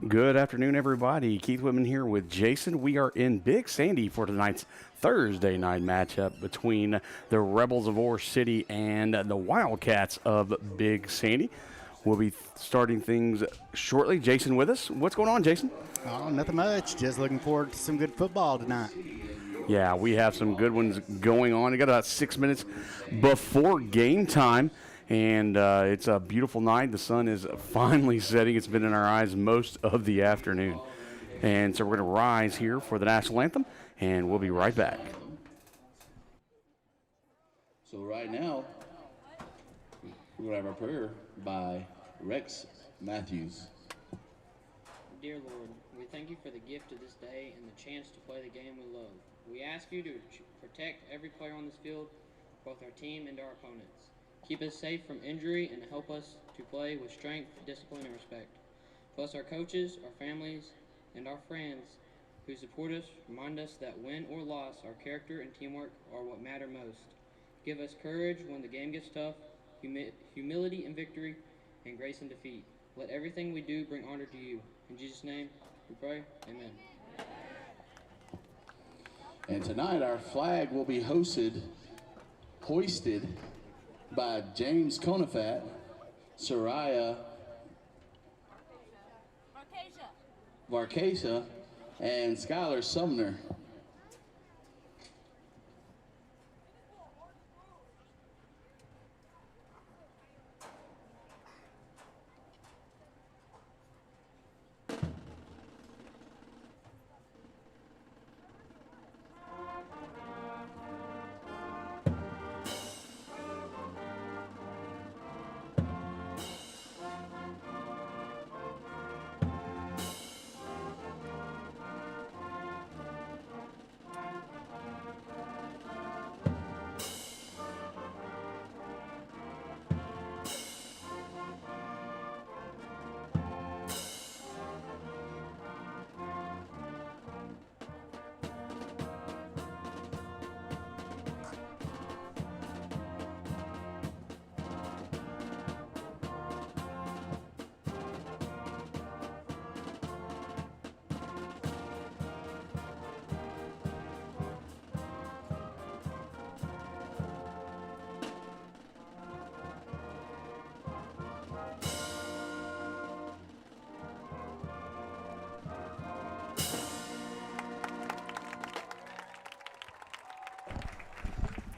Good afternoon, everybody. Keith Whitman here with Jason. We are in Big Sandy for tonight's Thursday night matchup between the Rebels of Ore City and the Wildcats of Big Sandy. We'll be starting things shortly. Jason with us. What's going on, Jason? Oh, nothing much. Just looking forward to some good football tonight. Yeah, we have some good ones going on. We got about 6 minutes before game time. And it's a beautiful night. The sun is finally setting. It's been in our eyes most of the afternoon. And so we're going to rise here for the national anthem, and we'll be right back. So right now, we're going to have our prayer by Rex Matthews. Dear Lord, we thank you for the gift of this day and the chance to play the game we love. We ask you to protect every player on this field, both our team and our opponents. Keep us safe from injury and help us to play with strength, discipline, and respect. Bless our coaches, our families, and our friends who support us. Remind us that win or loss, our character and teamwork are what matter most. Give us courage when the game gets tough, humility in victory, and grace in defeat. Let everything we do bring honor to you. In Jesus' name we pray, amen. And tonight our flag will be hoisted by James Conifat, Soraya Varkesa, and Skylar Sumner.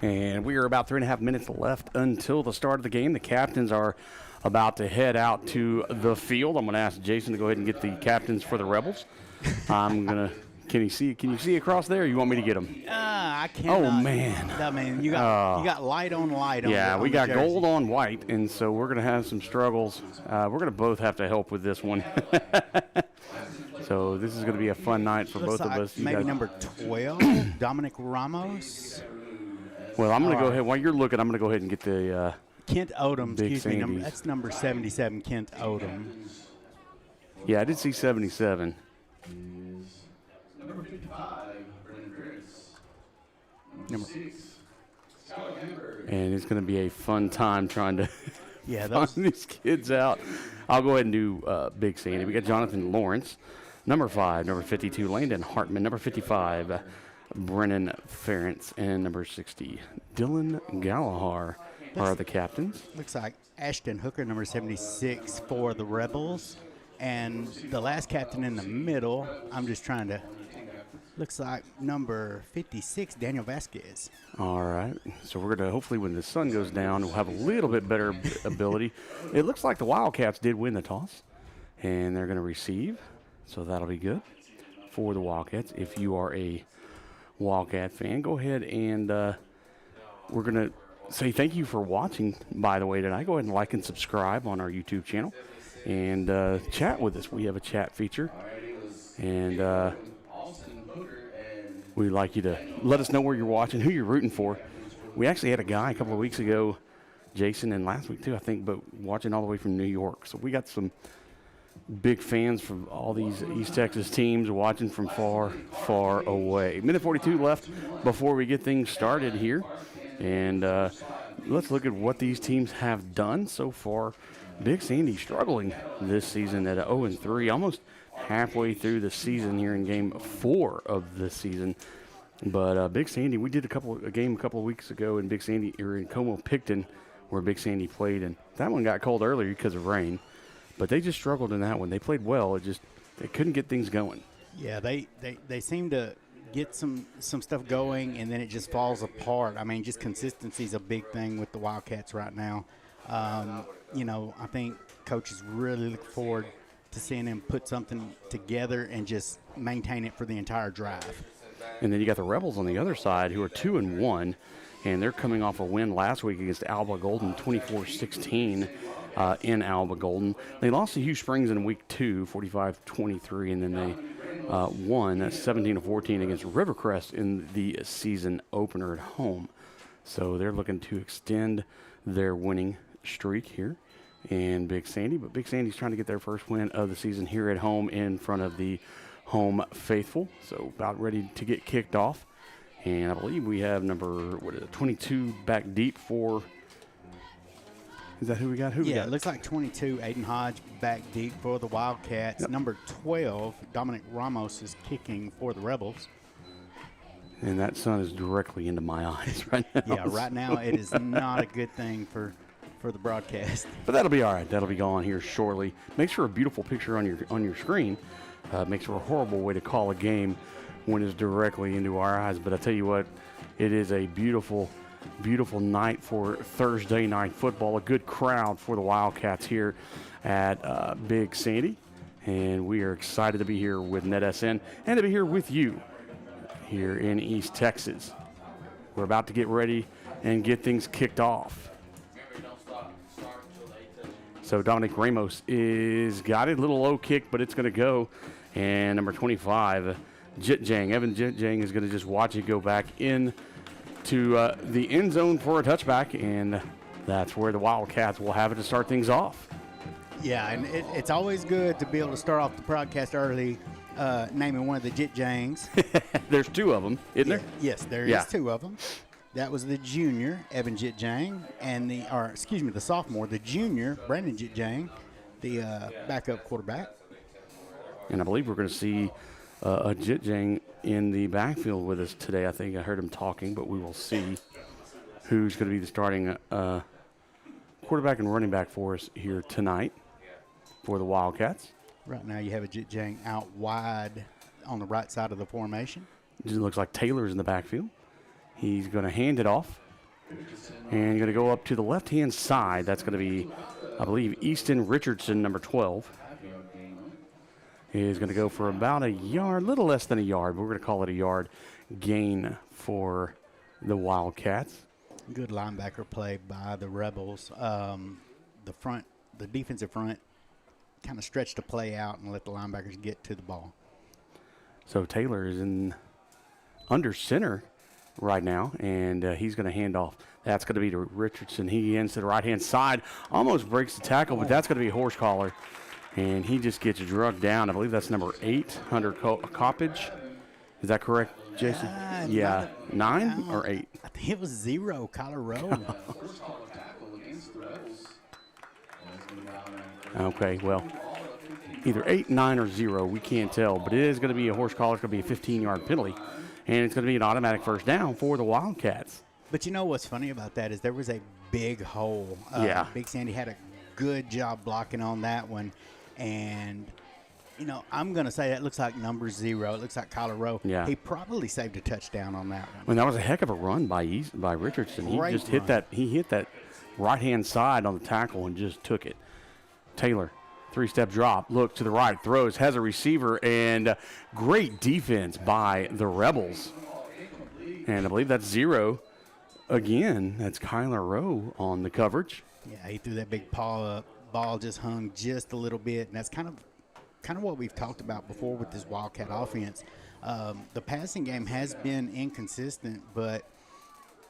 And we are about 3.5 minutes left until the start of the game. The captains are about to head out to the field. I'm going to ask Jason to go ahead and get the captains for the Rebels. I'm going to. Can you see across there? Or you want me to get them? I can't. Oh man! I mean, you got light on light on. Yeah, on we the got jersey. gold on white, and so we're going to have some struggles. We're going to both have to help with this one. So this is going to be a fun night for Looks both like of us. You maybe guys- number 12, Dominic Ramos. Well, I'm going to All go right. ahead. While you're looking, I'm going to go ahead and get the. Kent Odom, Big excuse me. Sandies. That's number 77, Kent Odom. Yeah, I did see 77. Number 55, Brendan Harris. Number 6, Scott Hamburg. And it's going to be a fun time trying to Yeah, find those. these kids out. I'll go ahead and do Big Sandy. We got Jonathan Lawrence, number 5, number 52, Landon Hartman, number 55, Brennan Ferentz, and number 60, Dylan Gallagher are the captains. Looks like Ashton Hooker, number 76 for the Rebels. And the last captain in the middle, I'm just trying to, looks like number 56, Daniel Vasquez. All right. So we're going to, hopefully when the sun goes down, we'll have a little bit better ability. It looks like the Wildcats did win the toss, and they're going to receive. So that'll be good for the Wildcats. If you are a Wildcat fan, go ahead and we're going to say thank you for watching, by the way, tonight. Go ahead and like and subscribe on our YouTube channel and chat with us. We have a chat feature, and we'd like you to let us know where you're watching, who you're rooting for. We actually had a guy a couple of weeks ago, Jason, and last week too, I think, but watching all the way from New York. So we got some big fans from all these East Texas teams watching from far, far away. Minute 42 left before we get things started here. And let's look at what these teams have done so far. Big Sandy struggling this season at 0-3, almost halfway through the season here in game 4 of the season. But Big Sandy, we did a game a couple of weeks ago in Big Sandy, or in Como-Picton, where Big Sandy played, and that one got called earlier because of rain. But they just struggled in that one. They played well. They couldn't get things going. Yeah, they seem to get some stuff going, and then it just falls apart. I mean, just consistency is a big thing with the Wildcats right now. I think coaches really look forward to seeing them put something together and just maintain it for the entire drive. And then you got the Rebels on the other side, who are 2-1, and they're coming off a win last week against Alba Golden, 24-16 in Alba Golden. They lost to Hugh Springs in week 2, 45-23, and then they won 17-14 against Rivercrest in the season opener at home. So they're looking to extend their winning streak here in Big Sandy. But Big Sandy's trying to get their first win of the season here at home in front of the home faithful. So about ready to get kicked off. And I believe we have number 22 back deep for. Is that who we got? Yeah, it looks like 22, Aiden Hodge back deep for the Wildcats. Yep. Number 12, Dominic Ramos is kicking for the Rebels. And that sun is directly into my eyes right now. Yeah, right now it is not a good thing for the broadcast. But that'll be all right. That'll be gone here shortly. Makes for a beautiful picture on your screen. Makes for a horrible way to call a game when it's directly into our eyes. But I tell you what, it is a beautiful night for Thursday night football. A good crowd for the Wildcats here at Big Sandy. And we are excited to be here with NETSN and to be here with you here in East Texas. We're about to get ready and get things kicked off. So Dominic Ramos is got it, a little low kick, but it's going to go. And number 25, Jitjang, Evan Jitjang is going to just watch it go back in to the end zone for a touchback, and that's where the Wildcats will have it to start things off. Yeah, and it's always good to be able to start off the broadcast early, naming one of the Jitjangs. There's 2 of them, isn't there? Yes, there is 2 of them. That was the junior, Evan Jitjang, and the sophomore, the junior, Brandon Jitjang, the backup quarterback. And I believe we're going to see a Jitjang in the backfield with us today. I think I heard him talking, but we will see who's going to be the starting quarterback and running back for us here tonight for the Wildcats. Right now you have a Jitjang out wide on the right side of the formation. It looks like Taylor's in the backfield. He's going to hand it off and going to go up to the left-hand side. That's going to be, I believe, Easton Richardson, number 12. Is going to go for about a yard, little less than a yard, but we're going to call it a yard gain for the Wildcats. Good linebacker play by the Rebels. The defensive front kind of stretched the play out and let the linebackers get to the ball. So Taylor is in under center right now, and he's going to hand off. That's going to be to Richardson. He ends to the right-hand side, almost breaks the tackle, but that's going to be a horse collar. And he just gets drugged down. I believe that's number 8, Hunter Coppage. Is that correct, Jason? Yeah, 9 or 8? I think it was 0, Colorado. Okay, well, either 8, 9, or 0. We can't tell. But it is going to be a horse collar. It's going to be a 15-yard penalty. And it's going to be an automatic first down for the Wildcats. But you know what's funny about that is there was a big hole. Big Sandy had a good job blocking on that one. And, I'm going to say that looks like number 0. It looks like Colorado. Yeah. He probably saved a touchdown on that one. Well, that was a heck of a run by Richardson. Great He just run. hit that right-hand side on the tackle and just took it. Taylor, 3-step drop, look to the right, throws, has a receiver, and great defense by the Rebels. And I believe that's 0 again. That's Kyler Rowe on the coverage. Yeah, he threw that big paw up. Ball just hung just a little bit, and that's kind of what we've talked about before with this Wildcat offense. The passing game has been inconsistent, but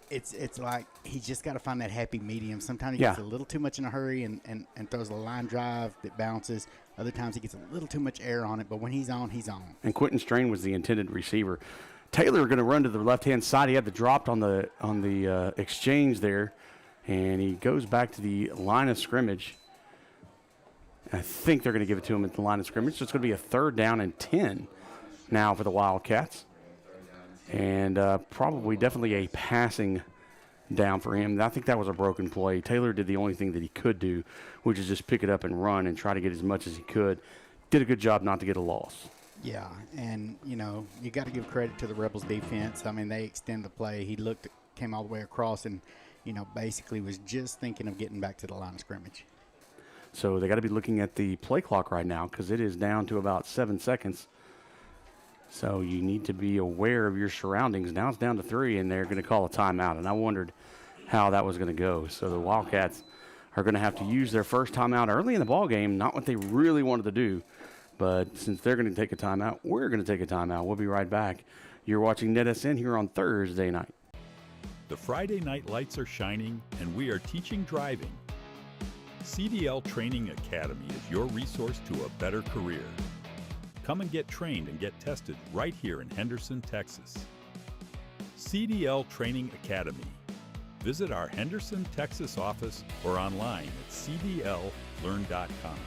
it's like he's just got to find that happy medium. Sometimes he gets a little too much in a hurry and throws a line drive that bounces. Other times he gets a little too much air on it, but when he's on, he's on. And Quentin Strain was the intended receiver. Taylor going to run to the left-hand side. He had the dropped on the exchange there, and he goes back to the line of scrimmage. I think they're going to give it to him at the line of scrimmage. So it's going to be a 3rd down and 10 now for the Wildcats. And probably definitely a passing down for him. I think that was a broken play. Taylor did the only thing that he could do, which is just pick it up and run and try to get as much as he could. Did a good job not to get a loss. Yeah, and, you know, you got to give credit to the Rebels defense. I mean, they extend the play. He came all the way across and, you know, basically was just thinking of getting back to the line of scrimmage. So they got to be looking at the play clock right now because it is down to about 7 seconds. So you need to be aware of your surroundings. Now it's down to 3, and they're going to call a timeout. And I wondered how that was going to go. So the Wildcats are going to have to use their first timeout early in the ball game. Not what they really wanted to do, but since they're going to take a timeout, we're going to take a timeout. We'll be right back. You're watching NETSN here on Thursday night. The Friday night lights are shining, and we are teaching driving. CDL Training Academy is your resource to a better career. Come and get trained and get tested right here in Henderson, Texas. CDL Training Academy. Visit our Henderson, Texas office or online at cdllearn.com.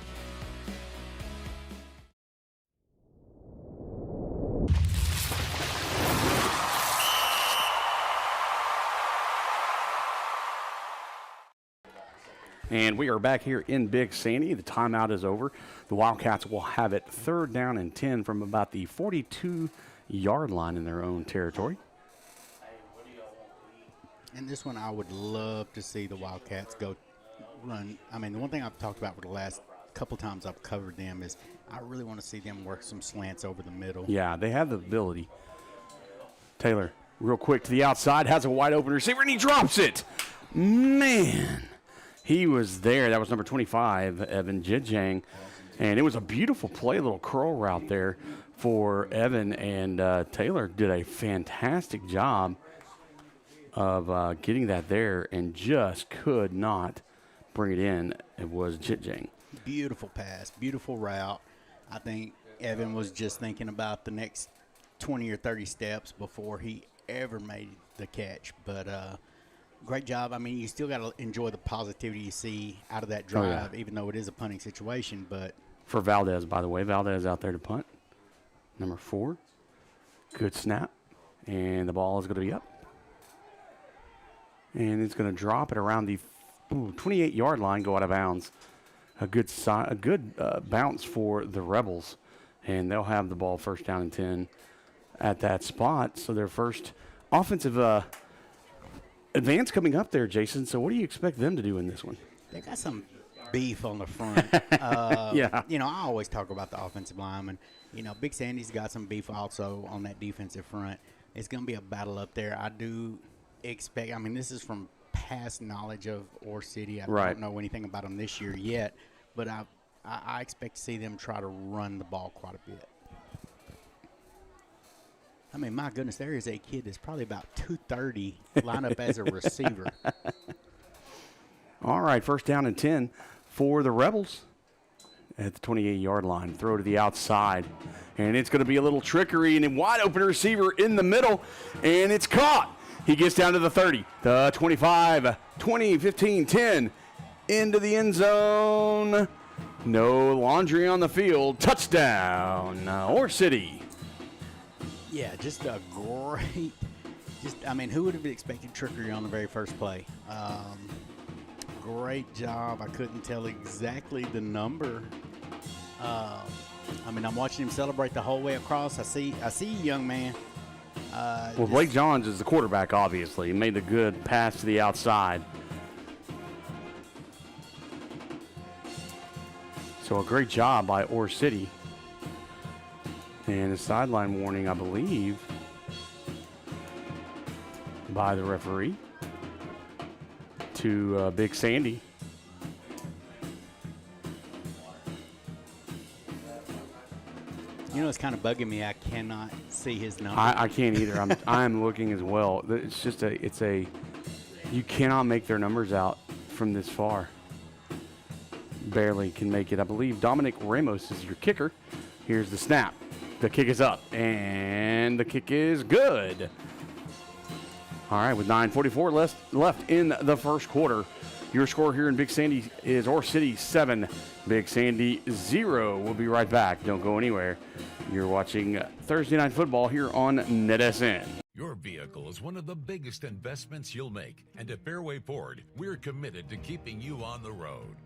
And we are back here in Big Sandy. The timeout is over. The Wildcats will have it 3rd down and 10 from about the 42-yard line in their own territory. And this one I would love to see the Wildcats go run. I mean, the one thing I've talked about for the last couple times I've covered them is I really want to see them work some slants over the middle. Yeah, they have the ability. Taylor, real quick to the outside, has a wide open receiver, and he drops it. Man. He was there. That was number 25, Evan Jijang. And it was a beautiful play, a little curl route there for Evan. And Taylor did a fantastic job of getting that there and just could not bring it in. It was Jijang. Beautiful pass, beautiful route. I think Evan was just thinking about the next 20 or 30 steps before he ever made the catch. But great job. I mean, you still got to enjoy the positivity you see out of that drive, even though it is a punting situation. But for Valdez, by the way, Valdez out there to punt. Number 4. Good snap. And the ball is going to be up. And it's going to drop it around the 28-yard line, go out of bounds. A good bounce for the Rebels. And they'll have the ball 1st down and 10 at that spot. So their first offensive advance coming up there, Jason. So what do you expect them to do in this one? They got some beef on the front. Yeah. You know, I always talk about the offensive lineman. You know, Big Sandy's got some beef also on that defensive front. It's going to be a battle up there. I do expect – I mean, this is from past knowledge of Ore City. I don't know anything about them this year yet, but I expect to see them try to run the ball quite a bit. I mean, my goodness, there is a kid that's probably about 230 line up as a receiver. All right, 1st down and 10 for the Rebels at the 28-yard line. Throw to the outside, and it's going to be a little trickery, and a wide open receiver in the middle, and it's caught. He gets down to the 30, the 25, 20, 15, 10, into the end zone. No laundry on the field. Touchdown, Ore City. Yeah, just a great, I mean, who would have expected trickery on the very first play? Great job. I couldn't tell exactly the number. I mean, I'm watching him celebrate the whole way across. I see you, young man. Well, Blake Johns is the quarterback, obviously. He made the good pass to the outside. So a great job by Ore City. And a sideline warning, I believe, by the referee to Big Sandy. You know, it's kind of bugging me. I cannot see his number. I can't either. I'm looking as well. It's just you cannot make their numbers out from this far. Barely can make it. I believe Dominic Ramos is your kicker. Here's the snap. The kick is up, and the kick is good. All right, with 9:44 left in the first quarter, Your score here in Big Sandy is Ore City 7, Big Sandy 0. We'll be right back. Don't go anywhere. You're watching Thursday Night Football here on NETSN. Your vehicle is one of the biggest investments you'll make, and at Fairway Ford, we're committed to keeping you on the road.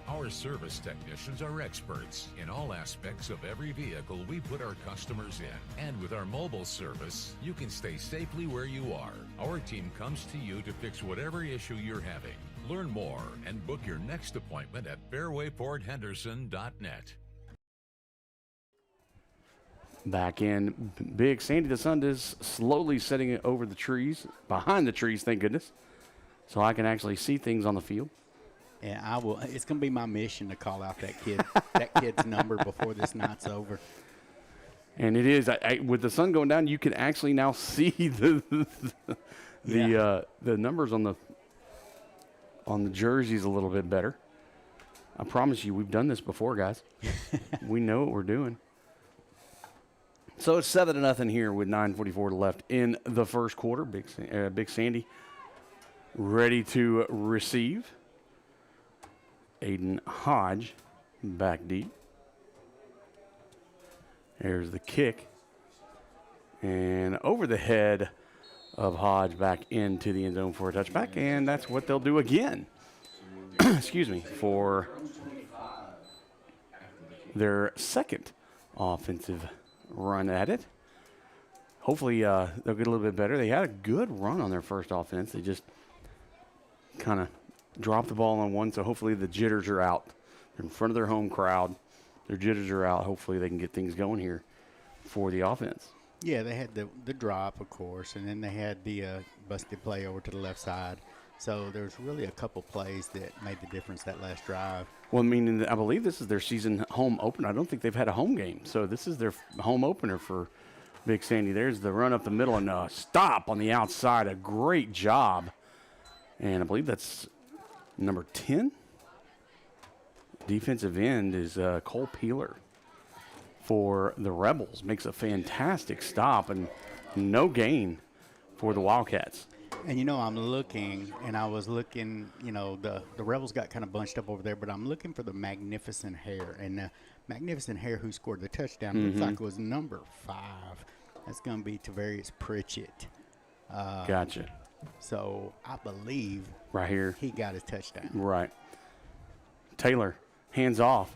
Our service technicians are experts in all aspects of every vehicle we put our customers in. And with our mobile service, you can stay safely where you are. Our team comes to you to fix whatever issue you're having. Learn more and book your next appointment at fairwayfordhenderson.net. Back in Big Sandy, the sun is slowly setting it over the trees, behind the trees, thank goodness, so I can actually see things on the field. Yeah, I will. It's going to be my mission to call out that kid, that kid's number before this night's over. And it is with the sun going down, you can actually now see the numbers on the jerseys a little bit better. I promise you, we've done this before, guys. We know what we're doing. So it's 7-0 here with 9:44 left in the first quarter. Big Sandy ready to receive. Aiden Hodge back deep. There's the kick. And over the head of Hodge back into the end zone for a touchback. And that's what they'll do again. Excuse me. For their second offensive run at it. Hopefully they'll get a little bit better. They had a good run on their first offense. They just kind of dropped the ball on one, so hopefully the jitters are out. They're in front of their home crowd. Their jitters are out. Hopefully they can get things going here for the offense. Yeah, they had the drop, of course, and then they had the busted play over to the left side. So there's really a couple plays that made the difference that last drive. Well, I mean, I believe this is their season home opener. I don't think they've had a home game, so this is their home opener for Big Sandy. There's the run up the middle and a stop on the outside. A great job. And I believe that's number 10. Defensive end is Cole Peeler for the Rebels. Makes a fantastic stop and no gain for the Wildcats. And, I'm looking, and I was looking, the Rebels got kind of bunched up over there, but I'm looking for the Magnificent Hair. And Magnificent Hair, who scored the touchdown, looks like it was number 5. That's going to be Tavarius Pritchett. Gotcha. So I believe right here he got his touchdown. Right. Taylor, hands off.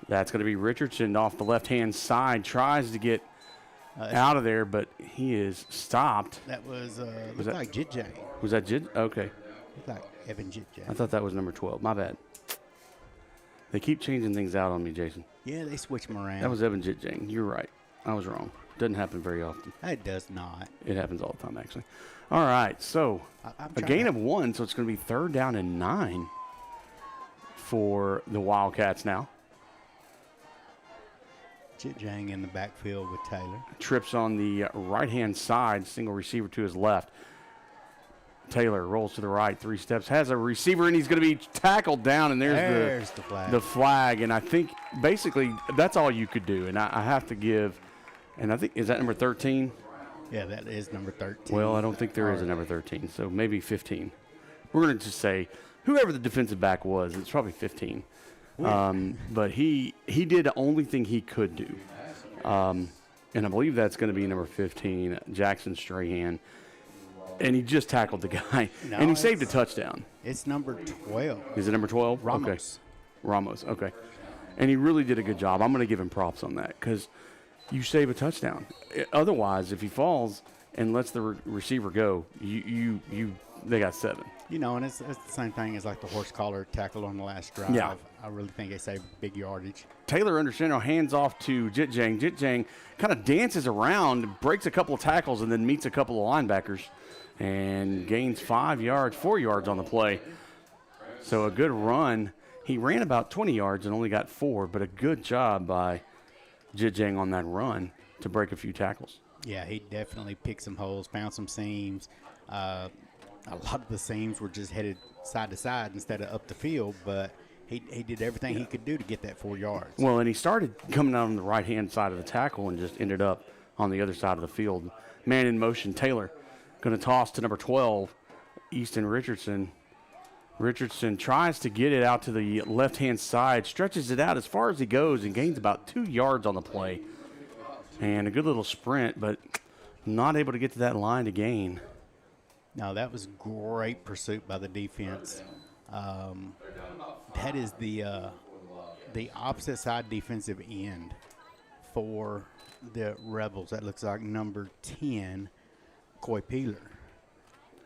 That's going to be Richardson off the left-hand side. Tries to get out of there, but he is stopped. That was like Jitjang. Was that Jid? Okay. Looked like Evan Jitjang. I thought that was number 12. My bad. They keep changing things out on me, Jason. Yeah, they switch them around. That was Evan Jitjang. You're right. I was wrong. Doesn't happen very often. It does not. It happens all the time, actually. All right, so a gain of 1, so it's going to be 3rd down and 9 for the Wildcats now. Jitjang in the backfield with Taylor. Trips on the right-hand side, single receiver to his left. Taylor rolls to the right, 3 steps, has a receiver, and he's going to be tackled down, and there's the flag. The flag, and I think basically that's all you could do, and I have to give, and I think, is that number 13? Yeah, that is number 13. Well, I don't think there is a number 13, so maybe 15. We're going to just say whoever the defensive back was, it's probably 15. But he did the only thing he could do. And I believe that's going to be number 15, Jackson Strahan. And he just tackled the guy. No, and he saved a touchdown. It's number 12. Is it number 12? Ramos. Okay. Ramos, okay. And he really did a good job. I'm going to give him props on that because you save a touchdown. Otherwise, if he falls and lets the receiver go, they got 7. And it's the same thing as like the horse collar tackle on the last drive. Yeah. I really think they saved big yardage. Taylor under center, hands off to Jitjang. Jitjang kind of dances around, breaks a couple of tackles, and then meets a couple of linebackers and gains 4 yards on the play. So a good run. He ran about 20 yards and only got 4, but a good job by Jitjang on that run to break a few tackles. Yeah, he definitely picked some holes, found some seams. A lot of the seams were just headed side to side instead of up the field, but he did everything he could do to get that 4 yards. Well, and he started coming out on the right-hand side of the tackle and just ended up on the other side of the field. Man in motion, Taylor going to toss to number 12, Easton Richardson. Richardson tries to get it out to the left-hand side, stretches it out as far as he goes, and gains about 2 yards on the play. And a good little sprint, but not able to get to that line to gain. No, that was great pursuit by the defense. That is the opposite side defensive end for the Rebels. That looks like number 10, Coy Peeler.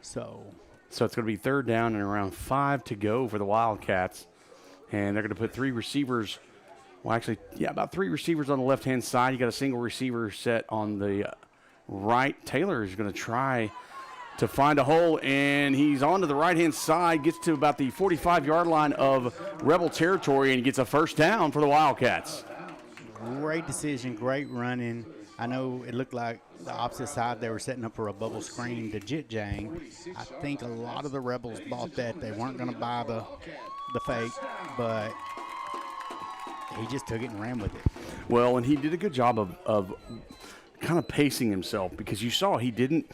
So it's going to be 3rd down and around 5 to go for the Wildcats. And they're going to put 3 receivers. Well, actually, yeah, about 3 receivers on the left-hand side. You got a single receiver set on the right. Taylor is going to try to find a hole, and he's onto the right-hand side, gets to about the 45-yard line of Rebel territory, and he gets a 1st down for the Wildcats. Great decision, great running. I know it looked like the opposite side they were setting up for a bubble screen to Jit Jang. I think a lot of the Rebels bought that. They weren't going to buy the fake, but he just took it and ran with it. Well, and he did a good job of kind of pacing himself, because you saw he didn't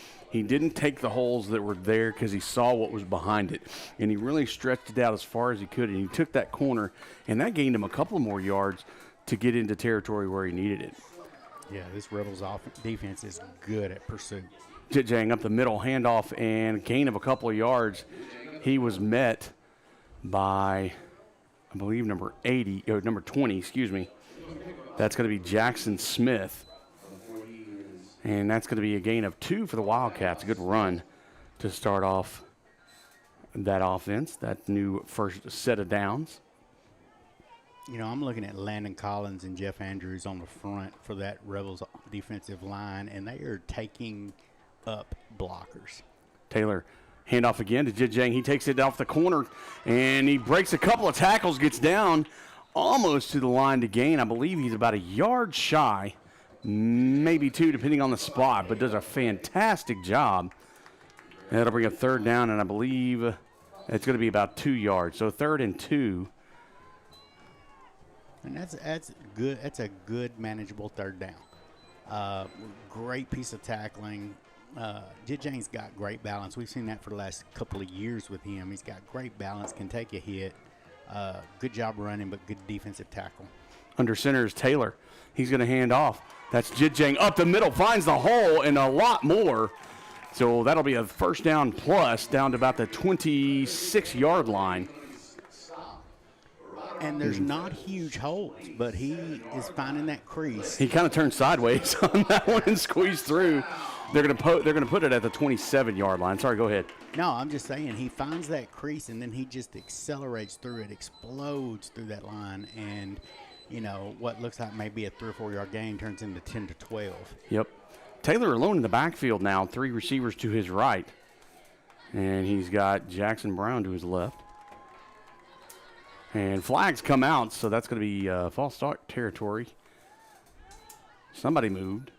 take the holes that were there because he saw what was behind it, and he really stretched it out as far as he could, and he took that corner, and that gained him a couple more yards to get into territory where he needed it. Yeah, this Rebels defense is good at pursuit. Jit Jang up the middle, handoff, and gain of a couple of yards. He was met by, I believe, number 20, excuse me. That's going to be Jackson Smith. And that's going to be a gain of 2 for the Wildcats. A good run to start off that offense, that new first set of downs. You know, I'm looking at Landon Collins and Jeff Andrews on the front for that Rebels defensive line, and they are taking up blockers. Taylor, handoff again to Jit Jang. He takes it off the corner, and he breaks a couple of tackles, gets down almost to the line to gain. I believe he's about a yard shy, maybe 2, depending on the spot, but does a fantastic job. That'll bring a 3rd down, and I believe it's going to be about 2 yards. So 3rd and 2. And that's good. That's a good, manageable 3rd down. Great piece of tackling. Jit Jang's got great balance. We've seen that for the last couple of years with him. He's got great balance, can take a hit. Good job running, but good defensive tackle. Under center is Taylor. He's going to hand off. That's Jit Jang up the middle, finds the hole, and a lot more. So that'll be a 1st down plus down to about the 26-yard line. And there's not huge holes, but he is finding that crease. He kind of turned sideways on that one and squeezed through. They're going to put it at the 27-yard line. Sorry, go ahead. No, I'm just saying he finds that crease, and then he just accelerates through it, explodes through that line, and, you know, what looks like maybe a 3 or 4 yard gain turns into 10 to 12. Yep. Taylor alone in the backfield now, 3 receivers to his right. And he's got Jackson Brown to his left. And flags come out, so that's going to be false start territory. Somebody moved.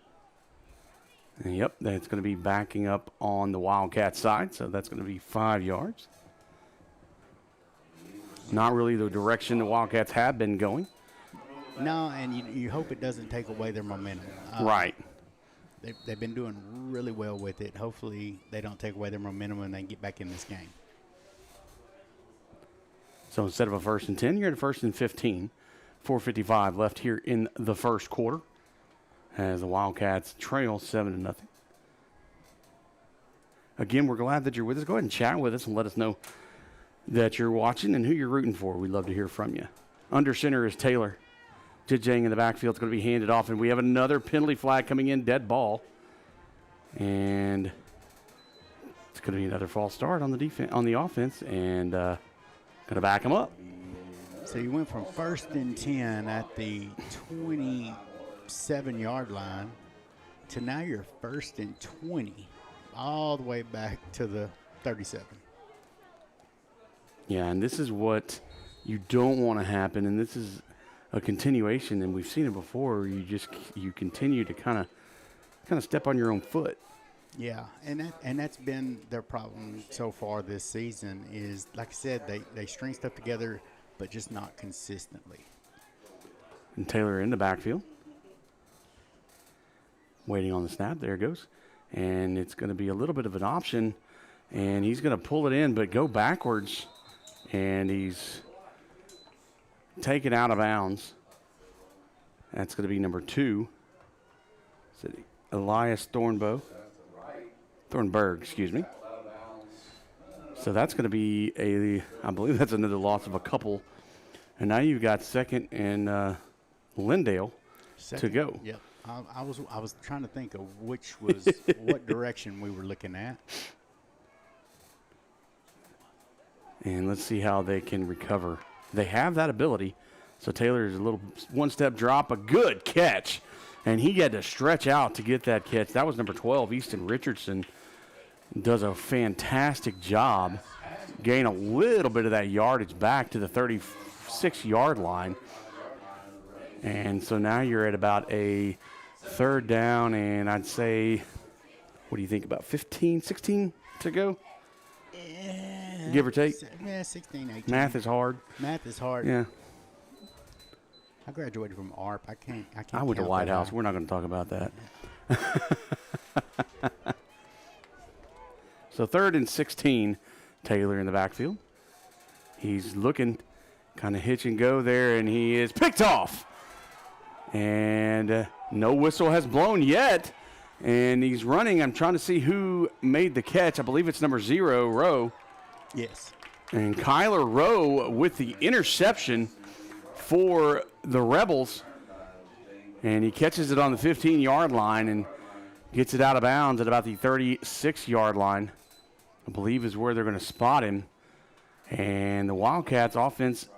And yep, that's going to be backing up on the Wildcat side, so that's going to be 5 yards. Not really the direction the Wildcats have been going. No, and you hope it doesn't take away their momentum. Right. They've been doing really well with it. Hopefully they don't take away their momentum when they get back in this game. So instead of a 1st and 10, you're at a 1st and 15. 4:55 left here in the 1st quarter as the Wildcats trail 7-0. Again, we're glad that you're with us. Go ahead and chat with us and let us know that you're watching and who you're rooting for. We'd love to hear from you. Under center is Taylor. Jit Jang in the backfield is going to be handed off, and we have another penalty flag coming in, dead ball. And it's going to be another false start on the offense, and going to back him up. So you went from 1st and 10 at the 27-yard line to now you're 1st and 20, all the way back to the 37. Yeah, and this is what you don't want to happen, and this is a continuation, and we've seen it before. You continue to kind of step on your own foot. Yeah, and that's been their problem so far this season is, like I said, they string stuff together, but just not consistently. And Taylor in the backfield. Waiting on the snap. There it goes. And it's going to be a little bit of an option. And he's going to pull it in, but go backwards. And he's taken out of bounds. That's going to be number 2. Is it Elias Thornberg, excuse me. So that's going to be I believe that's another loss of a couple. And now you've got second and Lindale to go. Yep. I was trying to think of which was what direction we were looking at. And let's see how they can recover. They have that ability. So Taylor's a little one-step drop, a good catch. And he had to stretch out to get that catch. That was number 12, Easton Richardson. Does a fantastic job. Gain a little bit of that yardage back to the 36-yard line. And so now you're at about a 3rd down, and I'd say, what do you think, about 15, 16 to go? Give or take? Yeah, 16, 18. Math is hard. Math is hard. Yeah. I graduated from ARP. I can't I went to count White that House. high. We're not going to talk about that. So 3rd and 16, Taylor in the backfield. He's looking, kind of hitch and go there, and he is picked off. And no whistle has blown yet. And he's running. I'm trying to see who made the catch. I believe it's number 0, Rowe. Yes. And Kyler Rowe with the interception for the Rebels. And he catches it on the 15-yard line and gets it out of bounds at about the 36-yard line, I believe is where they're going to spot him. And the Wildcats offense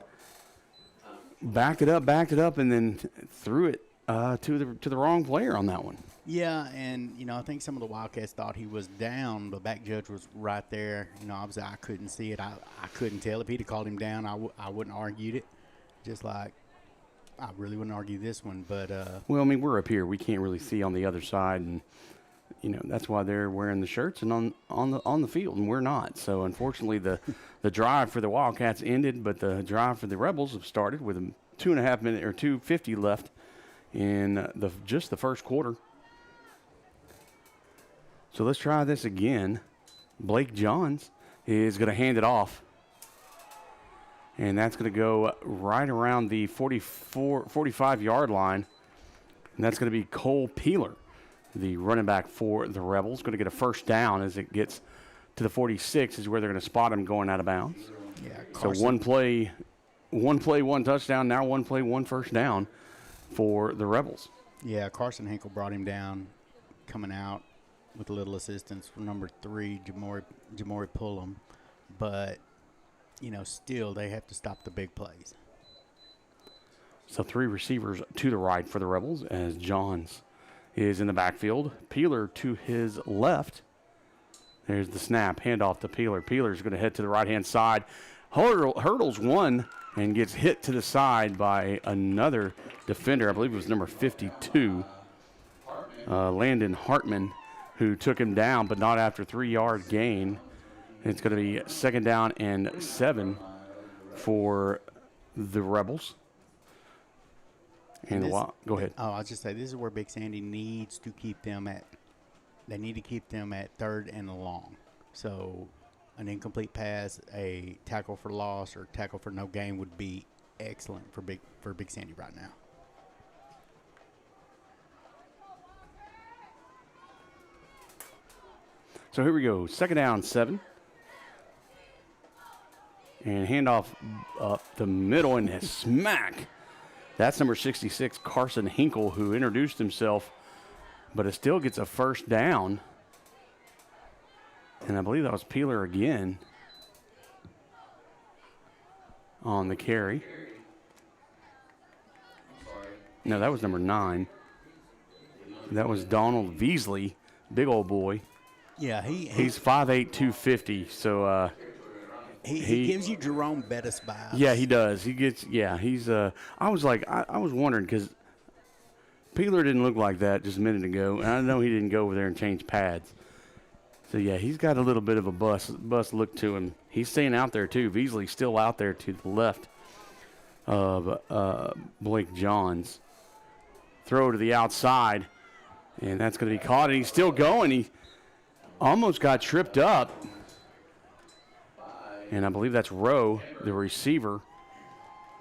backed it up, and then threw it to the wrong player on that one. Yeah, and, I think some of the Wildcats thought he was down. The back judge was right there. Obviously I couldn't see it. I couldn't tell. If he'd have called him down, I wouldn't have argued it. Just like I really wouldn't argue this one. But well, I mean, we're up here. We can't really see on the other side, and, that's why they're wearing the shirts and on the field, and we're not. So, unfortunately, the drive for the Wildcats ended, but the drive for the Rebels have started with a 2.5 minute or 2:50 left in just the first quarter. So let's try this again. Blake Johns is going to hand it off. And that's going to go right around the 45-yard line. And that's going to be Cole Peeler, the running back for the Rebels. Going to get a first down as it gets to the 46 is where they're going to spot him going out of bounds. yeah, So Carson, one play, one touchdown. Now one play, one first down for the Rebels. Yeah, Carson Hinkle brought him down, coming out with a little assistance from number 3, Jamori Pullum. But, still they have to stop the big plays. So 3 receivers to the right for the Rebels as Johns is in the backfield. Peeler to his left. There's the snap. Handoff to Peeler. Peeler's going to head to the right-hand side. Hurdles one and gets hit to the side by another defender. I believe it was number 52, Landon Hartman, who took him down, but not after 3-yard gain. It's going to be 2nd down and 7 for the Rebels. And go ahead. Oh, I'll just say this is where Big Sandy needs to keep them at. They need to keep them at 3rd and long. So an incomplete pass, a tackle for loss, or tackle for no gain would be excellent for Big Sandy right now. So here we go. 2nd down, 7. And handoff up the middle and a smack. That's number 66, Carson Hinkle, who introduced himself, but it still gets a first down. And I believe that was Peeler again on the carry. No, that was number 9. That was Donald Veasley, big old boy. Yeah, He's 5'8", 250, so he gives you Jerome Bettis vibes. yeah, he does. He gets, he's, I was wondering because Peeler didn't look like that just a minute ago, and I know he didn't go over there and change pads. So, yeah, he's got a little bit of a bust look to him. He's staying out there, too. Veasley's still out there to the left of Blake Johns. Throw to the outside, And that's going to be caught, and he's still going. He almost got tripped up. And I believe that's Rowe, the receiver.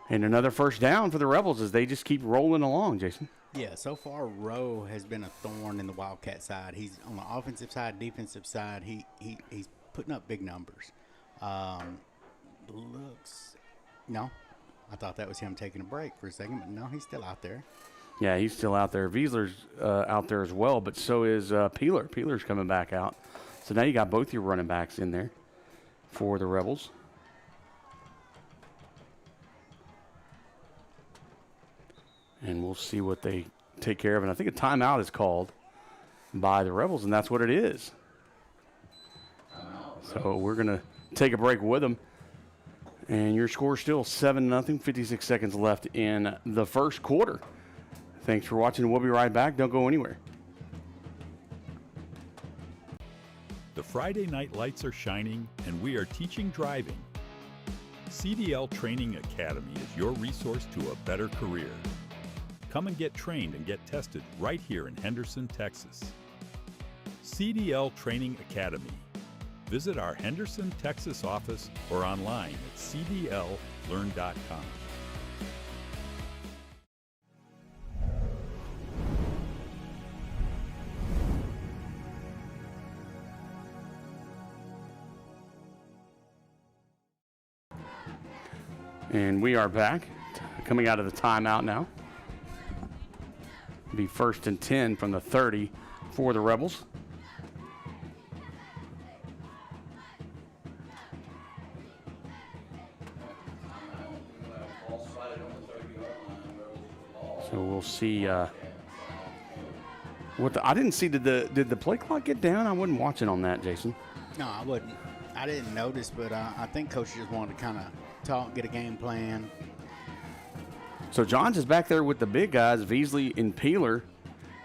And another first down for the Rebels as they just keep rolling along, Jason. Yeah, so far Rowe has been a thorn in the Wildcat side. He's on the offensive side, defensive side. He's putting up big numbers. No, I thought that was him taking a break for a second, but no, he's still out there. Yeah, he's still out there. Wiesler's out there as well, but so is Peeler. Peeler's coming back out. So now you got both your running backs in there for the Rebels. And we'll see what they take care of. And I think a timeout is called by the Rebels, and that's what it is. So we're going to take a break with them. And your score is still 7-0, 56 seconds left in the first quarter. Thanks for watching. We'll be right back. Don't go anywhere. The Friday night lights are shining, and we are teaching driving. CDL Training Academy is your resource to a better career. Come and get trained and get tested right here in Henderson, Texas. CDL Training Academy. Visit our Henderson, Texas office or online at cdllearn.com. And we are back, coming out of the timeout now. Be 1st and 10 from the 30 for the Rebels. So we'll see what I didn't see. Did the play clock get down? I wasn't watching on that, Jason. No, I wouldn't. I didn't notice, but I think Coach just wanted to kind of talk, get a game plan. So Johns is back there with the big guys, Veasley and Peeler,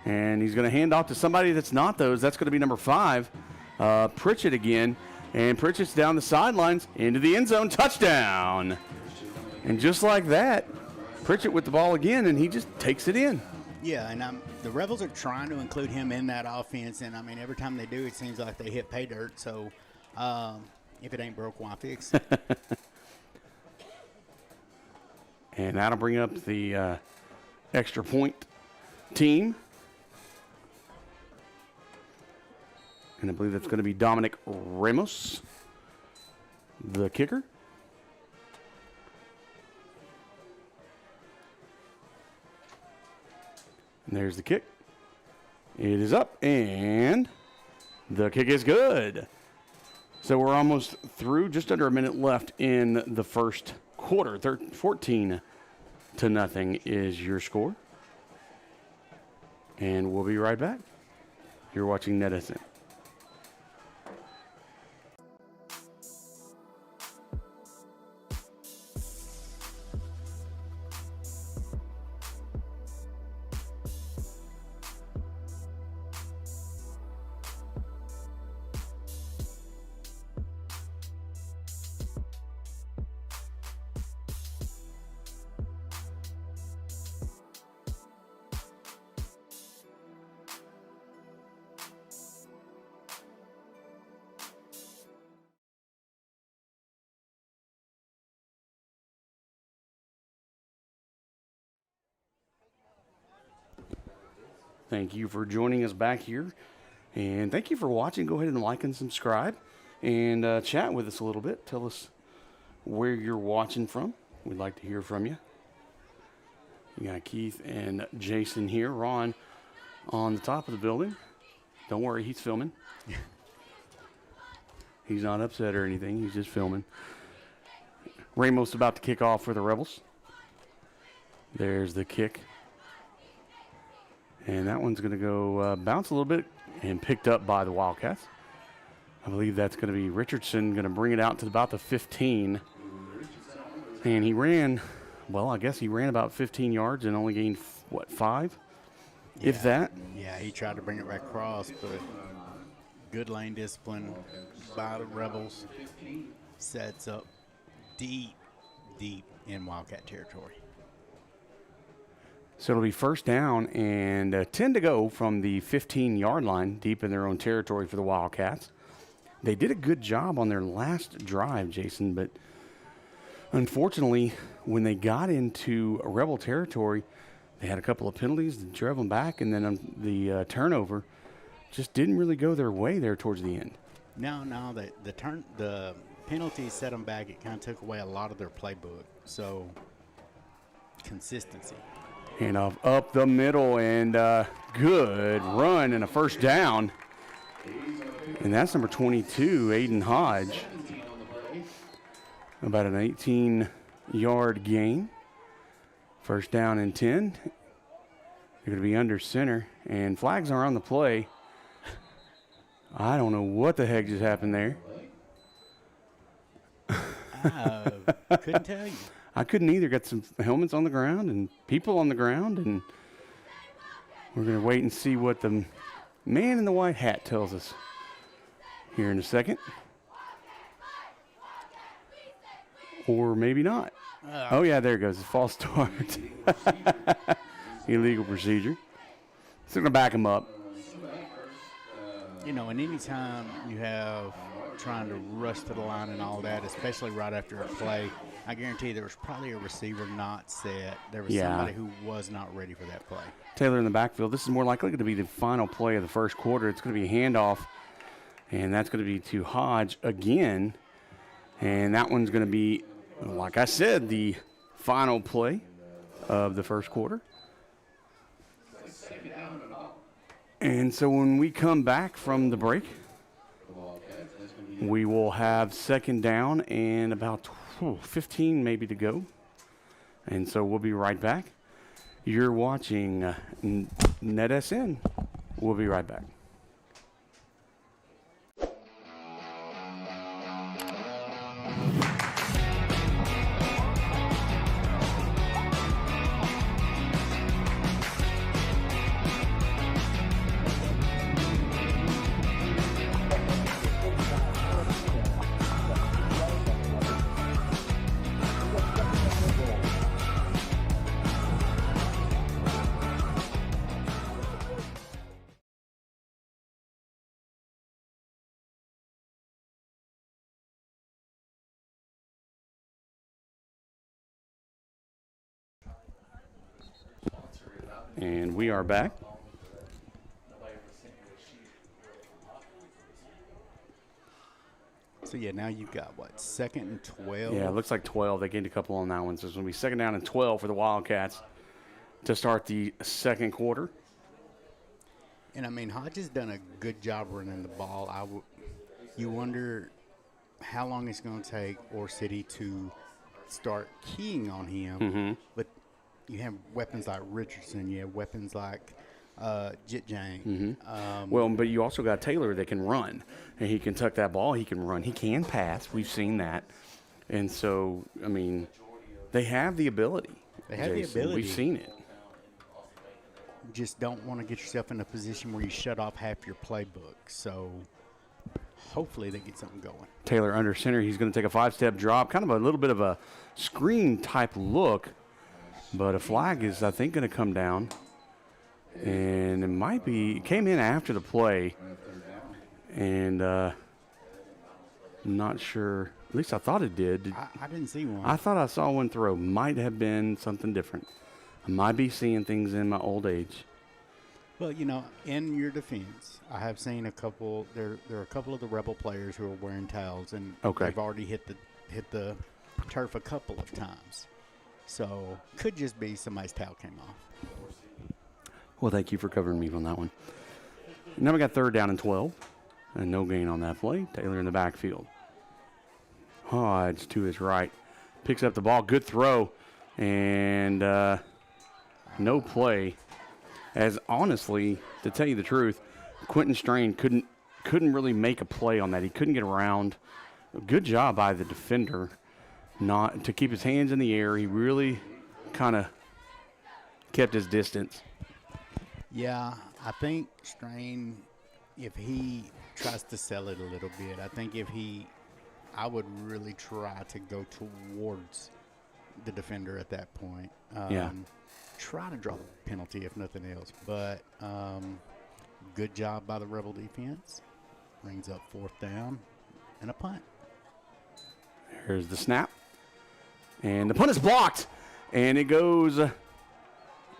and he's going to hand off to somebody that's not those. That's going to be number 5, Pritchett again. And Pritchett's down the sidelines into the end zone, touchdown. And just like that, Pritchett with the ball again, and he just takes it in. Yeah, and the Rebels are trying to include him in that offense, and, I mean, every time they do, it seems like they hit pay dirt. So if it ain't broke, why fix it? And that'll bring up the extra point team. And I believe that's going to be Dominic Ramos, the kicker. And there's the kick. It is up, and the kick is good. So we're almost through, just under a minute left in the first quarter. 14-0 is your score. And we'll be right back. You're watching NETSN. Thank you for joining us back here. And thank you for watching. Go ahead and like and subscribe and chat with us a little bit. Tell us where you're watching from. We'd like to hear from you. You got Keith and Jason here. Ron on the top of the building. Don't worry, he's filming. He's not upset or anything. He's just filming. Ramos about to kick off for the Rebels. There's the kick. And that one's going to go bounce a little bit and picked up by the Wildcats. I believe that's going to be Richardson going to bring it out to about the 15. And he ran, well, I guess he ran about 15 yards and only gained, 5? Yeah, If that? Yeah, he tried to bring it right across, but good lane discipline by the Rebels. Sets up deep in Wildcat territory. So it'll be first down and 10 to go from the 15-yard line, deep in their own territory for the Wildcats. They did a good job on their last drive, Jason, but unfortunately, when they got into Rebel territory, they had a couple of penalties that drove them back, and then the turnover just didn't really go their way there towards the end. No, the penalties set them back. It kind of took away a lot of their playbook. So consistency. And up the middle, and good run and a first down. And that's number 22, Aiden Hodge. About an 18-yard gain. First down and 10. They're going to be under center, and flags are on the play. I don't know what the heck just happened there. Couldn't tell you. I couldn't either. Got some helmets on the ground and people on the ground, and we're going to wait and see what the man in the white hat tells us here in a second. Or maybe not. Oh, yeah, there it goes. It's false start. Illegal procedure. So going to back him up. You know, and any time you have trying to rush to the line and all that, especially right after a play, I guarantee there was probably a receiver not set. There was somebody who was not ready for that play. Taylor in the backfield. This is more likely going to be the final play of the first quarter. It's going to be a handoff, and that's going to be to Hodge again. And that one's going to be, like I said, the final play of the first quarter. And so when we come back from the break, we will have second down and about 15 maybe to go. And so we'll be right back. You're watching NETSN. We'll be right back. And we are back. So, yeah, now you've got, what, second and 12? Yeah, it looks like 12. They gained a couple on that one. So it's going to be second down and 12 for the Wildcats to start the second quarter. And, I mean, Hodge has done a good job running the ball. You wonder how long it's going to take Ore City to start keying on him. Mm-hmm. But you have weapons like Richardson. You have weapons like Jit Jang. Mm-hmm. Well, but you also got Taylor that can run. And he can tuck that ball. He can run. He can pass. We've seen that. And so, I mean, they have the ability. They have Jason. the ability. We've seen it. Just don't want to get yourself in a position where you shut off half your playbook. So hopefully they get something going. Taylor under center. He's going to take a 5-step drop. Kind of a little bit of a screen type look. But a flag is, I think, going to come down. And it might be, it came in after the play. And I'm not sure. At least I thought it did. I didn't see one. I thought I saw one throw. Might have been something different. I might be seeing things in my old age. Well, you know, in your defense, I have seen a couple. There are a couple of the Rebel players who are wearing towels, and they've already hit the turf a couple of times. So could just be somebody's towel came off. Well, thank you for covering me on that one. Now we got third down and 12. And no gain on that play. Taylor in the backfield. Hodge to his right. Picks up the ball. Good throw. And no play. As honestly, to tell you the truth, Quentin Strain couldn't really make a play on that. He couldn't get around. Good job by the defender not to keep his hands in the air. He really kind of kept his distance. Yeah, I think Strain, if he tries to sell it a little bit, I think I would really try to go towards the defender at that point. Yeah. Try to draw the penalty if nothing else. But good job by the Rebel defense. Brings up 4th down and a punt. Here's the snap. And the punt is blocked. And it goes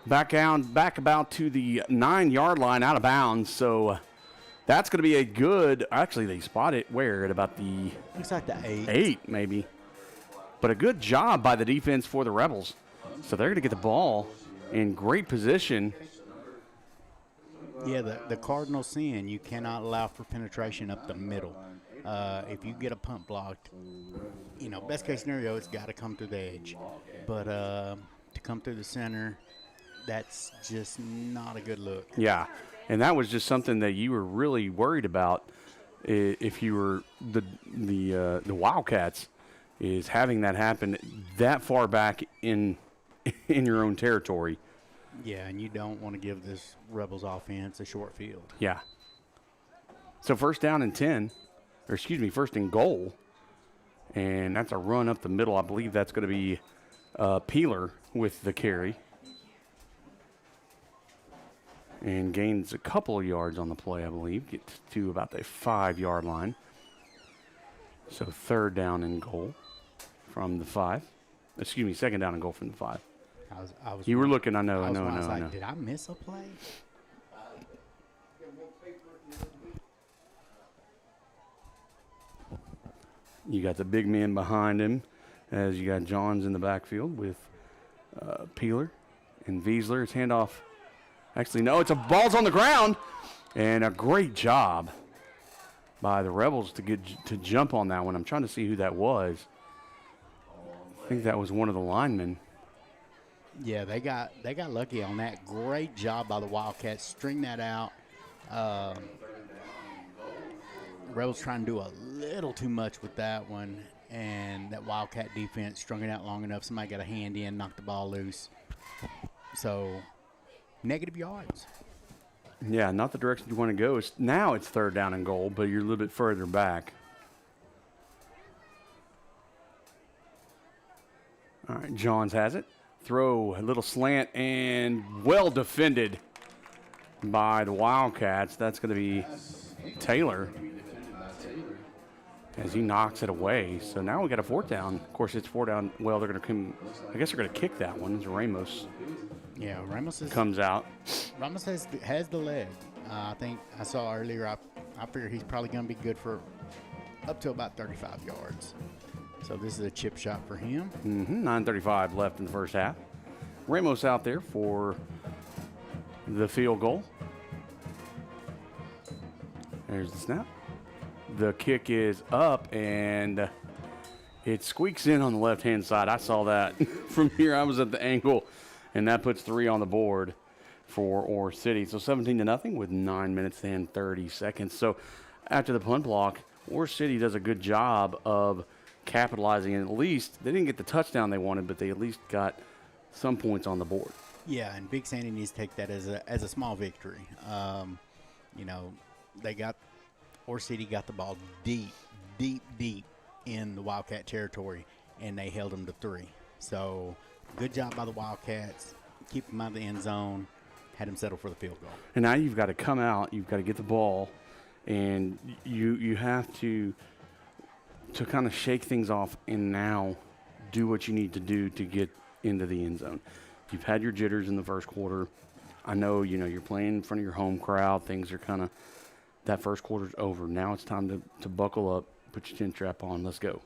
back about to the 9-yard line out of bounds. So that's going to be a good, actually they spot it where at about the Looks like the 8. 8 maybe. But a good job by the defense for the Rebels. So they're going to get the ball in great position. Yeah, the cardinal sin, you cannot allow for penetration up the middle. If you get a punt blocked, best case scenario, it's got to come through the edge. But to come through the center, that's just not a good look. Yeah, and that was just something that you were really worried about if you were the Wildcats, is having that happen that far back in your own territory. Yeah, and you don't want to give this Rebels offense a short field. Yeah. So first and goal. And that's a run up the middle. I believe that's going to be Peeler with the carry. And gains a couple of yards on the play, I believe. Gets to about the 5-yard line. So 3rd down and goal from the 5. Excuse me, 2nd down and goal from the 5. I was You were looking, I know. Did I miss a play? You got the big man behind him as you got Johns in the backfield with Peeler and Wiesler. It's handoff. Actually, no, it's a ball's on the ground. And a great job by the Rebels to jump on that one. I'm trying to see who that was. I think that was one of the linemen. Yeah, they got lucky on that. Great job by the Wildcats. String that out. Rebels trying to do a little too much with that one, and that Wildcat defense strung it out long enough. Somebody got a hand in, knocked the ball loose. So, negative yards. Yeah, not the direction you want to go. Now it's 3rd down and goal, but you're a little bit further back. All right, Johns has it. Throw, a little slant, and well defended by the Wildcats. That's going to be Taylor as he knocks it away. So now we got a 4th down. Of course, it's 4 down. Well, they're going to come. I guess they're going to kick that one as Ramos Yeah, Ramos comes out. Ramos has the leg. I think I saw earlier. I figure he's probably going to be good for up to about 35 yards. So this is a chip shot for him. 9:35 left in the first half. Ramos out there for the field goal. There's the snap. The kick is up, and it squeaks in on the left-hand side. I saw that from here. I was at the angle, and that puts 3 on the board for Ore City. So 17-0 with 9 minutes and 30 seconds. So after the punt block, Ore City does a good job of capitalizing, and at least they didn't get the touchdown they wanted, but they at least got some points on the board. Yeah, and Big Sandy needs to take that as a small victory. Ore City got the ball deep in the Wildcat territory, and they held them to 3. So good job by the Wildcats. Keep them out of the end zone. Had them settle for the field goal. And now you've got to come out. You've got to get the ball, and you have to kind of shake things off and now do what you need to do to get into the end zone. You've had your jitters in the first quarter. I know, you're playing in front of your home crowd. Things are kind of, that first quarter's over. Now it's time to buckle up, put your chin strap on, let's go.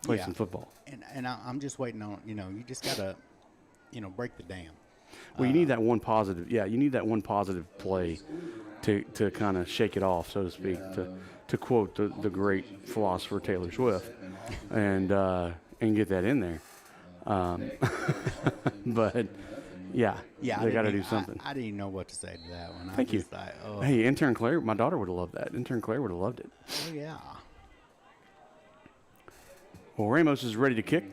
Play some football. And I'm just waiting on, you just got to, break the dam. Well, you need that one positive. Yeah, you need that one positive play to kind of shake it off, so to speak, to quote the great philosopher Taylor Swift, and get that in there. But yeah, they got to do something. I didn't even know what to say to that one. Thank you. Hey, intern Claire, my daughter would have loved that. Intern Claire would have loved it. Oh yeah. Well, Ramos is ready to kick,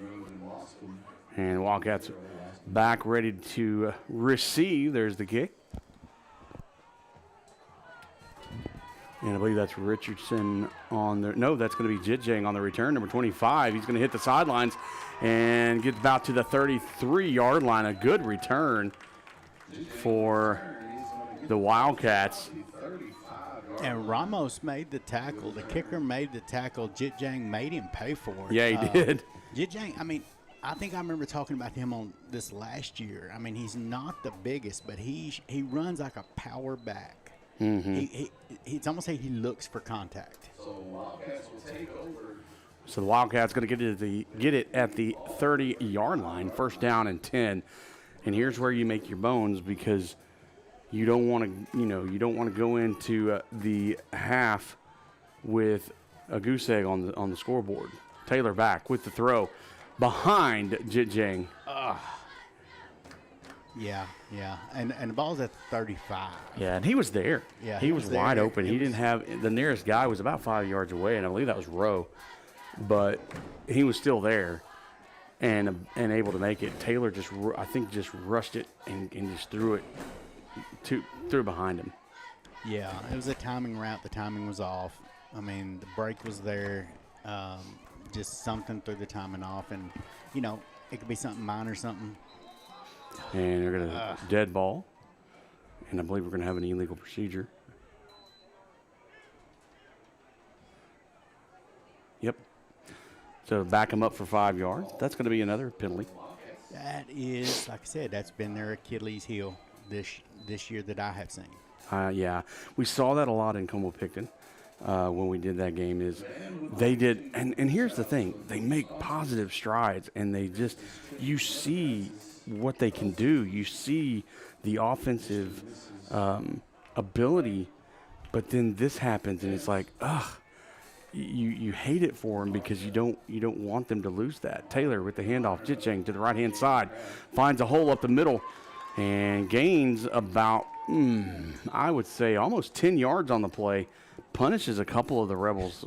and Wildcats back ready to receive. There's the kick. And I believe that's Richardson on the, no, that's going to be Jitjang on the return, number 25. He's going to hit the sidelines and get about to the 33-yard line. A good return for the Wildcats. And Ramos made the tackle. The kicker made the tackle. Jitjang made him pay for it. Yeah, he did. Jitjang, I mean, I think I remember talking about him on this last year. I mean, he's not the biggest, but he runs like a power back. Mm-hmm. It's almost like he looks for contact. So the Wildcats going to get it at the 30-yard line, first down and 10. And here's where you make your bones, because you don't want to go into the half with a goose egg on the scoreboard. Taylor back with the throw behind Jitjang. Yeah. And the ball's at 35. Yeah, and he was there. Yeah, he was wide there. open. He didn't have, the nearest guy was about 5 yards away, and I believe that was Rowe. But he was still there and able to make it. Taylor just rushed it and just threw it behind him. Yeah, it was a timing route. The timing was off. I mean, the break was there. Just something threw the timing off, and it could be something minor, something. And they're going to dead ball. And I believe we're going to have an illegal procedure. Yep. So back him up for 5 yards. That's going to be another penalty. That is, like I said, that's been their Achilles heel this year that I have seen. Yeah. We saw that a lot in Como-Picton when we did that game. Is they did, and here's the thing. They make positive strides, and you see what they can do. You see the offensive ability, but then this happens, and it's like, you hate it for them because you don't want them to lose that. Taylor with the handoff, Jitjang to the right-hand side, finds a hole up the middle, and gains about, I would say, almost 10 yards on the play. Punishes a couple of the Rebels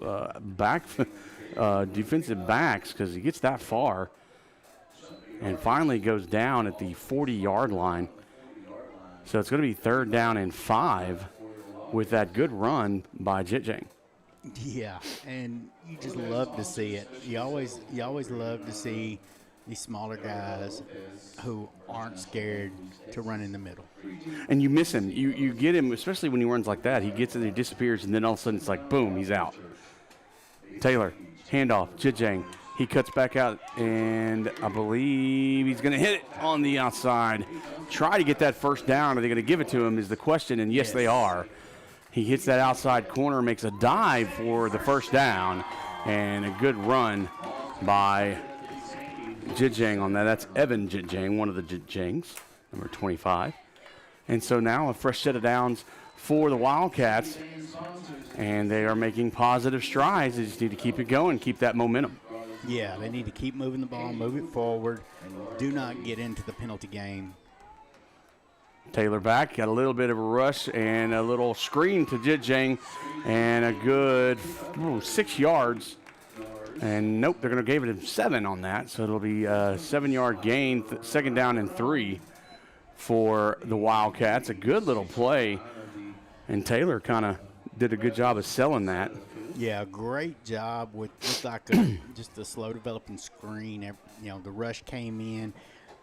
defensive backs because he gets that far. And finally goes down at the 40-yard line. So it's going to be 3rd down and 5 with that good run by Jitjang. Yeah, and you just love to see it. You always love to see these smaller guys who aren't scared to run in the middle. And you miss him. You get him, especially when he runs like that. He gets it, he disappears, and then all of a sudden it's like, boom, he's out. Taylor, handoff, Jitjang. He cuts back out, and I believe he's going to hit it on the outside. Try to get that first down. Are they going to give it to him is the question, and yes, they are. He hits that outside corner, makes a dive for the first down, and a good run by Jitjang on that. That's Evan Jitjang, one of the Jitjangs, number 25. And so now a fresh set of downs for the Wildcats, and they are making positive strides. They just need to keep it going, keep that momentum. Yeah, they need to keep moving the ball, move it forward. Do not get into the penalty game. Taylor back, got a little bit of a rush and a little screen to Jitjang, and a good 6 yards. And nope, they're going to give it him 7 on that, so it'll be a 7-yard gain, 2nd down and 3 for the Wildcats. A good little play, and Taylor kind of did a good job of selling that. Yeah, great job with like just a slow developing screen. The rush came in.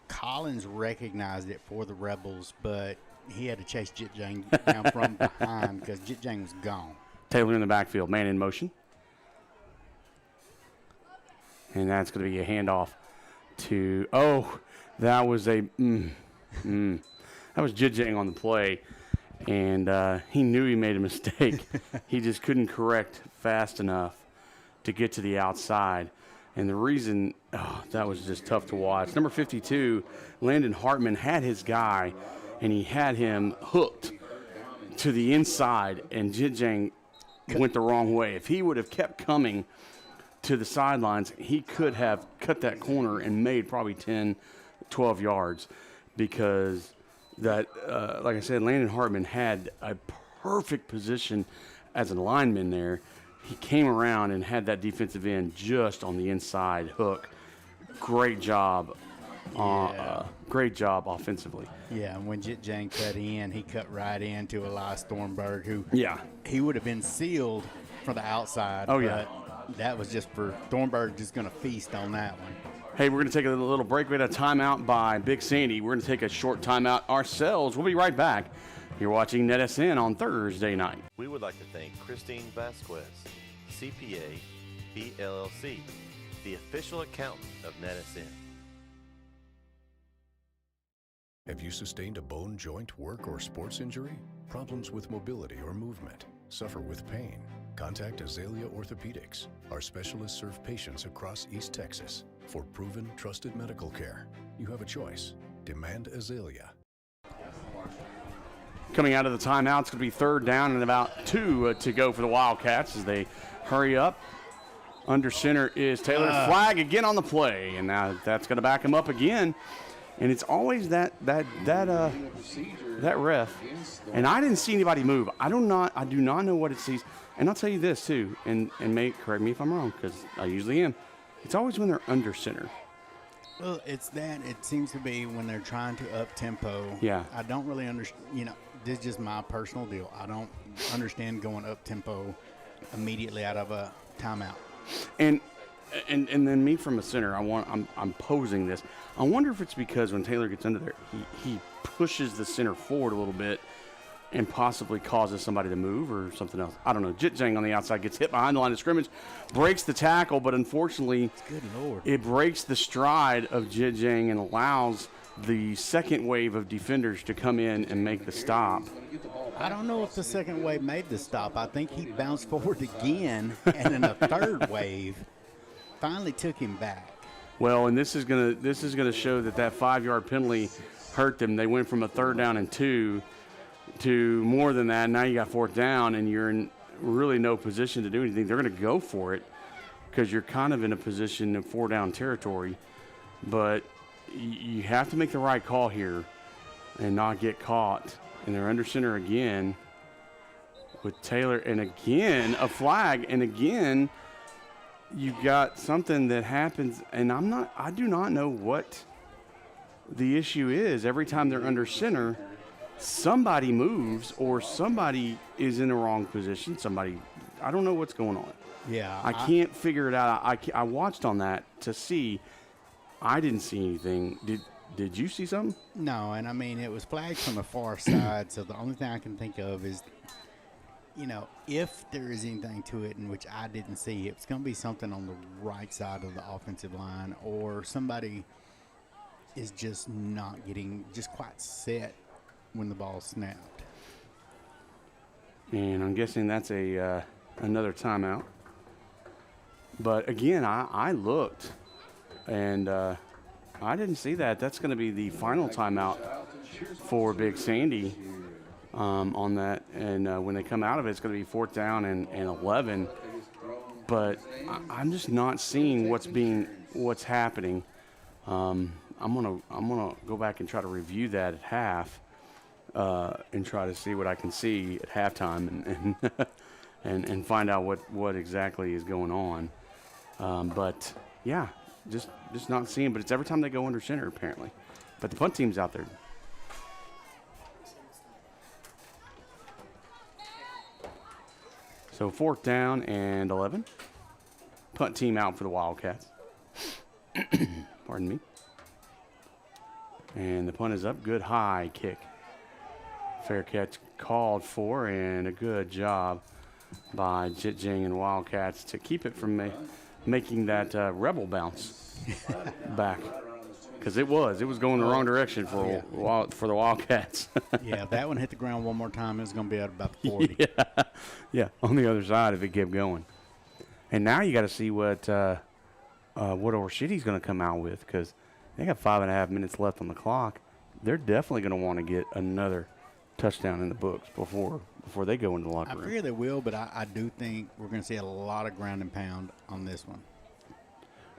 Collins recognized it for the Rebels, but he had to chase Jitjang down from behind because Jitjang was gone. Taylor in the backfield, man in motion. And that's going to be a handoff to, that was that was Jitjang on the play. And he knew he made a mistake. He just couldn't correct fast enough to get to the outside. And the reason, that was just tough to watch. Number 52, Landon Hartman had his guy, and he had him hooked to the inside, and Jitjang went the wrong way. If he would have kept coming to the sidelines, he could have cut that corner and made probably 10, 12 yards because that, like I said, Landon Hartman had a perfect position as a lineman there. He came around and had that defensive end just on the inside hook. Great job Great job offensively. Yeah, and when Jit Jang cut in, he cut right into Elias Thornburg, who he would have been sealed for the outside. Oh, but yeah. That was just for Thornburg just going to feast on that one. Hey, we're going to take a little break. We had a timeout by Big Sandy. We're going to take a short timeout ourselves. We'll be right back. You're watching NETSN on Thursday night. We would like to thank Christine Vasquez, CPA, PLLC, the official accountant of NETSN. Have you sustained a bone, joint, work, or sports injury? Problems with mobility or movement? Suffer with pain? Contact Azalea Orthopedics. Our specialists serve patients across East Texas. For proven, trusted medical care, you have a choice. Demand Azalea. Coming out of the timeout, it's going to be third down and about 2 to go for the Wildcats as they hurry up. Under center is Taylor. Flag again on the play, and now that's going to back him up again. And it's always that ref. And I didn't see anybody move. I do not know what it sees. And I'll tell you this too, and correct me if I'm wrong, because I usually am. It's always when they're under center. Well, it's that. It seems to be when they're trying to up tempo. Yeah. I don't really understand. This is just my personal deal. I don't understand going up tempo immediately out of a timeout. And then me from a center, I'm posing this. I wonder if it's because when Taylor gets under there, he pushes the center forward a little bit and possibly causes somebody to move or something else. I don't know. Jit Jang on the outside gets hit behind the line of scrimmage, breaks the tackle, but unfortunately, good Lord, it breaks the stride of Jit Jang and allows the second wave of defenders to come in and make the stop. I don't know if the second wave made the stop. I think he bounced forward again, and then a third wave finally took him back. Well, and this is gonna show that 5-yard penalty hurt them. They went from a 3rd down and 2 to more than that. Now you got 4th down, and you're in really no position to do anything. They're going to go for it because you're kind of in a position of 4-down territory. But you have to make the right call here and not get caught. And they're under center again with Taylor. And again, a flag. And again, you got something that happens. And I do not know what the issue is. Every time they're under center, somebody moves or somebody is in the wrong position. I don't know what's going on. Yeah. I can't figure it out. I watched on that to see. I didn't see anything. Did you see something? No, and I mean, it was flagged from the far side, so the only thing I can think of is, if there is anything to it in which I didn't see, it's going to be something on the right side of the offensive line, or somebody is just not getting just quite set when the ball snapped. And I'm guessing that's another timeout. But again, I looked, and I didn't see that. That's going to be the final timeout for Big Sandy on that. And when they come out of it, it's going to be 4th down and 11. But I'm just not seeing what's happening. I'm gonna go back and try to review that at half. And try to see what I can see at halftime and find out what exactly is going on. But yeah, just not seeing. But it's every time they go under center apparently. But the punt team's out there. So 4th down and 11. Punt team out for the Wildcats. Pardon me. And the punt is up. Good high kick. Fair catch called for, and a good job by Jit Jing and Wildcats to keep it from making that rebel bounce back. Because it was going the wrong direction for the Wildcats. Yeah, if that one hit the ground one more time, it was going to be at about 40. Yeah, on the other side if it kept going. And now you got to see what Orshitty's going to come out with, because they got 5.5 minutes left on the clock. They're definitely going to want to get another touchdown in the books before they go into the locker room. I figure they will, but I do think we're going to see a lot of ground and pound on this one.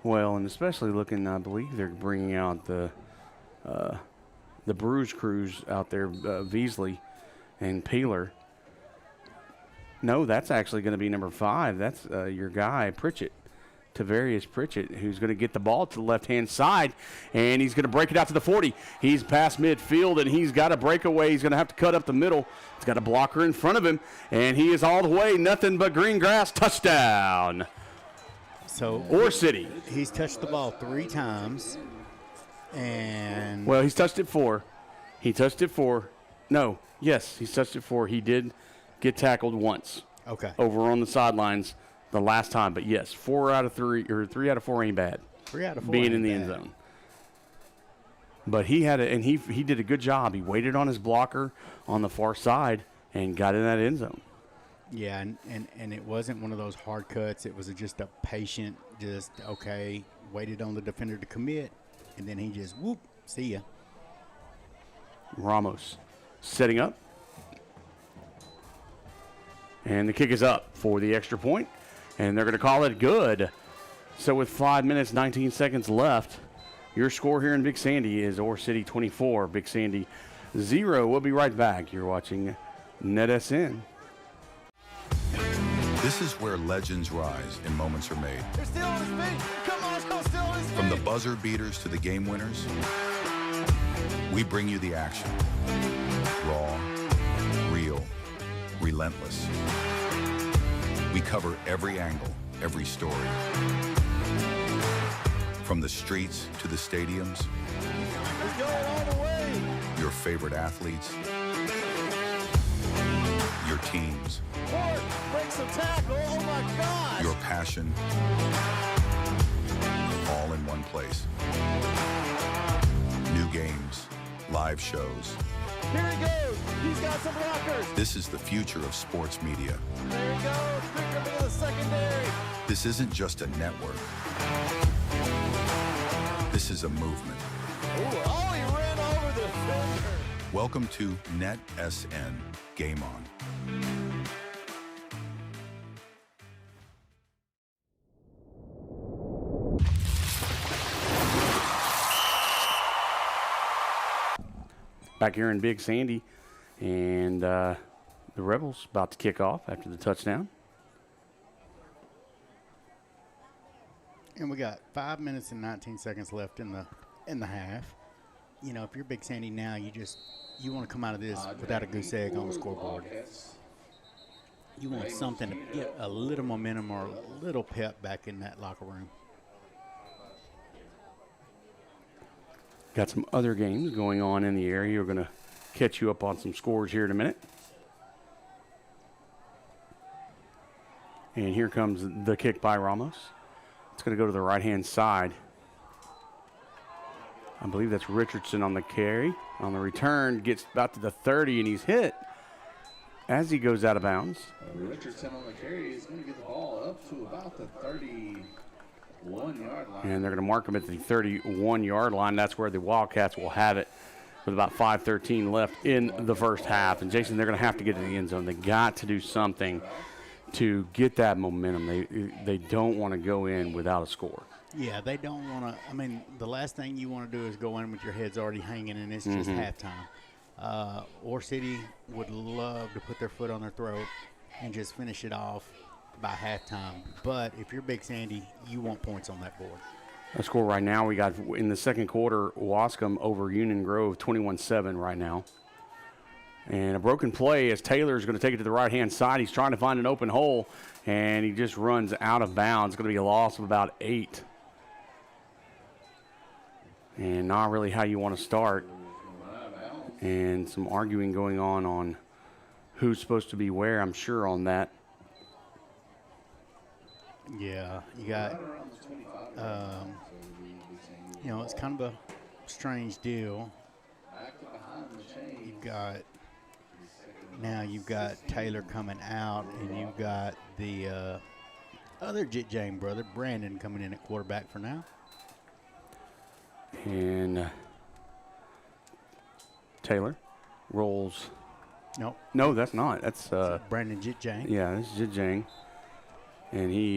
Well, and especially looking, I believe they're bringing out the Bruise Crews out there, Veasley and Peeler. No, that's actually going to be number 5. That's your guy, Pritchett. Tavarius Pritchett, who's going to get the ball to the left-hand side, and he's going to break it out to the 40. He's past midfield, and he's got a breakaway. He's going to have to cut up the middle. He's got a blocker in front of him, and he is all the way. Nothing but green grass. Touchdown. So Ore City. He's touched the ball 3 times, and Well, he's touched it 4. He touched it 4. No, yes, he's touched it 4. He did get tackled once. Okay. Over on the sidelines the last time, but yes, 4 out of 3 or 3 out of 4 ain't bad. 3 out of 4 being ain't in the bad. end zone. But he had it, and he did a good job. He waited on his blocker on the far side and got in that end zone. Yeah, and it wasn't one of those hard cuts. It was just a patient, waited on the defender to commit, and then he just whoop, see ya. Ramos setting up. And the kick is up for the extra point, and they're going to call it good. So with 5 minutes, 19 seconds left, your score here in Big Sandy is Ore City 24, Big Sandy 0. We'll be right back. You're watching NETSN. This is where legends rise and moments are made. They're still on his feet. Come on, let's go, still on his feet. From the buzzer beaters to the game winners, we bring you the action. Raw, real, relentless. We cover every angle, every story. From the streets to the stadiums, He's going all the way. your favorite athletes, your teams, Ford breaks the tackle. Oh my gosh. your passion, all in one place. New games, live shows. Here he goes. He's got some blockers. This is the future of sports media. There he goes. Picked up into the secondary. This isn't just a network. This is a movement. Ooh, oh, he ran over the defender. Welcome to NETSN Game On. Back here in Big Sandy, and the Rebels about to kick off after the touchdown. And we got 5 minutes and 19 seconds left in the half. You know, if you're Big Sandy now, you want to come out of this without a goose egg on the scoreboard. You want something to get a little momentum or a little pep back in that locker room. Got some other games going on in the area. We're going to catch you up on some scores here in a minute. And here comes the kick by Ramos. It's going to go to the right-hand side. I believe that's Richardson on the carry. On the return, gets about to the 30, and he's hit as he goes out of bounds. Richardson on the carry is going to get the ball up to about the 31-yard line. And they're going to mark him at the 31-yard line. That's where the Wildcats will have it with about 5:13 left in the first half. And, Jason, they're going to have to get to the end zone. They got to do something to get that momentum. They don't want to go in without a score. Yeah, they don't want to. I mean, the last thing you want to do is go in with your heads already hanging, and it's just halftime. Ore City would love to put their foot on their throat and just finish it off by halftime. But if you're Big Sandy, you want points on that board. The score right now, we got in the second quarter, Wascom over Union Grove, 21-7 right now. And a broken play as Taylor is going to take it to the right-hand side. He's trying to find an open hole, and he just runs out of bounds. It's going to be a loss of about 8. And not really how you want to start. And some arguing going on who's supposed to be where, I'm sure, on that. Yeah, you got, it's kind of a strange deal. You've got Taylor coming out, and you've got the other Jit Jane brother, Brandon, coming in at quarterback for now. And Taylor rolls. Nope. No, that's not. That's Brandon Jit Jane. Yeah, this is Jit Jang. And he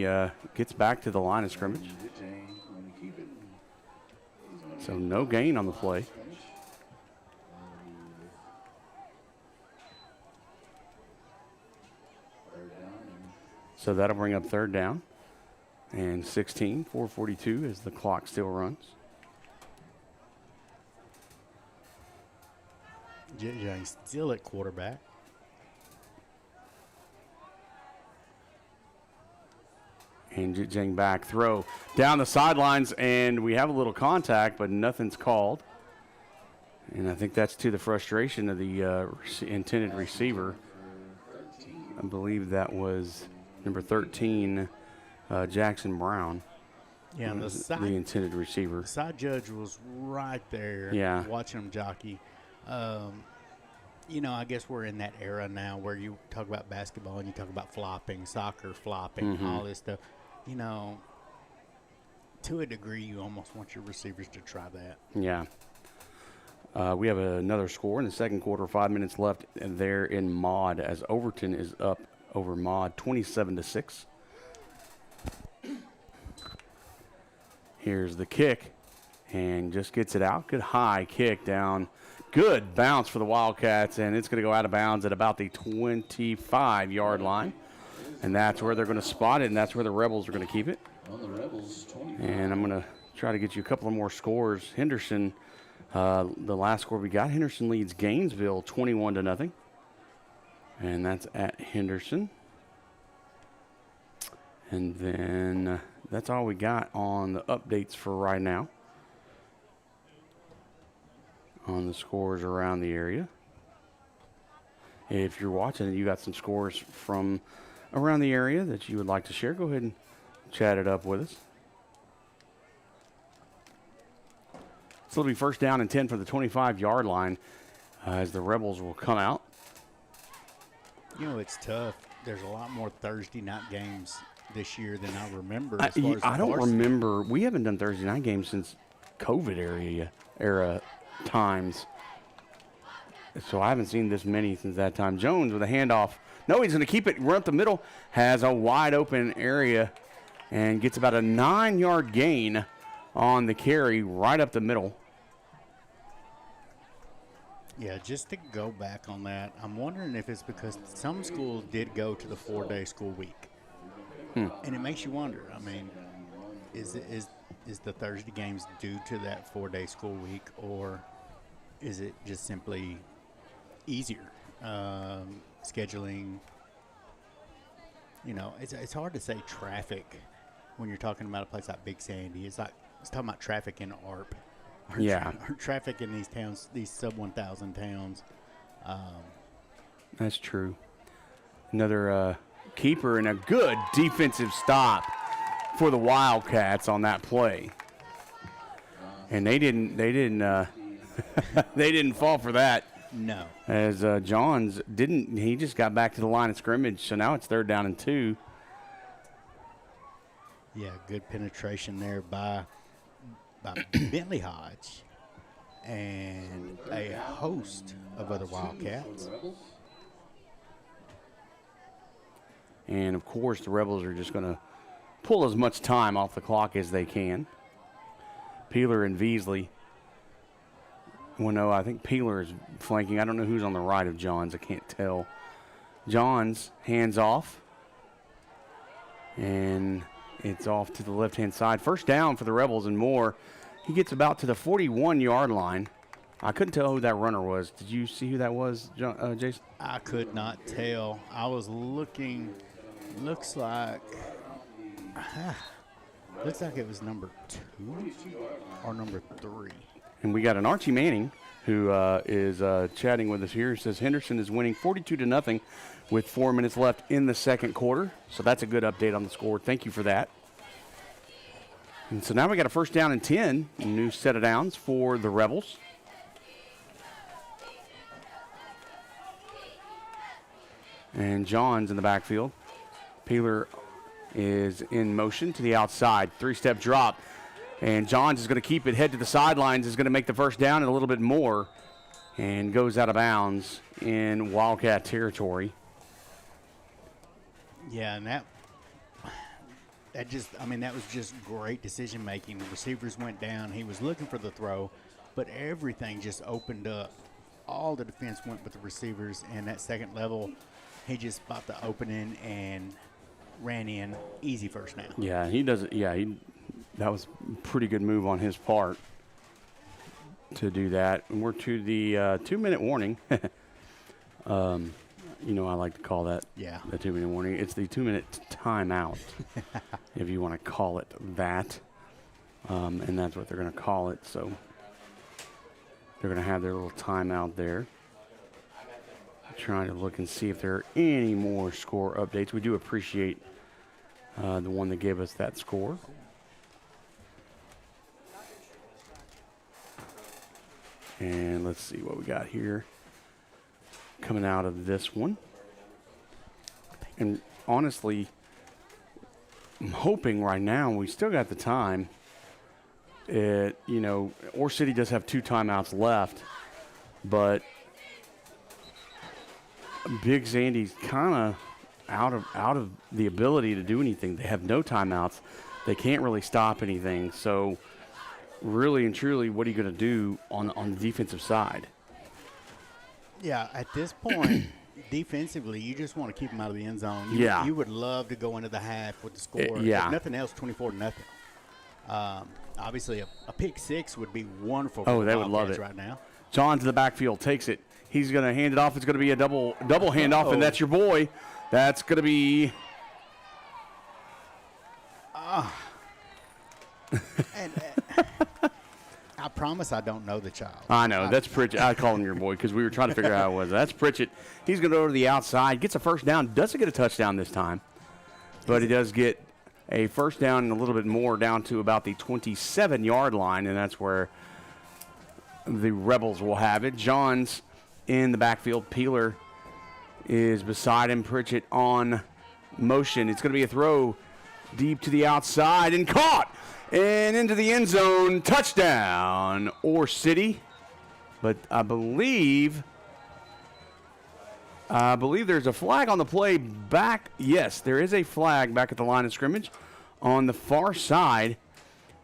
gets back to the line of scrimmage. So no gain on the play. So that'll bring up third down. And 16, 4:42 as the clock still runs. Jang still at quarterback. And Jing back throw down the sidelines, and we have a little contact, but nothing's called. And I think that's to the frustration of the intended receiver. I believe that was number 13, Jackson Brown. Yeah, and the intended receiver. The side judge was right there, watching him jockey. You know, I guess we're in that era now where you talk about basketball and you talk about flopping, soccer flopping, all this stuff. You know, to a degree, you almost want your receivers to try that. Yeah. We have another score in the second quarter, 5 minutes left there in Maud as Overton is up over Maud 27-6. Here's the kick and just gets it out. Good high kick down. Good bounce for the Wildcats, and it's going to go out of bounds at about the 25-yard line. And that's where they're going to spot it, and that's where the Rebels are going to keep it. On the Rebels, 25. And I'm going to try to get you a couple of more scores. Henderson, the last score we got, Henderson leads Gainesville 21-0. And that's at Henderson. And then that's all we got on the updates for right now on the scores around the area. If you're watching and you got some scores from around the area that you would like to share, go ahead and chat it up with us. So it'll be first down and 10 for the 25-yard line as the Rebels will come out. You know, it's tough. There's a lot more Thursday night games this year than I remember. I don't remember. We haven't done Thursday night games since COVID era times. So I haven't seen this many since that time. Jones with a handoff. No, he's going to keep it. Run up the middle. Has a wide open area and gets about a 9-yard gain on the carry right up the middle. Yeah, just to go back on that, I'm wondering if it's because some schools did go to the 4-day school week. And it makes you wonder. I mean, is the Thursday games due to that 4-day school week, or is it just simply easier scheduling? You know, it's hard to say traffic when you're talking about a place like Big Sandy. It's talking about traffic in ARP. Or traffic in these towns, these sub 1,000 towns. That's true. Another keeper and a good defensive stop for the Wildcats on that play. And they didn't they didn't fall for that. No. As Johns didn't, he just got back to the line of scrimmage. So now it's 3rd down and 2. Yeah, good penetration there by Bentley Hodge and a host of other Wildcats. And, of course, the Rebels are just going to pull as much time off the clock as they can. Peeler and Veasley. Well, no, I think Peeler is flanking. I don't know who's on the right of Johns. I can't tell. Johns hands off. And it's off to the left-hand side. First down for the Rebels and more. He gets about to the 41-yard line. I couldn't tell who that runner was. Did you see who that was, Jason? I could not tell. I was looking. Looks like it was number 2 or number 3. And we got an Archie Manning who is chatting with us here. He says Henderson is winning 42-0 with 4 minutes left in the second quarter. So that's a good update on the score. Thank you for that. And so now we got a first down and 10, a new set of downs for the Rebels. And Johns in the backfield. Peeler is in motion to the outside. 3-step drop. And Johns is going to keep it, head to the sidelines, is going to make the first down and a little bit more. And goes out of bounds in Wildcat territory. Yeah, and that was just great decision making. The receivers went down. He was looking for the throw, but everything just opened up. All the defense went with the receivers, and that second level, he just spot the opening and ran in easy first down. Yeah, he does it. Yeah, that was a pretty good move on his part to do that. And we're to the 2-minute warning. You know, I like to call that the 2-minute warning. It's the 2-minute timeout, if you want to call it that. And that's what they're going to call it. So they're going to have their little timeout there. Trying to look and see if there are any more score updates. We do appreciate the one that gave us that score. And let's see what we got here coming out of this one. And honestly, I'm hoping right now we still got the time. You know, Ore City does have 2 timeouts left, but Big Sandy's kind of out of the ability to do anything. They have no timeouts. They can't really stop anything. So really and truly, what are you going to do on the defensive side? Yeah, at this point, defensively, you just want to keep them out of the end zone. You would love to go into the half with the score. If nothing else, 24-0. Obviously, a pick 6 would be wonderful for the they would love it right now. John's in the backfield, takes it. He's going to hand it off. It's going to be a double handoff, and that's your boy. That's going to be. And I promise I don't know the child. I know. That's Pritchett. I call him your boy because we were trying to figure out how it was. That's Pritchett. He's going to go to the outside, gets a first down, doesn't get a touchdown this time, but he does get a first down and a little bit more down to about the 27-yard line, and that's where the Rebels will have it. John's in the backfield. Peeler is beside him. Pritchett on motion. It's going to be a throw deep to the outside and caught and into the end zone. Touchdown, Ore City. But I believe there's a flag on the play back. Yes, there is a flag back at the line of scrimmage on the far side,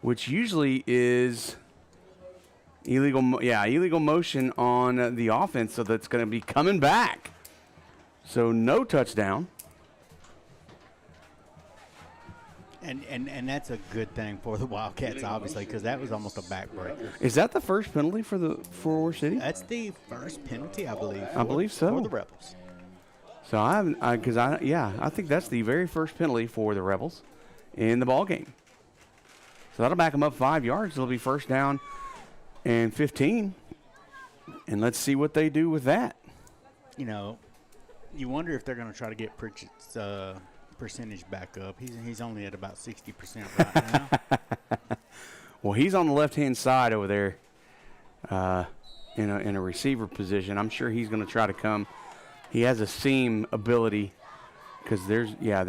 which usually is illegal motion on the offense, so that's going to be coming back. So no touchdown. And that's a good thing for the Wildcats, obviously, because that was almost a backbreaker. Is that the first penalty for Ore City? That's the first penalty, I believe. I believe so. For the Rebels. So I think that's the very first penalty for the Rebels in the ball game. So that'll back them up 5 yards. It'll be first down and 15. And let's see what they do with that. You know, you wonder if they're going to try to get Pritchett's percentage back up. He's only at about 60% right now. Well, he's on the left-hand side over there in a receiver position. I'm sure he's going to try to come. He has a seam ability because they're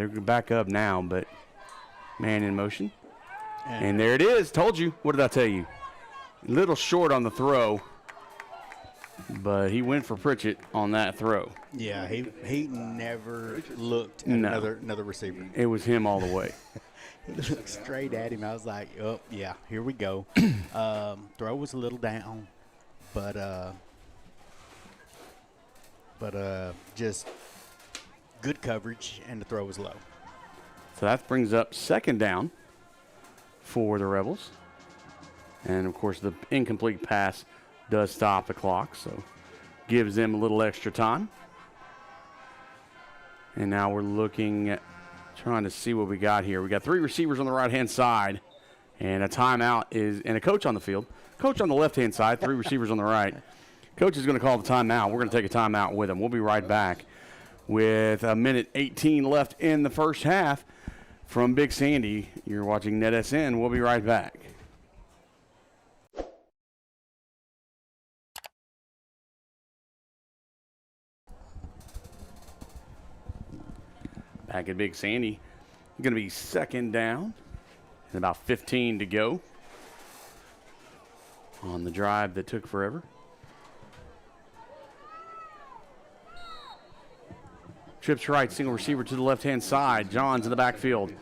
back up now, but man in motion. And there it is. Told you. What did I tell you? A little short on the throw, but he went for Pritchett on that throw. Yeah, he never looked at another receiver. It was him all the way. He looked straight at him. I was like, oh, yeah, here we go. Throw was a little down, but just good coverage, and the throw was low. So that brings up second down for the Rebels. And, of course, the incomplete pass does stop the clock, so gives them a little extra time. And now we're looking at trying to see what we got here. We got 3 receivers on the right-hand side, and a timeout and a coach on the field. Coach on the left-hand side, 3 receivers on the right. Coach is going to call the timeout. We're going to take a timeout with him. We'll be right back with 1:18 left in the first half from Big Sandy. You're watching NETSN. We'll be right back. Back at Big Sandy. Going to be second down and about 15 to go on the drive that took forever. Trips right, single receiver to the left-hand side. John's in the backfield.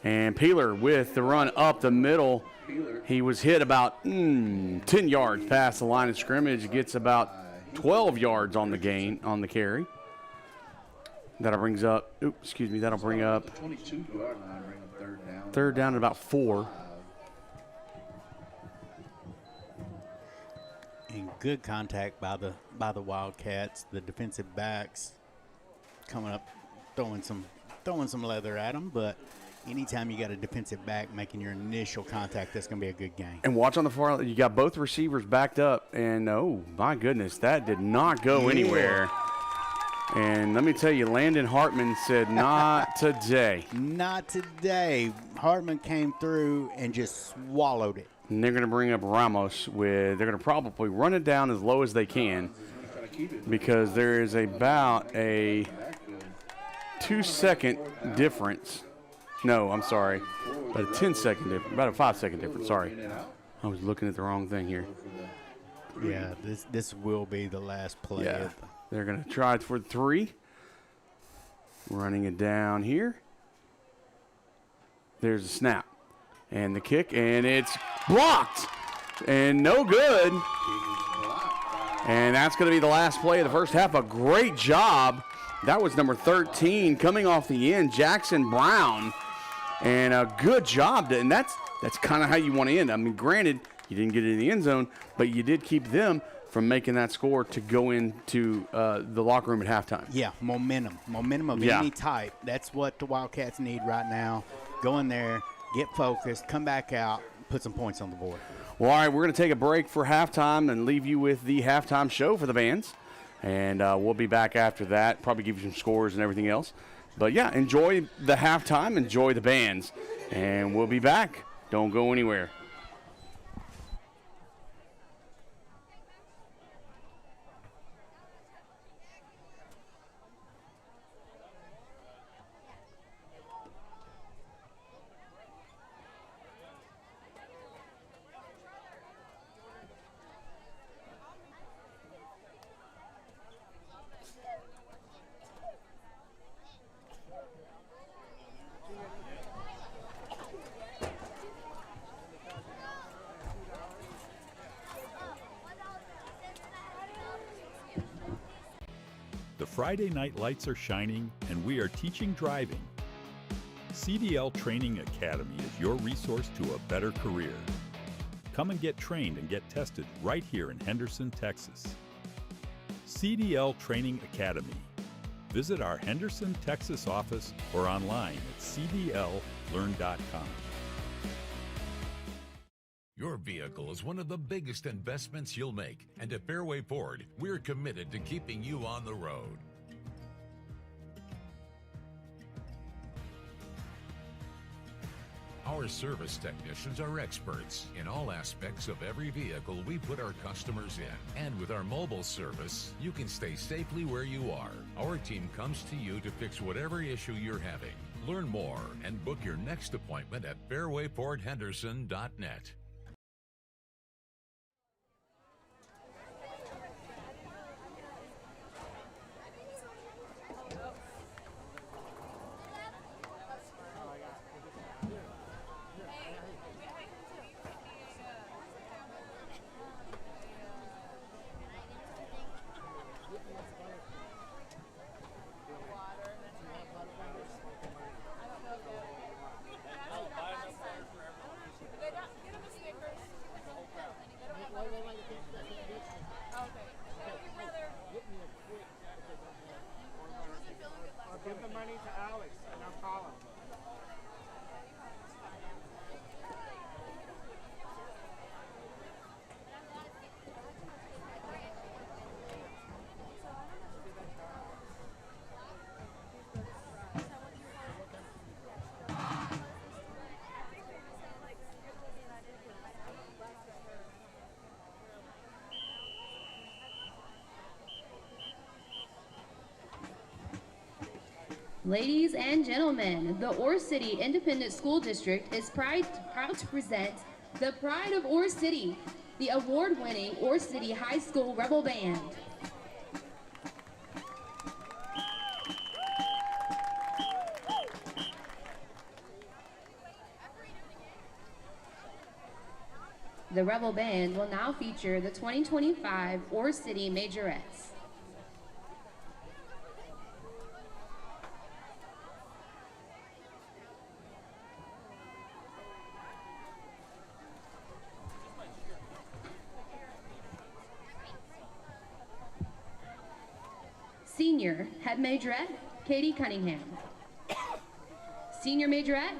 And Peeler with the run up the middle. He was hit about 10 yards past the line of scrimmage. Gets about 12 yards on the gain, on the carry. That'll brings up, that'll bring up 22-yard line, bring up third down. third down at about 4. And good contact by the Wildcats. The defensive backs coming up, throwing some leather at them. But anytime you got a defensive back making your initial contact, that's going to be a good game. And watch on the far, you got both receivers backed up. And, oh, my goodness, that did not go anywhere. And let me tell you, Landon Hartman said, not today. Not today. Hartman came through and just swallowed it. And they're going to bring up Ramos they're going to probably run it down as low as they can because there is about a 2-second difference. No, I'm sorry. About a 10-second difference. About a 5-second difference. Sorry. I was looking at the wrong thing here. Yeah, this will be the last play. Yeah. They're going to try it for 3. Running it down here. There's a snap. And the kick, and it's blocked. And no good. And that's going to be the last play of the first half. A great job. That was number 13 coming off the end, Jackson Brown. And a good job. And that's kind of how you want to end. I mean, granted, you didn't get it in the end zone, but you did keep them from making that score to go into the locker room at halftime. Yeah, momentum of any type. That's what the Wildcats need right now. Go in there, get focused, come back out, put some points on the board. Well, all right, we're going to take a break for halftime and leave you with the halftime show for the bands. And we'll be back after that, probably give you some scores and everything else. But, yeah, enjoy the halftime, enjoy the bands. And we'll be back. Don't go anywhere. The Friday night lights are shining, and we are teaching driving. CDL Training Academy is your resource to a better career. Come and get trained and get tested right here in Henderson, Texas. CDL Training Academy. Visit our Henderson, Texas office or online at cdllearn.com. Your vehicle is one of the biggest investments you'll make, and at Fairway Ford, we're committed to keeping you on the road. Our service technicians are experts in all aspects of every vehicle we put our customers in. And with our mobile service, you can stay safely where you are. Our team comes to you to fix whatever issue you're having. Learn more and book your next appointment at fairwayfordhenderson.net. Ladies and gentlemen, the Ore City Independent School District is proud to present the Pride of Ore City, the award-winning Ore City High School Rebel Band. The Rebel Band will now feature the 2025 Ore City Majorettes. Senior, head majorette, Katie Cunningham. Senior majorette,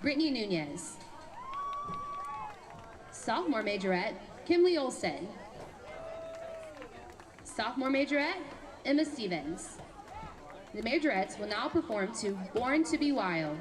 Brittany Nunez. Sophomore majorette, Kimberly Olsen. Sophomore majorette, Emma Stevens. The majorettes will now perform to Born to be Wild.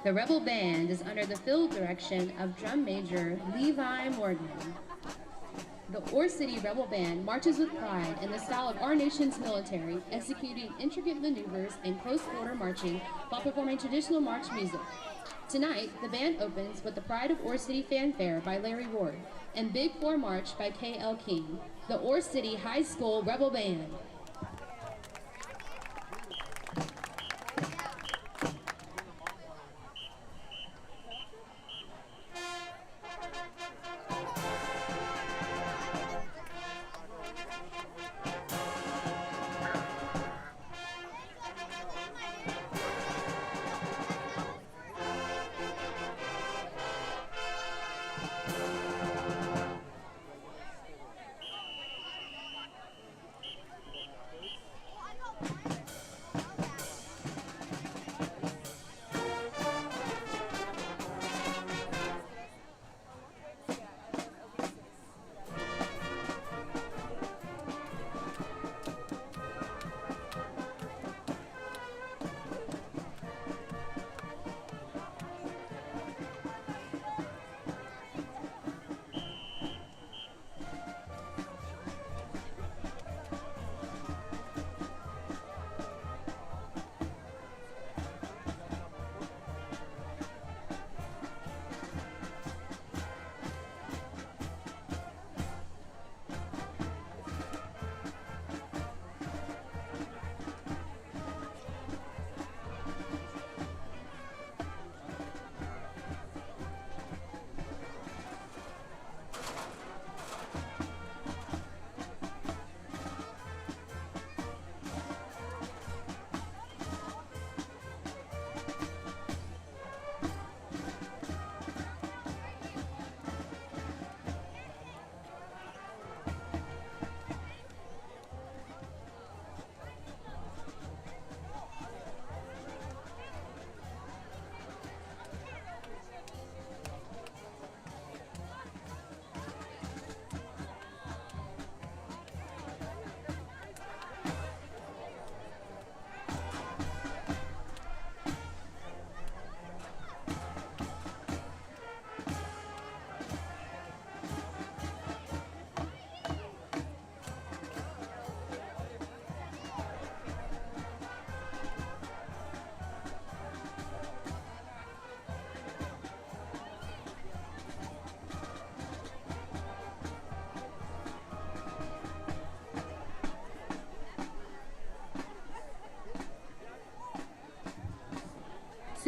The Rebel Band is under the field direction of Drum Major Levi Morgan. The Ore City Rebel Band marches with pride in the style of our nation's military, executing intricate maneuvers and close-quarter marching while performing traditional march music. Tonight, the band opens with the Pride of Ore City Fanfare by Larry Ward and Big Four March by K.L. King, the Ore City High School Rebel Band.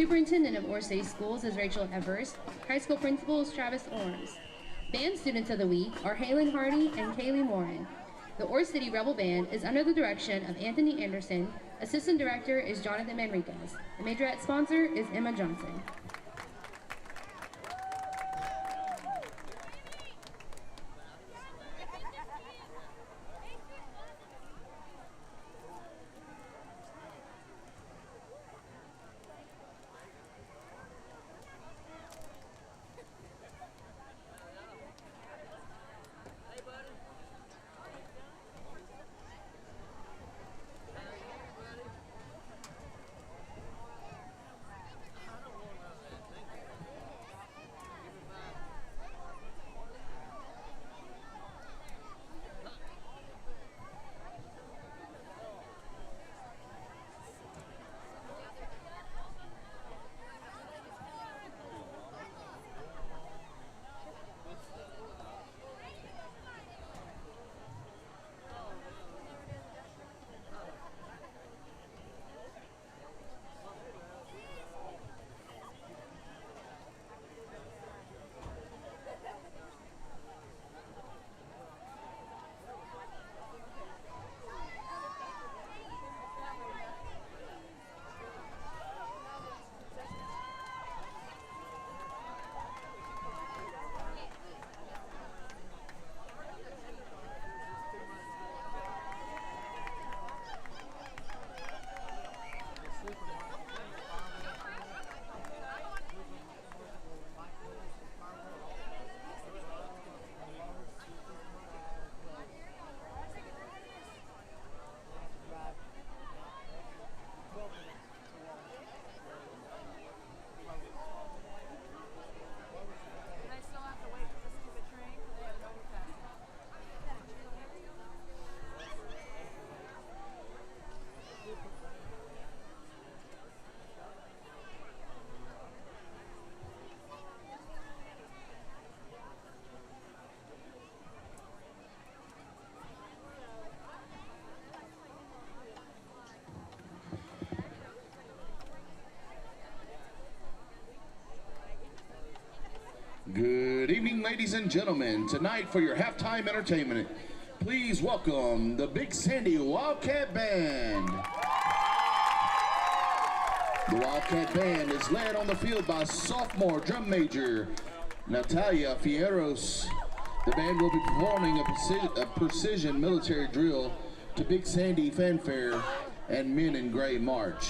Superintendent of Ore City Schools is Rachel Evers. High school principal is Travis Orms. Band students of the week are Halen Hardy and Kaylee Morin. The Ore City Rebel Band is under the direction of Anthony Anderson. Assistant director is Jonathan Manriquez. The majorette sponsor is Emma Johnson. Good evening, ladies and gentlemen. Tonight for your halftime entertainment, please welcome the Big Sandy Wildcat Band. The Wildcat Band is led on the field by sophomore drum major Natalia Fierros. The band will be performing a precision military drill to Big Sandy fanfare and Men in Gray march.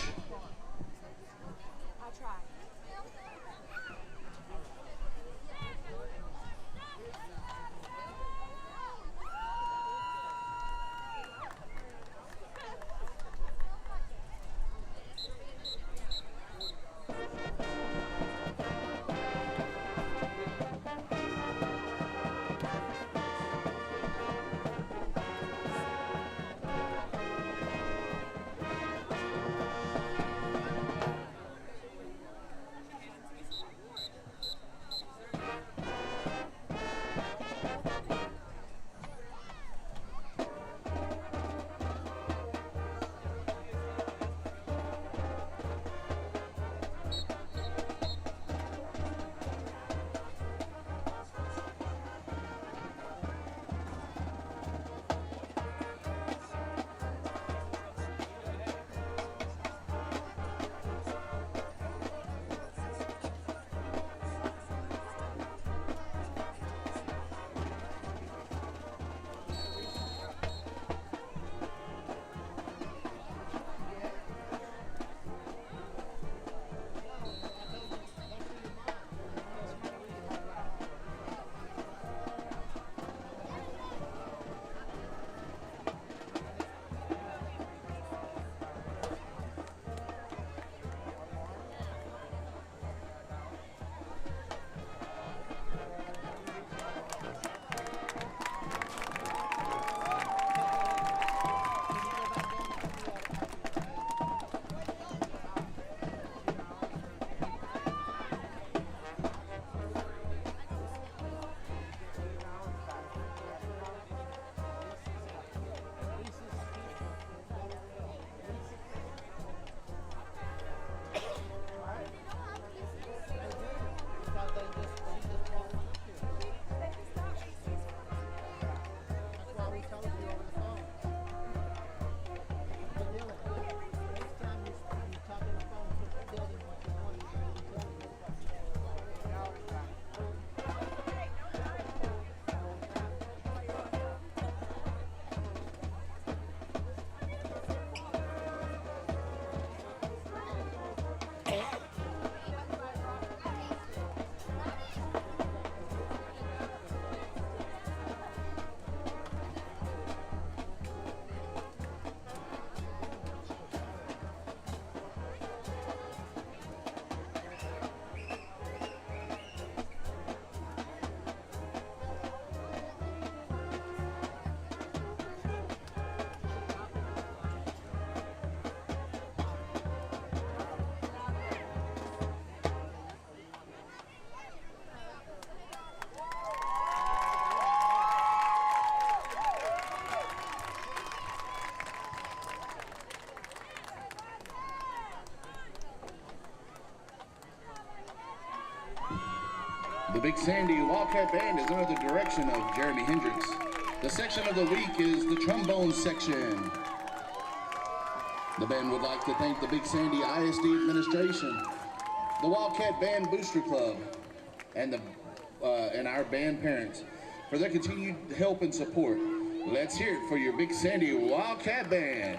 The Big Sandy Wildcat Band is under the direction of Jeremy Hendricks. The section of the week is the trombone section. The band would like to thank the Big Sandy ISD administration, the Wildcat Band Booster Club, and our band parents for their continued help and support. Let's hear it for your Big Sandy Wildcat Band.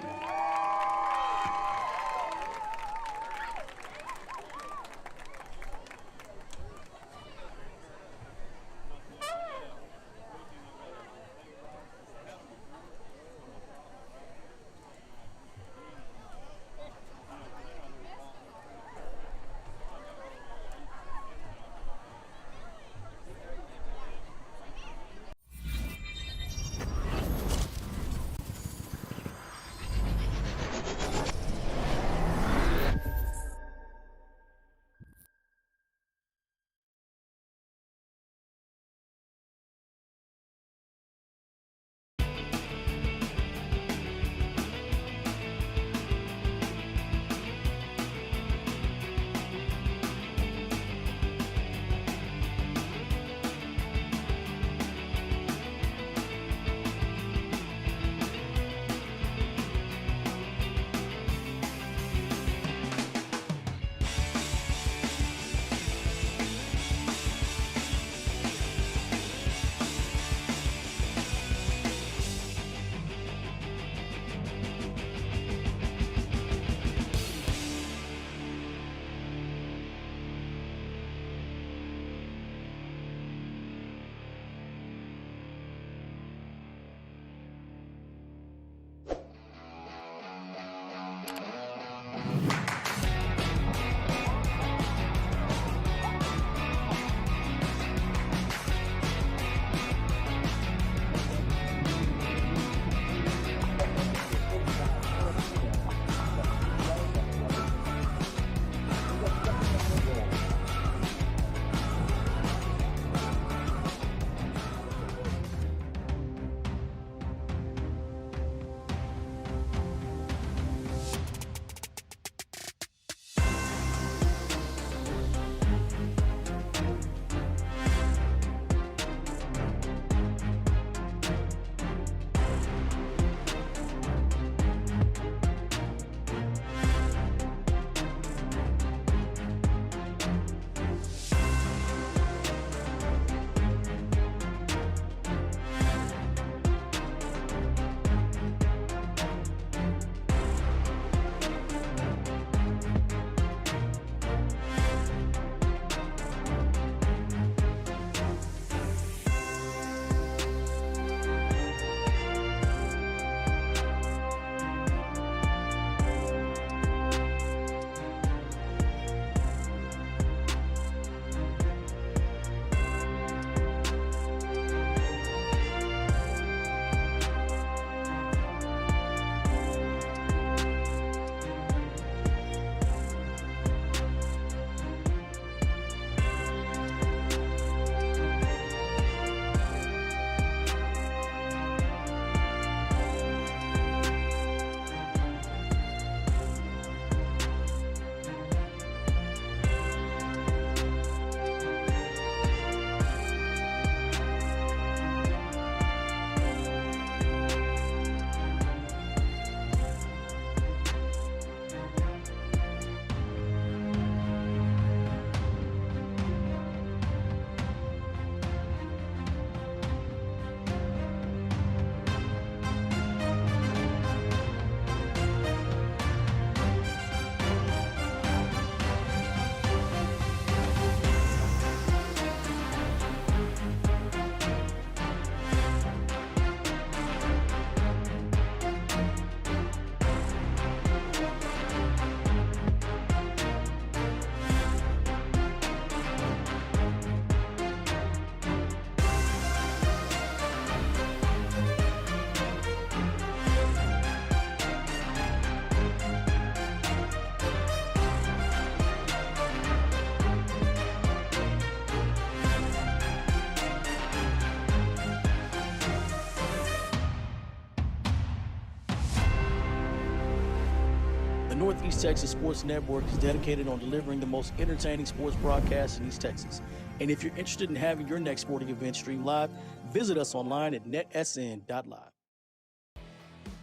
Northeast Texas Sports Network is dedicated on delivering the most entertaining sports broadcasts in East Texas. And if you're interested in having your next sporting event streamed live, visit us online at netsn.live.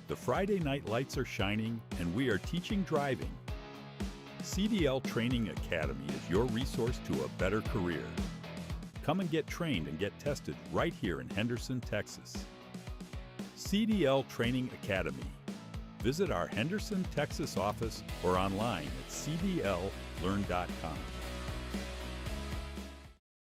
The Friday night lights are shining, and we are teaching driving. CDL Training Academy is your resource to a better career. Come and get trained and get tested right here in Henderson, Texas. CDL Training Academy. Visit our Henderson, Texas office or online at cdllearn.com.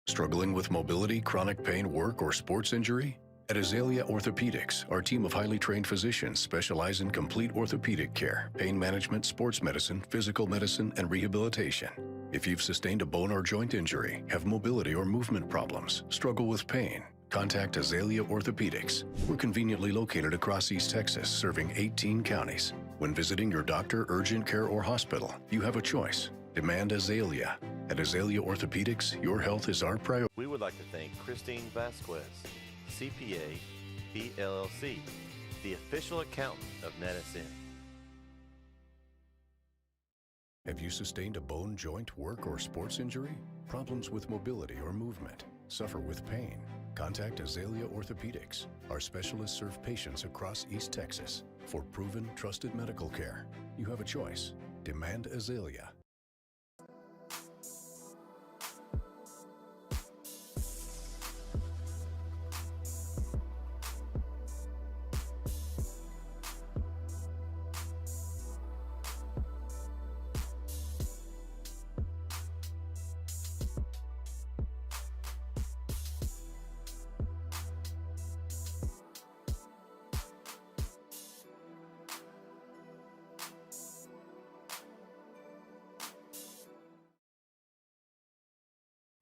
Struggling with mobility, chronic pain, work, or sports injury? At Azalea Orthopedics, our team of highly trained physicians specialize in complete orthopedic care, pain management, sports medicine, physical medicine, and rehabilitation. If you've sustained a bone or joint injury, have mobility or movement problems, struggle with pain, contact Azalea Orthopedics. We're conveniently located across East Texas, serving 18 counties. When visiting your doctor, urgent care, or hospital, you have a choice. Demand Azalea. At Azalea Orthopedics, your health is our priority. We would like to thank Christine Vasquez, CPA, BLLC, the official accountant of NETSN. Have you sustained a bone, joint, work, or sports injury? Problems with mobility or movement? Suffer with pain? Contact Azalea Orthopedics. Our specialists serve patients across East Texas. For proven, trusted medical care, you have a choice. Demand Azalea.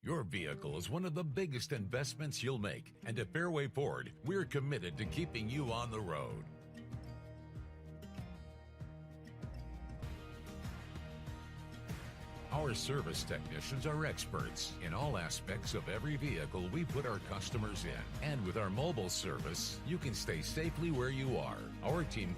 Your vehicle is one of the biggest investments you'll make, and at Fairway Ford, we're committed to keeping you on the road. Our service technicians are experts in all aspects of every vehicle we put our customers in. And with our mobile service, you can stay safely where you are. Our team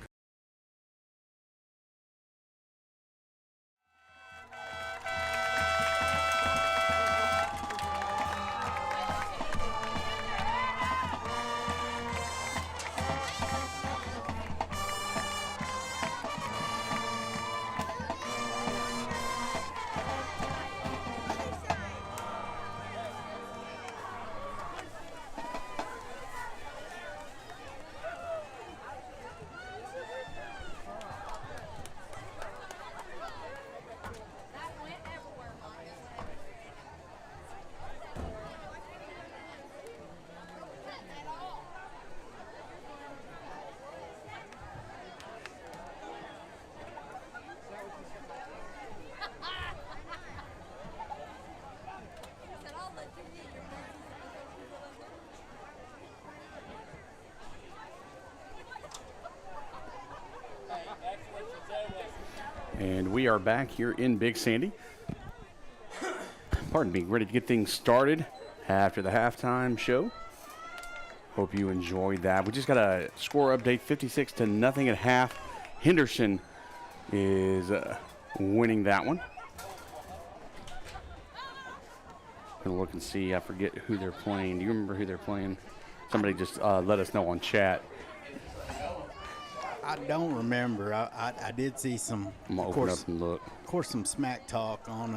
And we are back here in Big Sandy. Pardon me, ready to get things started after the halftime show. Hope you enjoyed that. We just got a score update, 56-0 at half. Henderson is winning that one. Gonna look and see. I forget who they're playing. Do you remember who they're playing? Somebody just let us know on chat. I don't remember. I did see some. I'm gonna open up and look. Of course, some smack talk on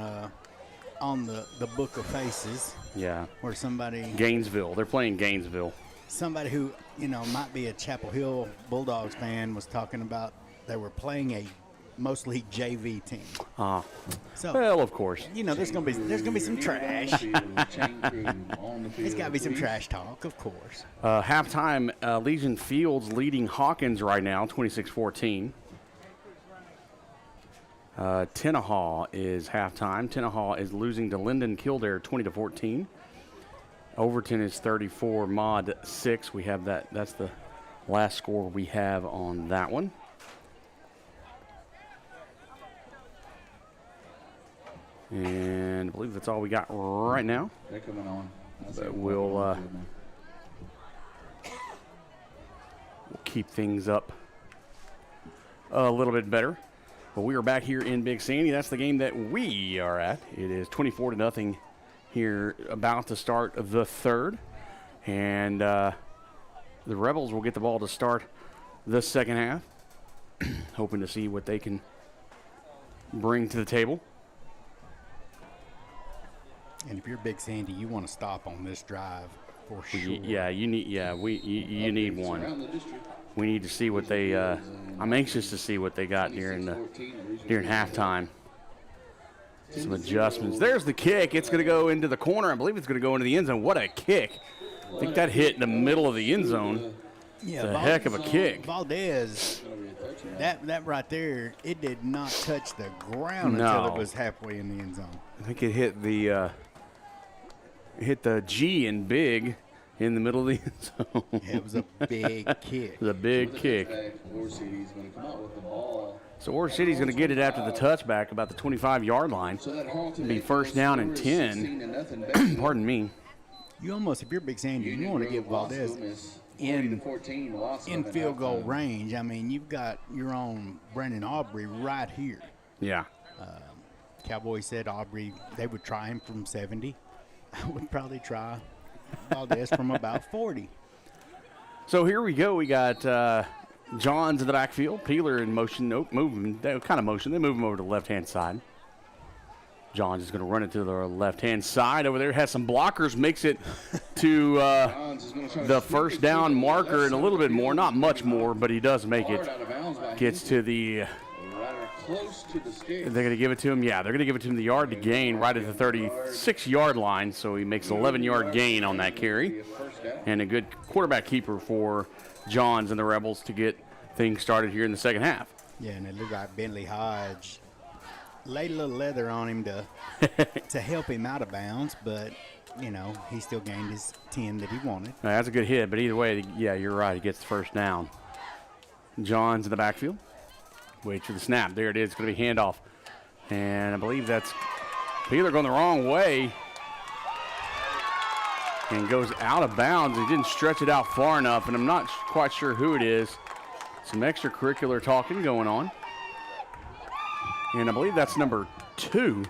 the Book of Faces. Yeah. Where somebody. Gainesville. They're playing Gainesville. Somebody who might be a Chapel Hill Bulldogs fan was talking about they were playing a mostly JV team. So, well, of course. There's gonna be some trash. There's got to be some trash talk, of course. Halftime, Legion Fields leading Hawkins right now, 26-14. Tenaha is halftime. Tenaha is losing to Linden Kildare, 20-14. Overton is 34, Mod 6. We have that. That's the last score we have on that one. And I believe that's all we got right now. They're coming on. But we'll keep things up a little bit better. But we are back here in Big Sandy. That's the game that we are at. It is 24-0 here about the start of the third. And the Rebels will get the ball to start the second half. Hoping to see what they can bring to the table. And if you're Big Sandy, you want to stop on this drive for sure. Yeah, you need. Yeah, you need one. We need to see what they. I'm anxious to see what they got during halftime. Some adjustments. There's the kick. It's going to go into the corner. I believe it's going to go into the end zone. What a kick! I think that hit in the middle of the end zone. Yeah, it's a heck of a kick. Valdez, that right there, it did not touch the ground until it was halfway in the end zone. I think it hit the G in big in the middle of the end zone. Yeah, it was a big kick. It was a big kick. So Ore City's going to get it after the touchback about the 25-yard line. It'll be first down and 10. Pardon me. You almost, if you're Big Sandy, you want to get Valdez in field goal range. I mean, you've got your own Brandon Aubrey right here. Yeah. Cowboys said Aubrey, they would try him from 70. I would probably try Valdez from about 40. So here we go. We got Johns in the backfield. Peeler in motion. Nope, moving. Kind of motion. They move him over to the left-hand side. Johns is going to run it to the left-hand side over there. Has some blockers. Makes it to the first down marker and a little bit more. Not much more, but he does make it. Gets to the... They're going to give it to him. Yeah, they're going to give it to him the yard to gain right at the 36-yard line. So he makes an 11-yard gain on that carry. And a good quarterback keeper for Johns and the Rebels to get things started here in the second half. Yeah, and it looked like Bentley Hodge laid a little leather on him to help him out of bounds, but, you know, he still gained his 10 that he wanted. That's a good hit, but either way, yeah, you're right. He gets the first down. Johns in the backfield. Wait for the snap. There it is. It's going to be handoff. And I believe that's Peeler going the wrong way and goes out of bounds. He didn't stretch it out far enough, and I'm not quite sure who it is. Some extracurricular talking going on. And I believe that's number 2.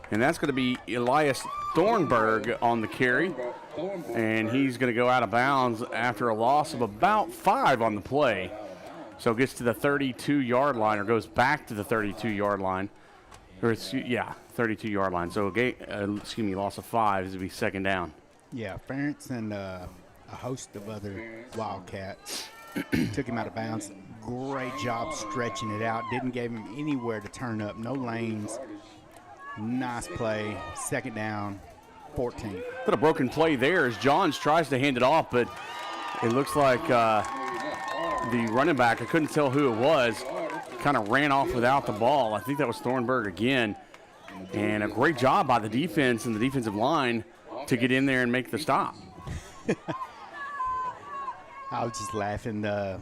And that's going to be Elias Thornburg on the carry. And he's going to go out of bounds after a loss of about 5 on the play. So gets to the 32-yard line, or goes back to the 32-yard line. Or 32-yard line. So loss of 5 is to be second down. Yeah, Ferentz and a host of other Wildcats took him out of bounds. Great job stretching it out. Didn't give him anywhere to turn up. No lanes. Nice play. Second down, 14. Put a broken play there as Johns tries to hand it off, but it looks like the running back, I couldn't tell who it was, kind of ran off without the ball. I think that was Thornburg again. And a great job by the defense and the defensive line to get in there and make the stop. I was just laughing. The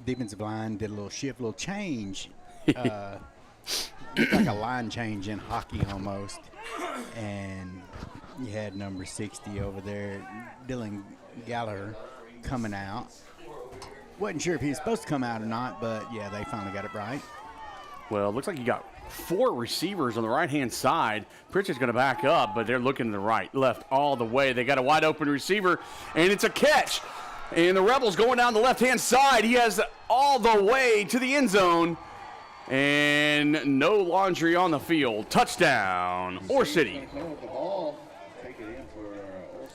defensive line did a little shift, a little change. Looked like a line change in hockey almost. And you had number 60 over there, Dylan Gallagher, coming out. Wasn't sure if he was supposed to come out or not, but, yeah, they finally got it right. Well, it looks like you got 4 receivers on the right-hand side. Pritchett's going to back up, but they're looking to the right, left, all the way. They got a wide-open receiver, and it's a catch. And the Rebels going down the left-hand side. He has all the way to the end zone. And no laundry on the field. Touchdown, Ore City.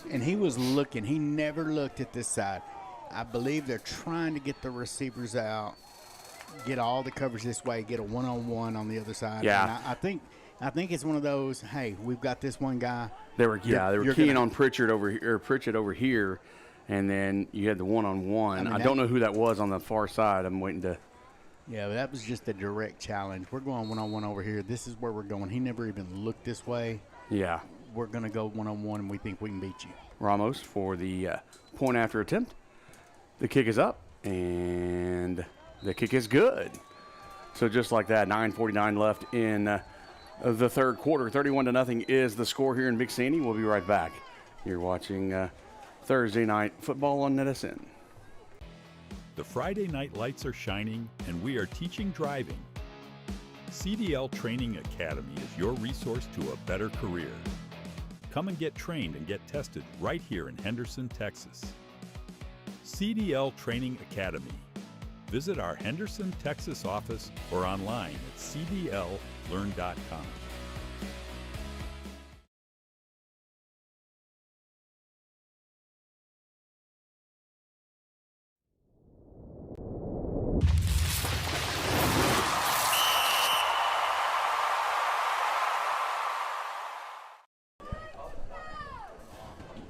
And he was looking. He never looked at this side. I believe they're trying to get the receivers out, get all the coverage this way, get a one-on-one on the other side. Yeah. And I think it's one of those, hey, we've got this one guy. They were keying on Pritchett over here, and then you had the one-on-one. I don't know who that was on the far side. I'm waiting to. Yeah, but that was just a direct challenge. We're going one-on-one over here. This is where we're going. He never even looked this way. Yeah. We're going to go one-on-one, and we think we can beat you. Ramos for the point after attempt. The kick is up, and the kick is good. So just like that, 9:49 left in the third quarter. 31-0 is the score here in Big Sandy. We'll be right back. You're watching Thursday Night Football on NETSN. The Friday night lights are shining, and we are teaching driving. CDL Training Academy is your resource to a better career. Come and get trained and get tested right here in Henderson, Texas. CDL Training Academy. Visit our Henderson, Texas office or online at cdllearn.com.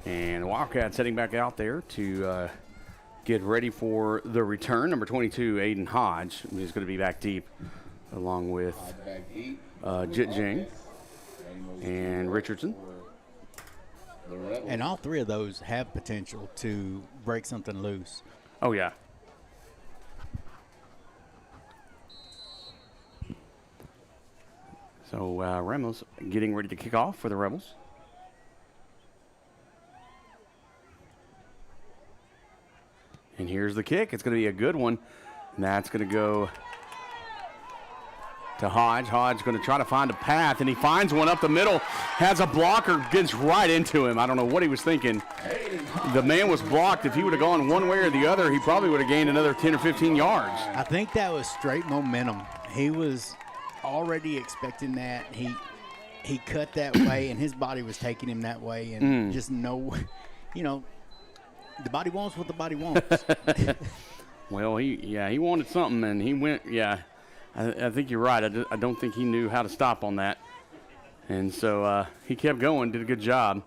And the Wildcats heading back out there to get ready for the return. Number 22, Aiden Hodge, is going to be back deep along with Jit Jing and Richardson. And all three of those have potential to break something loose. Oh, yeah. So Ramos getting ready to kick off for the Rebels. And here's the kick. It's going to be a good one. And that's going to go to Hodge. Hodge going to try to find a path, and he finds one up the middle. Has a blocker, gets right into him. I don't know what he was thinking. The man was blocked. If he would have gone one way or the other, he probably would have gained another 10 or 15 yards. I think that was straight momentum. He was already expecting that. He cut that way, and his body was taking him that way. And just no, the body wants what the body wants. Well, he wanted something, and he went, I think you're right. I don't think he knew how to stop on that. And so he kept going, did a good job.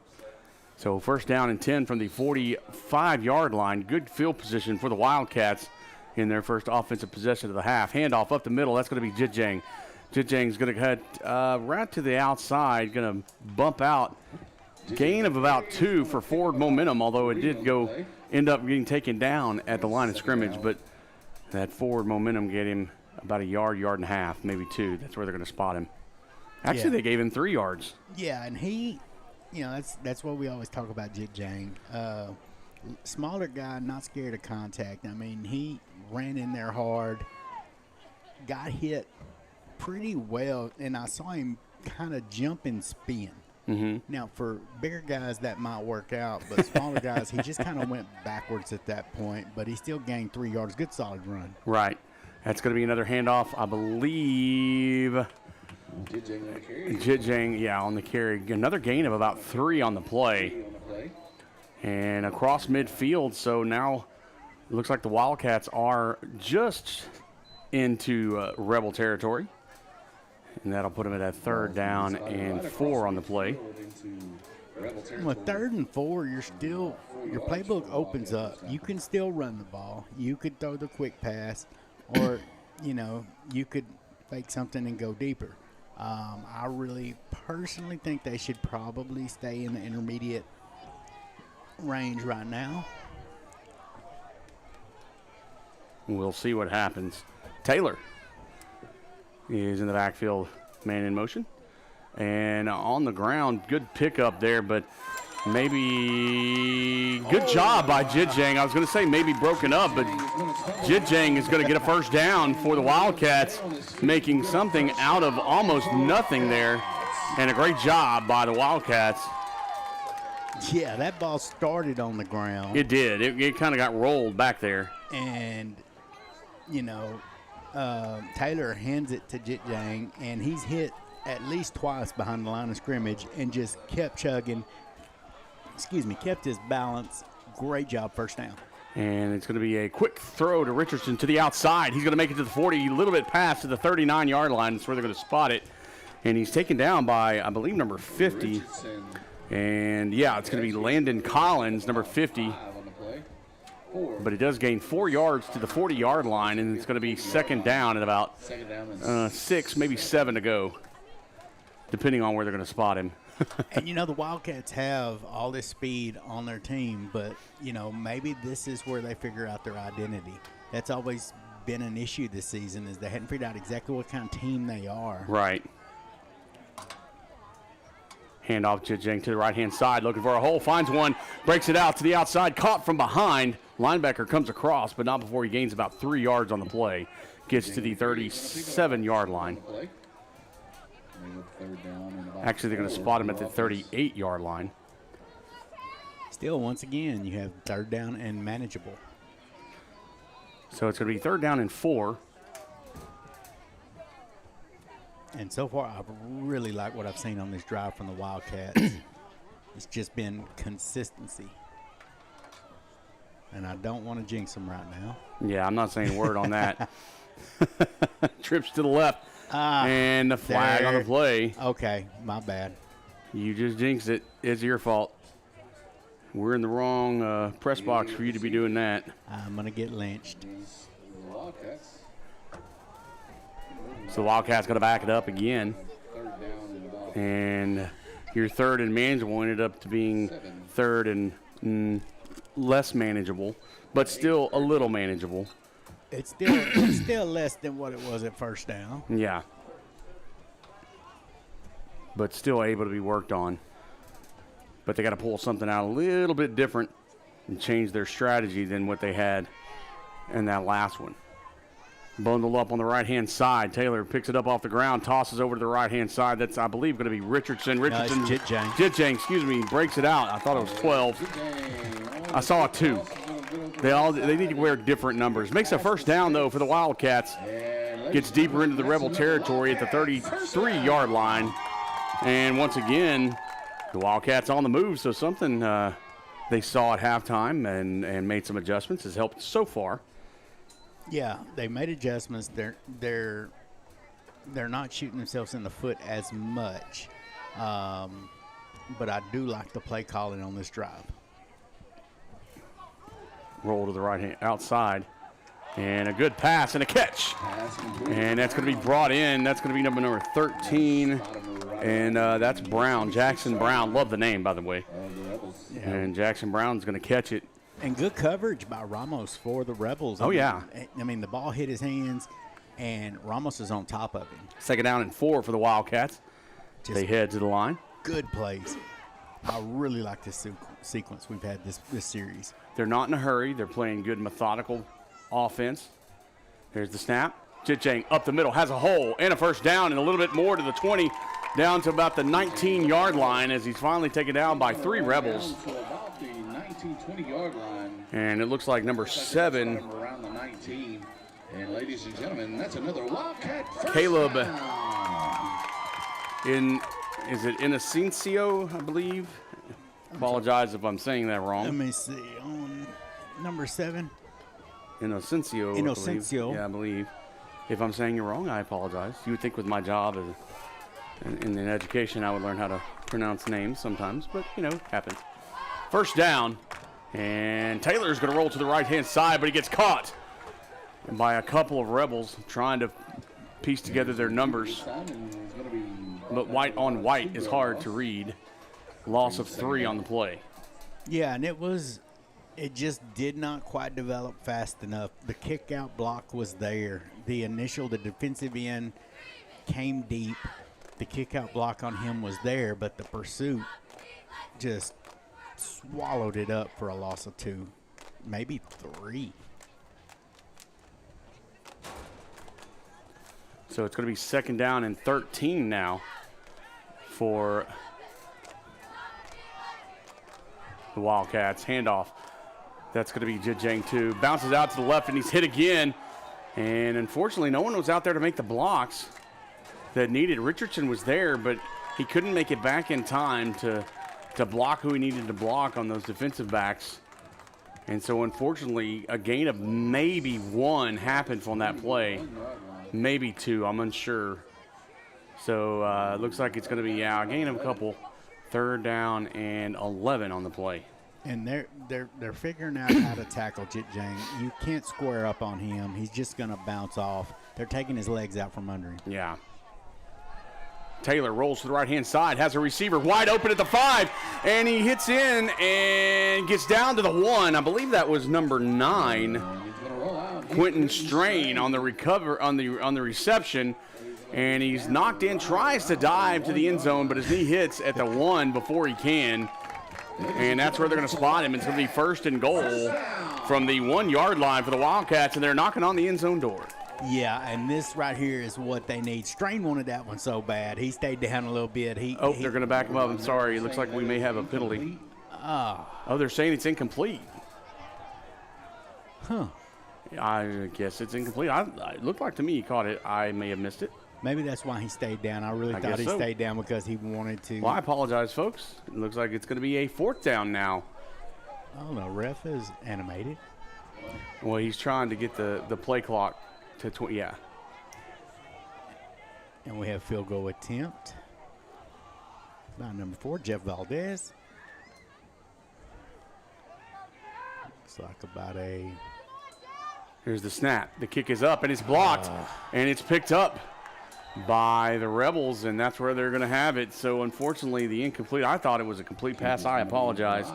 So first down and 10 from the 45-yard line. Good field position for the Wildcats in their first offensive possession of the half. Handoff up the middle. That's going to be Jit Jang. Jit Jang's going to cut right to the outside, going to bump out. Gain of about 2 for forward momentum, although it did end up getting taken down at the line of scrimmage. But that forward momentum gave him about a yard and a half, maybe 2. That's where they're going to spot him. Actually, they gave him 3 yards. Yeah, and he, that's what we always talk about Jit Jang. Smaller guy, not scared of contact. I mean, he ran in there hard, got hit pretty well, and I saw him kind of jump and spin. Now, for bigger guys, that might work out, but smaller guys, he just kind of went backwards at that point, but he still gained 3 yards. Good, solid run. Right. That's going to be another handoff, I believe. Jit Jang, on the carry. Another gain of about 3 on the play. And across midfield, so now it looks like the Wildcats are just into Rebel territory. And that'll put them at that third down and 4 on the play. With 3rd and 4, your playbook opens up. You can still run the ball. You could throw the quick pass, or you could fake something and go deeper. I really personally think they should probably stay in the intermediate range right now. We'll see what happens. Taylor is in the backfield, man in motion. And on the ground, good pickup there, but maybe good job by Jit Jang. I was going to say maybe broken up, but Jit Jang is going to get a first down for the Wildcats, making something out of almost nothing there. And a great job by the Wildcats. Yeah, that ball started on the ground. It did. It kind of got rolled back there. And, Taylor hands it to Jit Jang, and he's hit at least twice behind the line of scrimmage and just kept chugging. Kept his balance. Great job, first down. And it's going to be a quick throw to Richardson to the outside. He's going to make it to the 40, a little bit past to the 39-yard line. That's where they're going to spot it. And he's taken down by, I believe, number 50. And, it's going to be Landon Collins, number 50. But he does gain 4 yards to the 40-yard line, and it's going to be second down at about 6, maybe 7 to go, depending on where they're going to spot him. And, the Wildcats have all this speed on their team, but, maybe this is where they figure out their identity. That's always been an issue this season, is they hadn't figured out exactly what kind of team they are. Right. Handoff to Jang to the right-hand side, looking for a hole, finds one, breaks it out to the outside, caught from behind. Linebacker comes across, but not before he gains about 3 yards on the play. Gets to the 37-yard line. Actually, they're going to spot him at the 38-yard line. Still, once again, you have 3rd down and manageable. So it's going to be 3rd down and 4. And so far, I really like what I've seen on this drive from the Wildcats. It's just been consistency. And I don't want to jinx them right now. Yeah, I'm not saying a word on that. Trips to the left. And the flag on the play. Okay, my bad. You just jinxed it. It's your fault. We're in the wrong press box for you to be doing that. I'm going to get lynched. So the Wildcats got to back it up again. And your 3rd and manageable ended up to being 3rd and less manageable, but still a little manageable. It's still less than what it was at 1st down. Yeah. But still able to be worked on. But they got to pull something out a little bit different and change their strategy than what they had in that last one. Bundled up on the right-hand side. Taylor picks it up off the ground, tosses over to the right-hand side. That's, I believe, going to be Richardson. Richardson, Jitjang, excuse me, breaks it out. I thought it was 12. I saw a 2. They need to wear different numbers. Makes a 1st down, though, for the Wildcats. Gets deeper into the Rebel territory at the 33-yard line. And once again, the Wildcats on the move, so something they saw at halftime and made some adjustments has helped so far. Yeah, they made adjustments. They're not shooting themselves in the foot as much, but I do like the play calling on this drive. Roll to the right hand outside, and a good pass and a catch, and that's going to be brought in. That's going to be number 13, and that's Brown, Jackson Brown. Love the name, by the way. Yeah. And Jackson Brown's going to catch it. And good coverage by Ramos for the Rebels. Yeah. I mean, the ball hit his hands, and Ramos is on top of him. 2nd down and 4 for the Wildcats. They head to the line. Good plays. I really like this sequence we've had this series. They're not in a hurry. They're playing good methodical offense. Here's the snap. Jitjang up the middle, has a hole and a 1st down and a little bit more to the 20, down to about the 19-yard line as he's finally taken down by 3 Rebels. 20-yard line. And it looks like number 7. Around the 19. And ladies and gentlemen, that's another Wildcat Caleb is it Inocencio, I believe? Apologize if I'm saying that wrong. Let me see. On number 7. Inocencio. Yeah, I believe. If I'm saying it wrong, I apologize. You would think with my job in education I would learn how to pronounce names sometimes, but, it happens. 1st down, and Taylor's going to roll to the right-hand side, but he gets caught by a couple of Rebels trying to piece together their numbers. But white on white is hard to read. Loss of 3 on the play. Yeah, and it just did not quite develop fast enough. The kick-out block was there. The defensive end came deep. The kick-out block on him was there, but the pursuit just swallowed it up for a loss of 2, maybe 3. So it's going to be 2nd down and 13 now for the Wildcats. Handoff. That's going to be Jitjang 2. Bounces out to the left, and he's hit again. And unfortunately, no one was out there to make the blocks that needed. Richardson was there, but he couldn't make it back in time to block who he needed to block on those defensive backs. And so, unfortunately, a gain of maybe 1 happened from that play. Maybe 2, I'm unsure. So, it looks like it's going to be a gain of a couple. 3rd down and 11 on the play. And they're figuring out how to tackle Jitjang. You can't square up on him. He's just going to bounce off. They're taking his legs out from under him. Yeah. Taylor rolls to the right-hand side, has a receiver wide open at the 5, and he hits in and gets down to the 1. I believe that was number 9, Quentin Strain on the reception, and he's knocked in, tries to dive to the end zone, but his knee hits at the 1 before he can, and that's where they're going to spot him. It's going to be 1st and goal from the 1-yard line for the Wildcats, and they're knocking on the end zone door. Yeah, and this right here is what they need. Strain wanted that one so bad. He stayed down a little bit. They're going to back him up. I'm sorry. It looks like we may have a penalty. Oh, they're saying it's incomplete. Huh. I guess it's incomplete. It looked like to me he caught it. I may have missed it. Maybe that's why he stayed down. I really thought he stayed down because he wanted to. Well, I apologize, folks. It looks like it's going to be a 4th down now. Oh, no, ref is animated. Well, he's trying to get the play clock to 20. Yeah. And we have field goal attempt by number 4, Jeff Valdez. Looks like about a. Here's the snap. The kick is up, and it's blocked, and it's picked up by the Rebels, and that's where they're going to have it. So, unfortunately, the incomplete. I thought it was a complete pass. I apologize.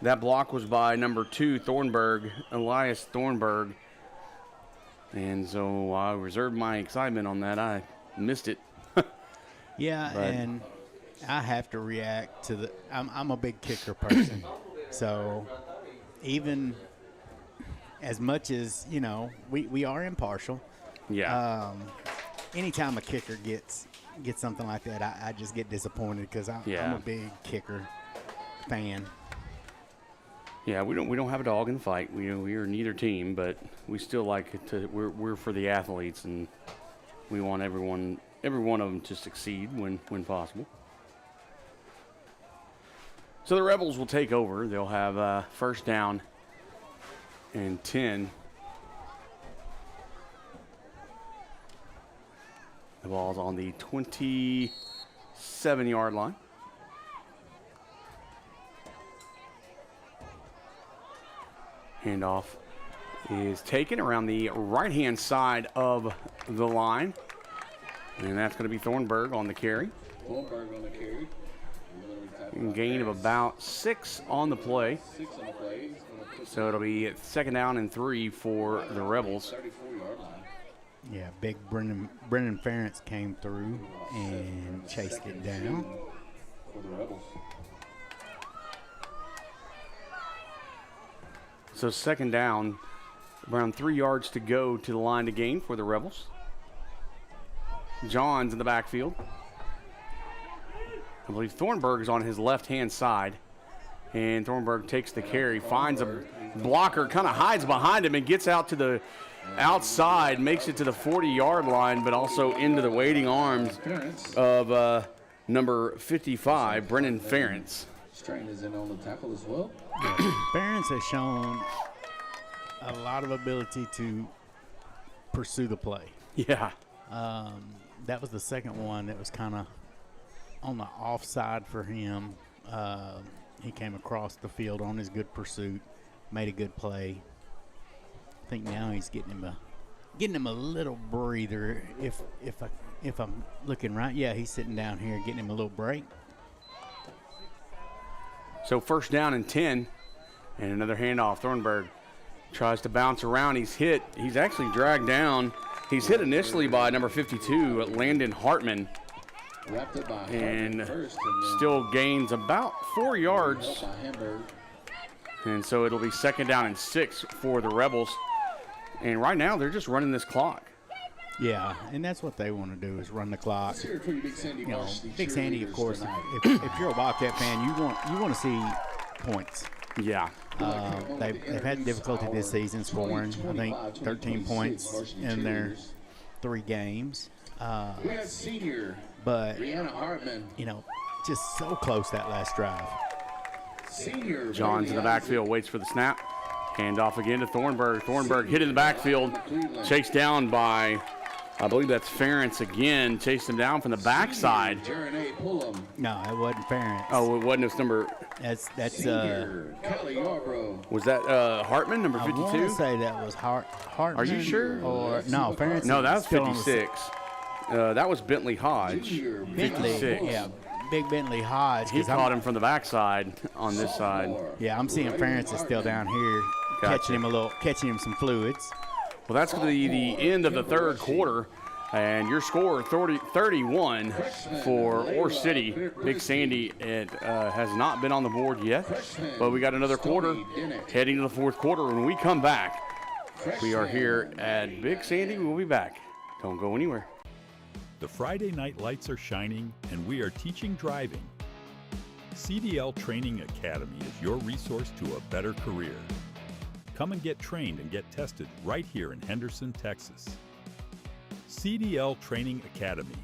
That block was by number 2, Thornburg, Elias Thornburg. And so I reserved my excitement on that. I missed it. Yeah, and I have to react to the – I'm a big kicker person. So even as much as, you know, we are impartial. Yeah. Anytime a kicker gets something like that, I just get disappointed because I'm a big kicker fan. Yeah, we don't have a dog in the fight. We are neither team, but we still like it to. We're for the athletes, and we want every one of them to succeed when possible. So the Rebels will take over. They'll have first down and 10. The ball's on the 27-yard line. Handoff is taken around the right-hand side of the line. And that's going to be Thornburg on the carry. Thornburg on the carry. Gain of about 6 on the play. So it'll be 2nd down and 3 for the Rebels. Yeah, big Brendan Ferentz came through and chased it down. For the Rebels. So 2nd down, around 3 yards to go to the line to gain for the Rebels. John's in the backfield. I believe Thornburg is on his left-hand side. And Thornburg takes the carry, finds a blocker, kind of hides behind him and gets out to the outside, makes it to the 40-yard line, but also into the waiting arms of number 55, Brendan Ferentz. Strain is in on the tackle as well. Ferentz has shown a lot of ability to pursue the play. Yeah. That was the second one that was kind of on the offside for him. He came across the field on his good pursuit, made a good play. I think now he's getting him a little breather. If I'm looking right, yeah, he's sitting down here getting him a little break. So 1st down and 10, and another handoff. Thornburg tries to bounce around. He's hit. He's actually dragged down. He's hit initially by number 52, Landon Hartman, and still gains about 4 yards. And so it'll be 2nd down and 6 for the Rebels. And right now they're just running this clock. Yeah, and that's what they want to do is run the clock. Big Sandy, you know, Big Sandy, of course. If you're a Wildcat fan, you want to see points. Yeah. They've had difficulty this season scoring. I think 13 points in their 3 games. We have senior but Brianna Hartman. You know, just so close that last drive. Senior John's in the backfield, waits for the snap. Hand off again to Thornburg. Thornburg hit in the backfield, chased down by, I believe that's Ferentz again, chased him down from the backside. No, it wasn't Ferentz. Oh, it wasn't his number. That's was that Hartman, number 52? I want to say that was Hartman. Are you sure? Or no, Ferentz. No, that was 56. That was Bentley Hodge. Bentley, 56. yeah, Big Bentley Hodge. He caught him from the backside on this side. Yeah, I'm seeing Ferentz is still down here, catching him some fluids. Well, that's going to be the end of the 3rd quarter. And your score, 31 for Ore City. Big Sandy has not been on the board yet. But we got another quarter heading to the 4th quarter. When we come back, We are here at Big Sandy. We'll be back. Don't go anywhere. The Friday night lights are shining, and we are teaching driving. CDL Training Academy is your resource to a better career. Come and get trained and get tested right here in Henderson, Texas. CDL Training Academy.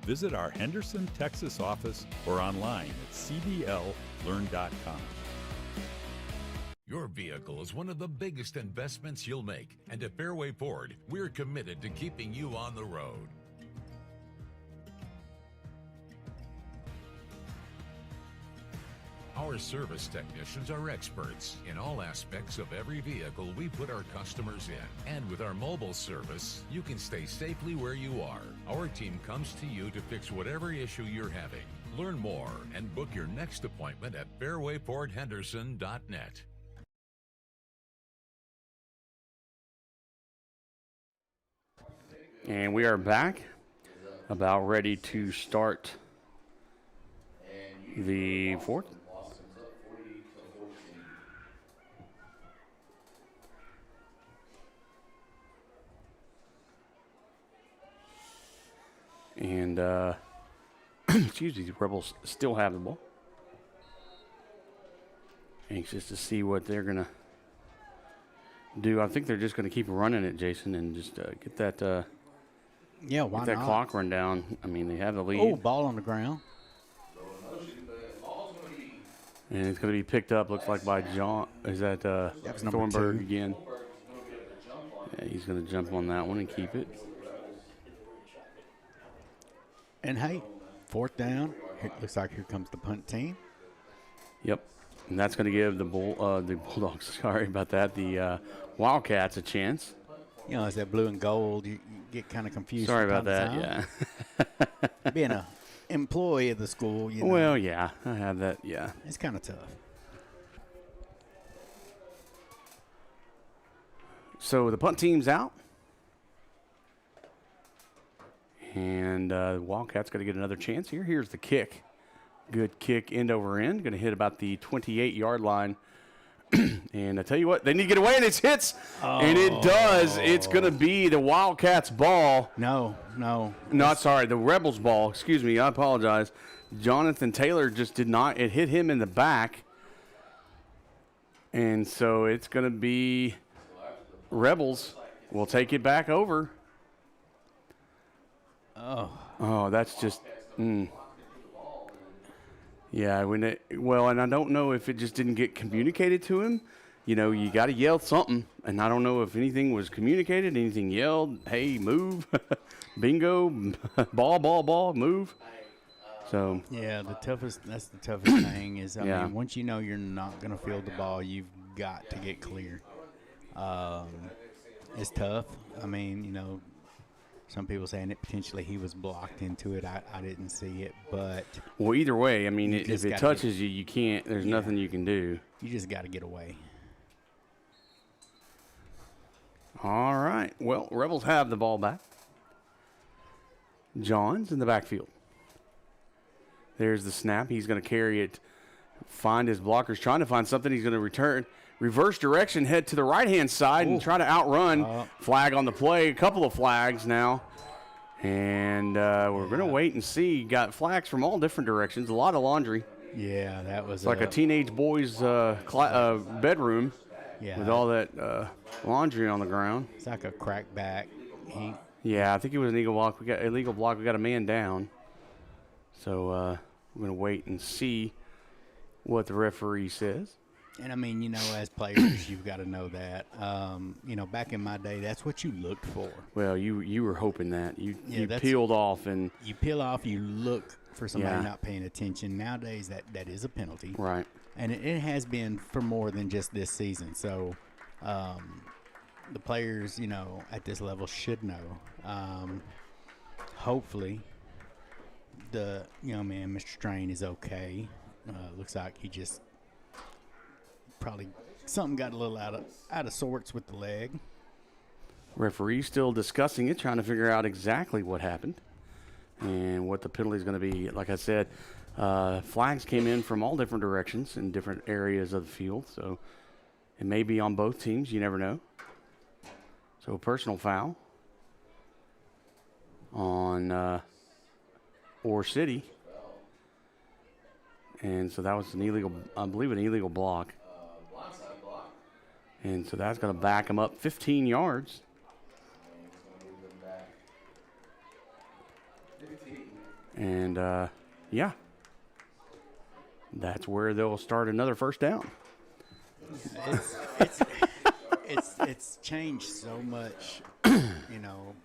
Visit our Henderson, Texas office or online at cdllearn.com. Your vehicle is one of the biggest investments you'll make, and at Fairway Ford, we're committed to keeping you on the road. Our service technicians are experts in all aspects of every vehicle we put our customers in. And with our mobile service, you can stay safely where you are. Our team comes to you to fix whatever issue you're having. Learn more and book your next appointment at fairwayfordhenderson.net. And we are back, about ready to start the fourth. And, excuse me, the Rebels still have the ball. Anxious to see what they're going to do. I think they're just going to keep running it, Jason, and just get that yeah, why get that not? clock run down. I mean, they have the lead. Oh, ball on the ground. And it's going to be picked up, looks like, by John. Is that was number Thornburg 2. again? Yeah, he's going to jump on that one and keep it. And, hey, 4th down. It looks like here comes the punt team. Yep. And that's going to give the Bulldogs, sorry about that, the Wildcats a chance. You know, it's that blue and gold. You get kind of confused. Sorry from about time to that, time. yeah. Being a employee of the school, you know. Well, yeah, I have that, yeah. It's kind of tough. So the punt team's out. And Wildcats got to get another chance here. Here's the kick. Good kick end over end. Going to hit about the 28-yard line. And I tell you what, they need to get away, and it hits. Oh. And it does. It's going to be the Wildcats' ball. No. Not sorry, the Rebels' ball. Excuse me, I apologize. Jonathan Taylor just did not. It hit him in the back. And so it's going to be Rebels. We'll take it back over. Oh, that's just. Yeah, and I don't know if it just didn't get communicated to him. You know, you got to yell something, and I don't know if anything was communicated, anything yelled, hey, move, bingo, ball, move. So. Yeah, that's the toughest thing is, I mean, once you know you're not going to field the ball, you've got to get clear. It's tough. I mean, you know, some people saying that potentially he was blocked into it. I didn't see it, but. Well, either way, I mean, if it touches you, you can't. There's nothing you can do. You just got to get away. All right. Well, Rebels have the ball back. John's in the backfield. There's the snap. He's going to carry it, find his blockers, trying to find something. He's going to return. Reverse direction, head to the right-hand side and try to outrun. Flag on the play, a couple of flags now. And we're going to wait and see. Got flags from all different directions, a lot of laundry. Yeah, that was like a teenage boy's bedroom with all that laundry on the ground. It's like a crackback. Yeah, I think it was an illegal block. We got a man down. So we're going to wait and see what the referee says. And, I mean, you know, as players, you've got to know that. You know, back in my day, that's what you looked for. Well, you were hoping that. You peeled off. And you peel off, you look for somebody not paying attention. Nowadays, that is a penalty. Right. And it has been for more than just this season. So the players, you know, at this level should know. Hopefully, the young man, Mr. Strain, is okay. Looks like he just probably something got a little out of sorts with the leg. Referee still discussing it, trying to figure out exactly what happened and what the penalty is going to be. Like I said, flags came in from all different directions in different areas of the field, so it may be on both teams. You never know. So a personal foul on Ore City. And so that was an illegal, I believe, an illegal block. And so that's going to back him up 15 yards. And, yeah, that's where they'll start another first down. It's changed so much, you know,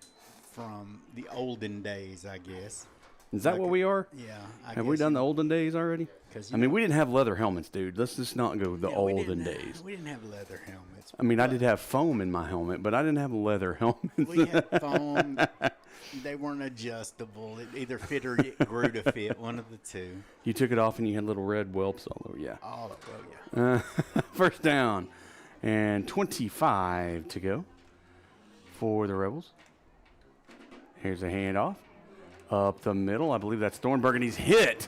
from the olden days, I guess. Is that what we are? Yeah. Have we done the olden days already? 'Cause, I mean, we didn't have leather helmets, dude. Let's just not go the olden days. We didn't have leather helmets. I mean, I did have foam in my helmet, but I didn't have leather helmets. We had foam. They weren't adjustable. It either fit or it grew to fit, one of the two. You took it off and you had little red whelps all over. Yeah. Yeah. First down and 25 to go for the Rebels. Here's a handoff up the middle. I believe that's Thornburg, and he's hit.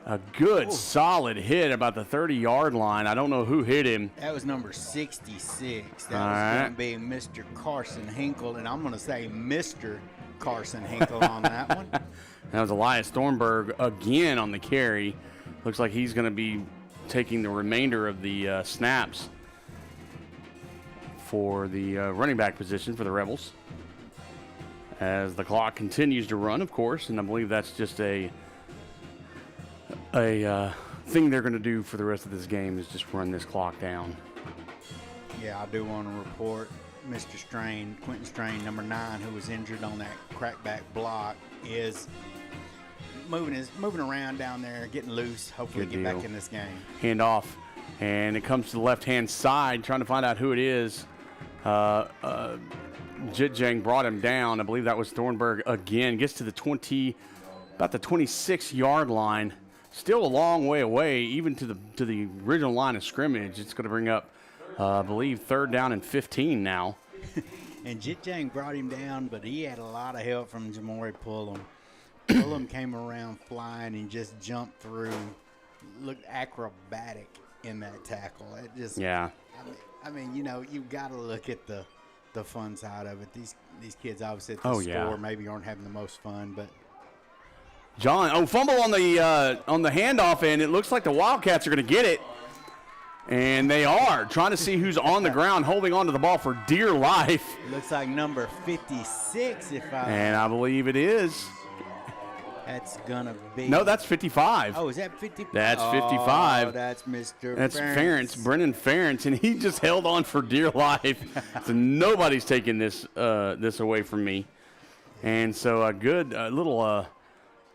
A good, solid hit about the 30-yard line. I don't know who hit him. That was number 66. That All was right. going to be Mr. Carson Hinkle, and I'm going to say Mr. Carson Hinkle on that one. That was Elias Thornburg again on the carry. Looks like he's going to be taking the remainder of the snaps for the running back position for the Rebels. As the clock continues to run, of course, and I believe that's just a thing they're going to do for the rest of this game is just run this clock down. Yeah, I do want to report Mr. Strain, Quentin Strain, number 9, who was injured on that crackback block, is moving around down there, getting loose. Hopefully Good get deal. back in this game. Hand off, and it comes to the left-hand side, trying to find out who it is. Jitjang brought him down. I believe that was Thornburg again. Gets to the about the 26-yard line. Still a long way away, even to the original line of scrimmage. It's going to bring up, I believe, 3rd down and 15 now. And Jitjang brought him down, but he had a lot of help from Jamori Pullum. Pullum came around flying and just jumped through. Looked acrobatic in that tackle. It just, Yeah. I mean, you know, you got to look at the fun side of it. These kids obviously at the Oh, score yeah. maybe aren't having the most fun, but Fumble on the handoff, and it looks like the Wildcats are going to get it. And they are trying to see who's on the ground, holding on to the ball for dear life. it looks like number 56 And I believe it is. That's going to be. No, that's 55. Oh, is that 55? That's 55. Oh, that's Mr. That's Ferentz. Ferentz, Brennan Ferentz, and he just held on for dear life. So nobody's taking this away from me. And so a good little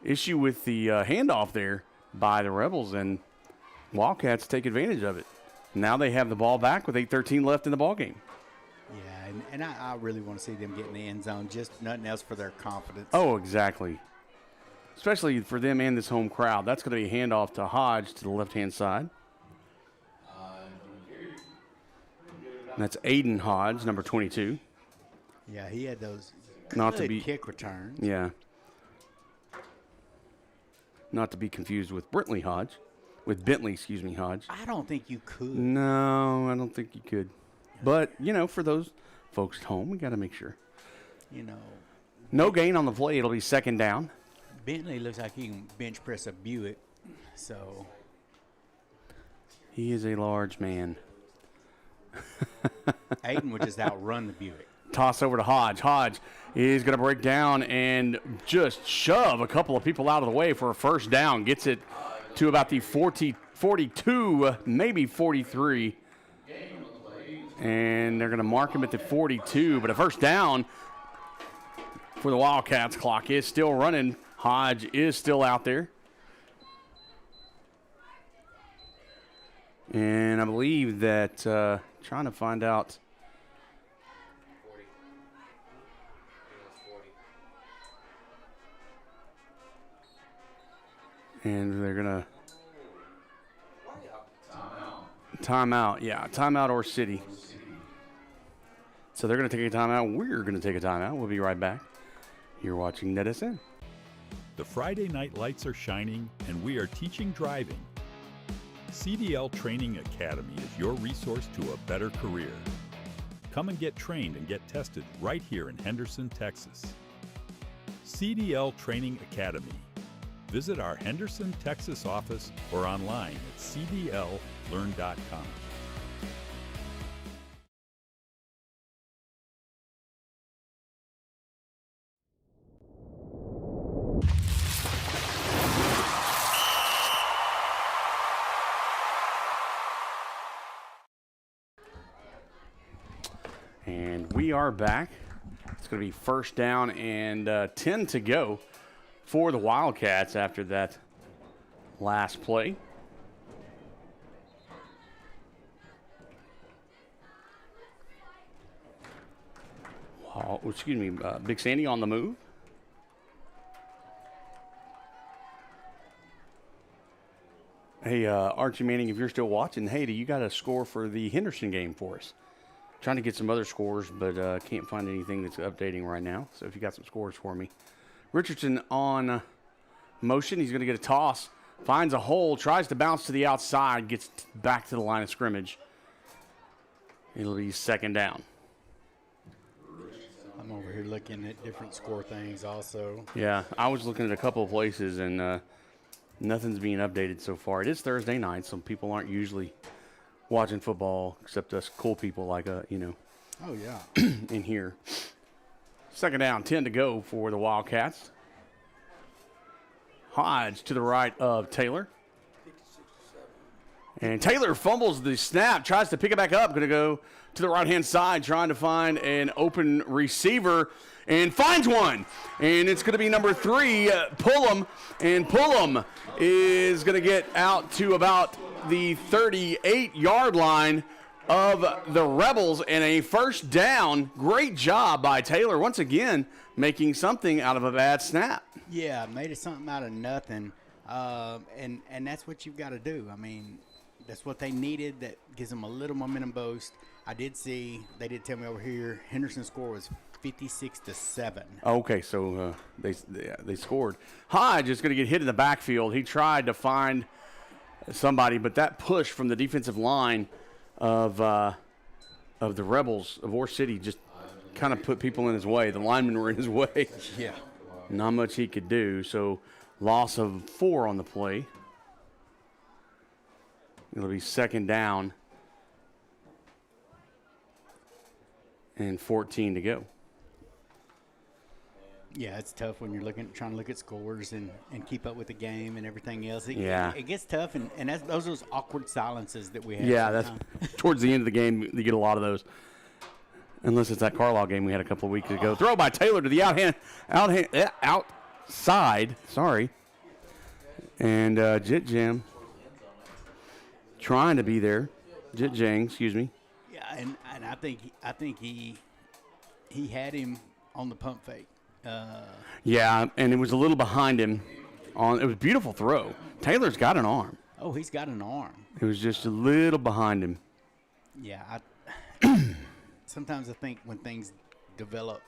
issue with the handoff there by the Rebels, and Wildcats take advantage of it. Now they have the ball back with 8:13 left in the ball game. Yeah, and I really want to see them get in the end zone, just nothing else for their confidence. Oh, exactly. Especially for them and this home crowd. That's going to be a handoff to Hodge to the left-hand side. And that's Aiden Hodge, number 22. Yeah, he had those Not to good be kick returns. Yeah. Not to be confused with Bentley Hodge. I don't think you could. No, I don't think you could. But, you know, for those folks at home, we got to make sure. You know, No gain on the play. It'll be 2nd down. Bentley looks like he can bench press a Buick, so He is a large man. Aiden would just outrun the Buick. Toss over to Hodge. Hodge is going to break down and just shove a couple of people out of the way for a first down. Gets it to about the 42, maybe 43. And they're going to mark him at the 42. But a first down for the Wildcats. Clock is still running. Hodge is still out there. And I believe that, trying to find out. And they're going to timeout. Yeah, timeout or City. So they're going to take a timeout. We're going to take a timeout. We'll be right back. You're watching NETSN. The Friday night lights are shining, and we are teaching driving. CDL Training Academy is your resource to a better career. Come and get trained and get tested right here in Henderson, Texas. CDL Training Academy. Visit our Henderson, Texas office or online at cdllearn.com. And we are back. It's going to be first down and 10 to go for the Wildcats after that last play. Wow, excuse me, Big Sandy on the move. Hey, Archie Manning, if you're still watching, hey, do you got a score for the Henderson game for us? Trying to get some other scores, but can't find anything that's updating right now. So if you got some scores for me. Richardson on motion. He's going to get a toss. Finds a hole. Tries to bounce to the outside. Gets back to the line of scrimmage. It'll be second down. I'm over here looking at different score things also. Yeah, I was looking at a couple of places, and nothing's being updated so far. It is Thursday night, so people aren't usually watching football, except us cool people like, Oh, yeah. in here. Second down, 10 to go for the Wildcats. Hodge to the right of Taylor. And Taylor fumbles the snap, tries to pick it back up. Going to go to the right-hand side, trying to find an open receiver, and finds one. And it's going to be number 3, Pullum. And Pullum is going to get out to about the 38-yard line of the Rebels, and a first down. Great job by Taylor once again, making something out of a bad snap. Yeah, made it something out of nothing, and that's what you've got to do. I mean, that's what they needed. That gives them a little momentum boost. I did see, they did tell me over here, Henderson's score was 56-7. Okay, so they scored. Hodge is going to get hit in the backfield. He tried to find somebody, but that push from the defensive line of the Rebels of Ore City just kind of put people in his way. The linemen were in his way. Yeah. Not much he could do, so loss of 4 on the play. It'll be second down and 14 to go. Yeah, it's tough when you're trying to look at scores and keep up with the game and everything else. It gets tough, and those are those awkward silences that we have. Yeah, that's towards the end of the game, you get a lot of those. Unless it's that Carlisle game we had a couple of weeks ago. Throw by Taylor to the outside. Sorry. And Jit Jam trying to be there. Jit Jang, excuse me. Yeah, and I think he had him on the pump fake. Yeah, and it was a little behind him. It was a beautiful throw. Taylor's got an arm. Oh, he's got an arm. It was just a little behind him. Yeah, sometimes I think when things develop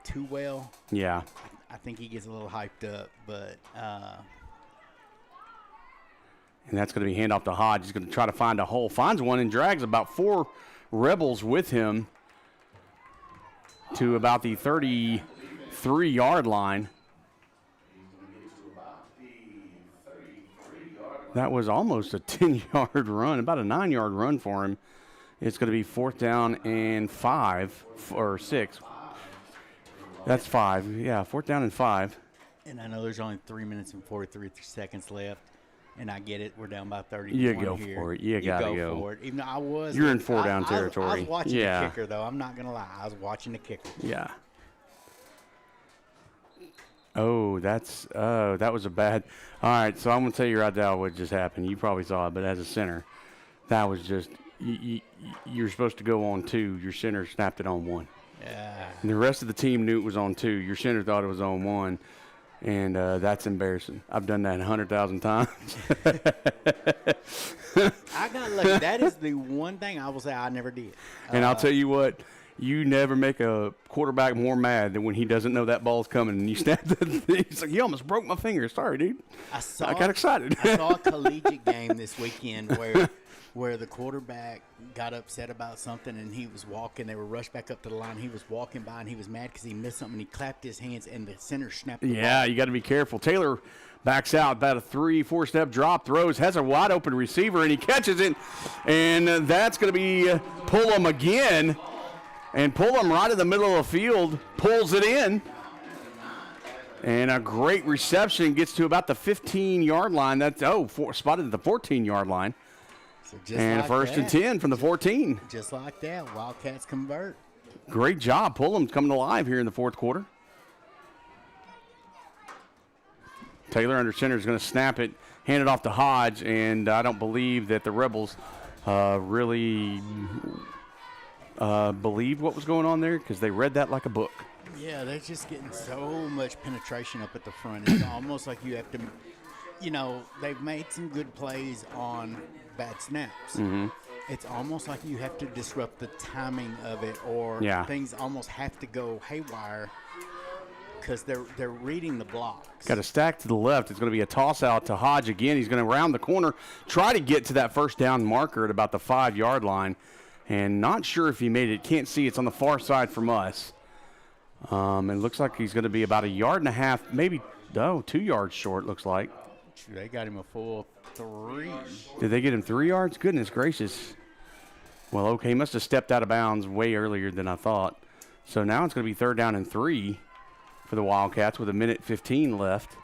too well, yeah, I think he gets a little hyped up. But and that's going to be handoff to Hodge. He's going to try to find a hole. Finds one and drags about 4 Rebels with him to about the 33-yard line. That was almost a 10-yard run, about a 9-yard run for him. It's going to be 4th down and 5 or 6. That's 5. Yeah, 4th down and 5. And I know there's only 3 minutes and 43 seconds left, and I get it. We're down by 30. You go for it. You got to go for it. Even though I was. You're in 4-down territory. I was watching the kicker, though. I'm not going to lie. I was watching the kicker. Yeah. Oh, that was a bad. All right, so I'm going to tell you right now what just happened. You probably saw it, but as a center, that was just, you're supposed to go on 2. Your center snapped it on 1. Yeah. And the rest of the team knew it was on 2. Your center thought it was on 1, and that's embarrassing. I've done that 100,000 times. I got lucky. That is the one thing I will say I never did. And I'll tell you what, You never make a quarterback more mad than when he doesn't know that ball's coming and you snap the thing. He's like, you almost broke my finger. Sorry, dude. I got excited. I saw a collegiate game this weekend where the quarterback got upset about something and he was walking. They were rushed back up to the line. He was walking by and he was mad because he missed something. He clapped his hands and the center snapped the ball. You got to be careful. Taylor backs out about a 3-4 step drop, throws, has a wide open receiver, and he catches it. And that's going to be Pullum again. And Pullum right in the middle of the field pulls it in. And a great reception, gets to about the 15-yard line. That's spotted at the 14-yard line. So just and like a first that, and 10 from the 14. Just like that, Wildcats convert. Great job. Pullum's coming alive here in the fourth quarter. Taylor under center is going to snap it, hand it off to Hodge, and I don't believe that the Rebels really believed what was going on there because they read that like a book. Yeah, they're just getting so much penetration up at the front. It's almost like you have to, they've made some good plays on bad snaps. Mm-hmm. It's almost like you have to disrupt the timing of it, or things almost have to go haywire because they're reading the blocks. Got a stack to the left. It's going to be a toss out to Hodge again. He's going to round the corner, try to get to that first down marker at about the 5-yard line. And not sure if he made it. Can't see. It's on the far side from us. It looks like he's going to be about 1.5 yards, maybe 2 yards short, looks like. They got him a full 3. Did they get him 3 yards? Goodness gracious. Well, okay, he must have stepped out of bounds way earlier than I thought. So now it's going to be 3rd down and 3 for the Wildcats with 1:15 left.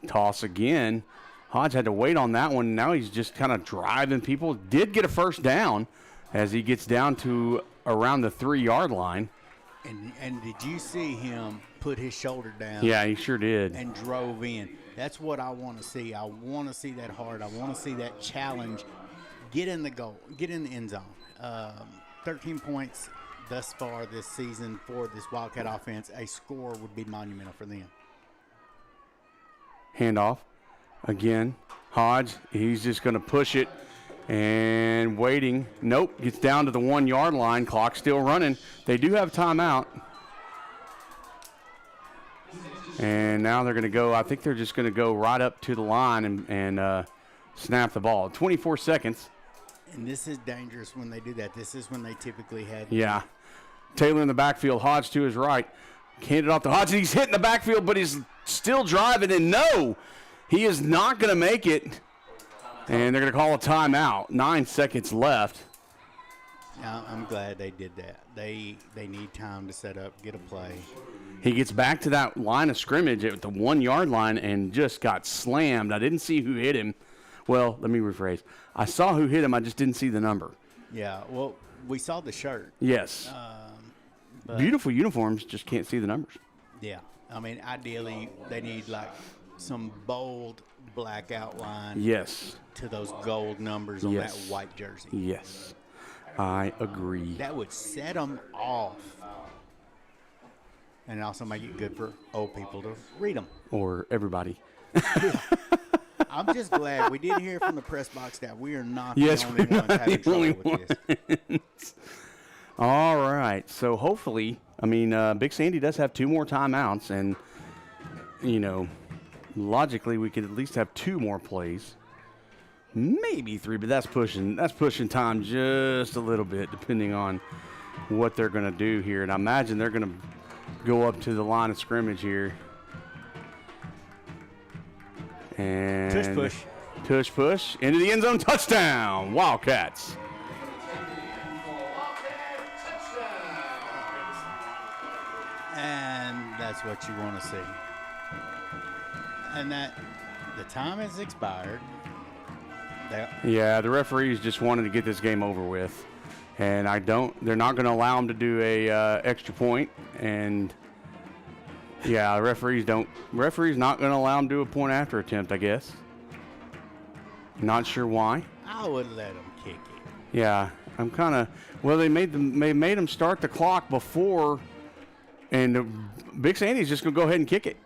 Toss again. Hodge had to wait on that one. Now he's just kind of driving people. Did get a first down as he gets down to around the 3-yard line. And did you see him put his shoulder down? Yeah, he sure did. And drove in. That's what I want to see. I want to see that hard. I want to see that challenge. Get in the goal. Get in the end zone. 13 points thus far this season for this Wildcat offense. A score would be monumental for them. Handoff. Again, Hodge, he's just going to push it and waiting. Nope, gets down to the 1-yard line. Clock still running. They do have timeout. And now they're going to go, I think they're just going to go right up to the line and snap the ball. 24 seconds. And this is dangerous when they do that. This is when they typically had. Yeah. Taylor in the backfield, Hodge to his right. Hand it off to Hodge. He's hitting the backfield, but he's still driving. And no, he is not going to make it. And they're going to call a timeout. 9 seconds left. I'm glad they did that. They need time to set up, get a play. He gets back to that line of scrimmage at the 1-yard line and just got slammed. I didn't see who hit him. Well, let me rephrase. I saw who hit him. I just didn't see the number. Yeah, well, we saw the shirt. Yes. Beautiful uniforms, just can't see the numbers. Yeah. I mean, ideally, they need, like, some bold black outline. Yes. To those gold numbers on that white jersey. Yes. I agree. That would set them off. And also make it good for old people to read them. Or everybody. I'm just glad we did hear from the press box that we are not the only ones having trouble with this. All right. So hopefully, I mean, Big Sandy does have 2 more timeouts. And, logically we could at least have 2 more plays. Maybe 3, but that's pushing time just a little bit depending on what they're going to do here. And I imagine they're going to go up to the line of scrimmage here. And tush push. Tush push. Into the end zone. Touchdown. Wildcats. And that's what you want to see. And that the time has expired. Yeah, the referees just wanted to get this game over with. And they're not going to allow them to do a extra point. And yeah, referee's not going to allow them to do a point after attempt, I guess. Not sure why. I would let them kick it. Yeah, I'm kind of, they made them start the clock before, and Big Sandy's just going to go ahead and kick it.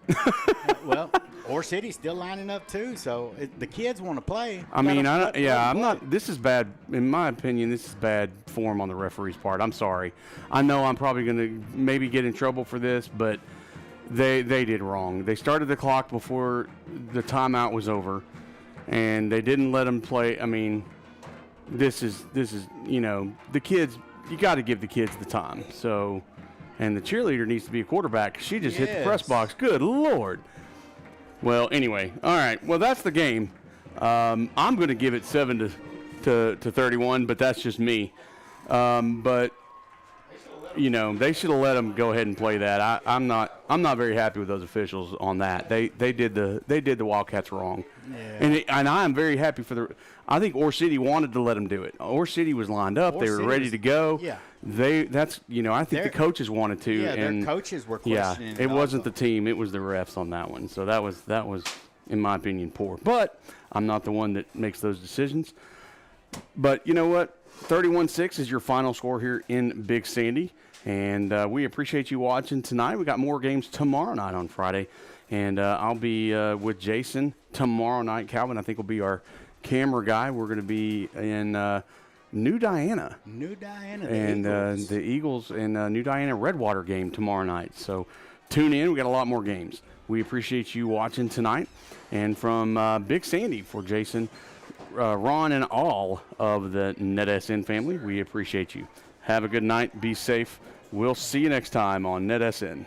Well, Ore City's still lining up too, so the kids want to play. I mean, I'm not. This is bad, in my opinion. This is bad form on the referee's part. I'm sorry. I know I'm probably going to maybe get in trouble for this, but they did wrong. They started the clock before the timeout was over, and they didn't let them play. I mean, this is the kids. You got to give the kids the time. So, and the cheerleader needs to be a quarterback. She just hit the press box. Good Lord. Well, anyway, all right. Well, that's the game. I'm going to give it 7 to 31, but that's just me. But they should have let them go ahead and play that. I'm not very happy with those officials on that. They did the Wildcats wrong. Yeah. And I am very happy for I think Ore City wanted to let them do it. Ore City was lined up. They were ready to go. Yeah. I think the coaches wanted to. Yeah, and their coaches were questioning. Yeah, it wasn't the team. It was the refs on that one. So that was, in my opinion, poor. But I'm not the one that makes those decisions. But you know what? 31-6 is your final score here in Big Sandy. And we appreciate you watching tonight. We got more games tomorrow night on Friday. And I'll be with Jason tomorrow night. Calvin, I think, will be our camera guy. We're going to be in New Diana. New Diana, the Eagles and New Diana Redwater game tomorrow night. So tune in. We got a lot more games. We appreciate you watching tonight. And from Big Sandy for Jason, Ron, and all of the NETSN family, we appreciate you. Have a good night. Be safe. We'll see you next time on NETSN.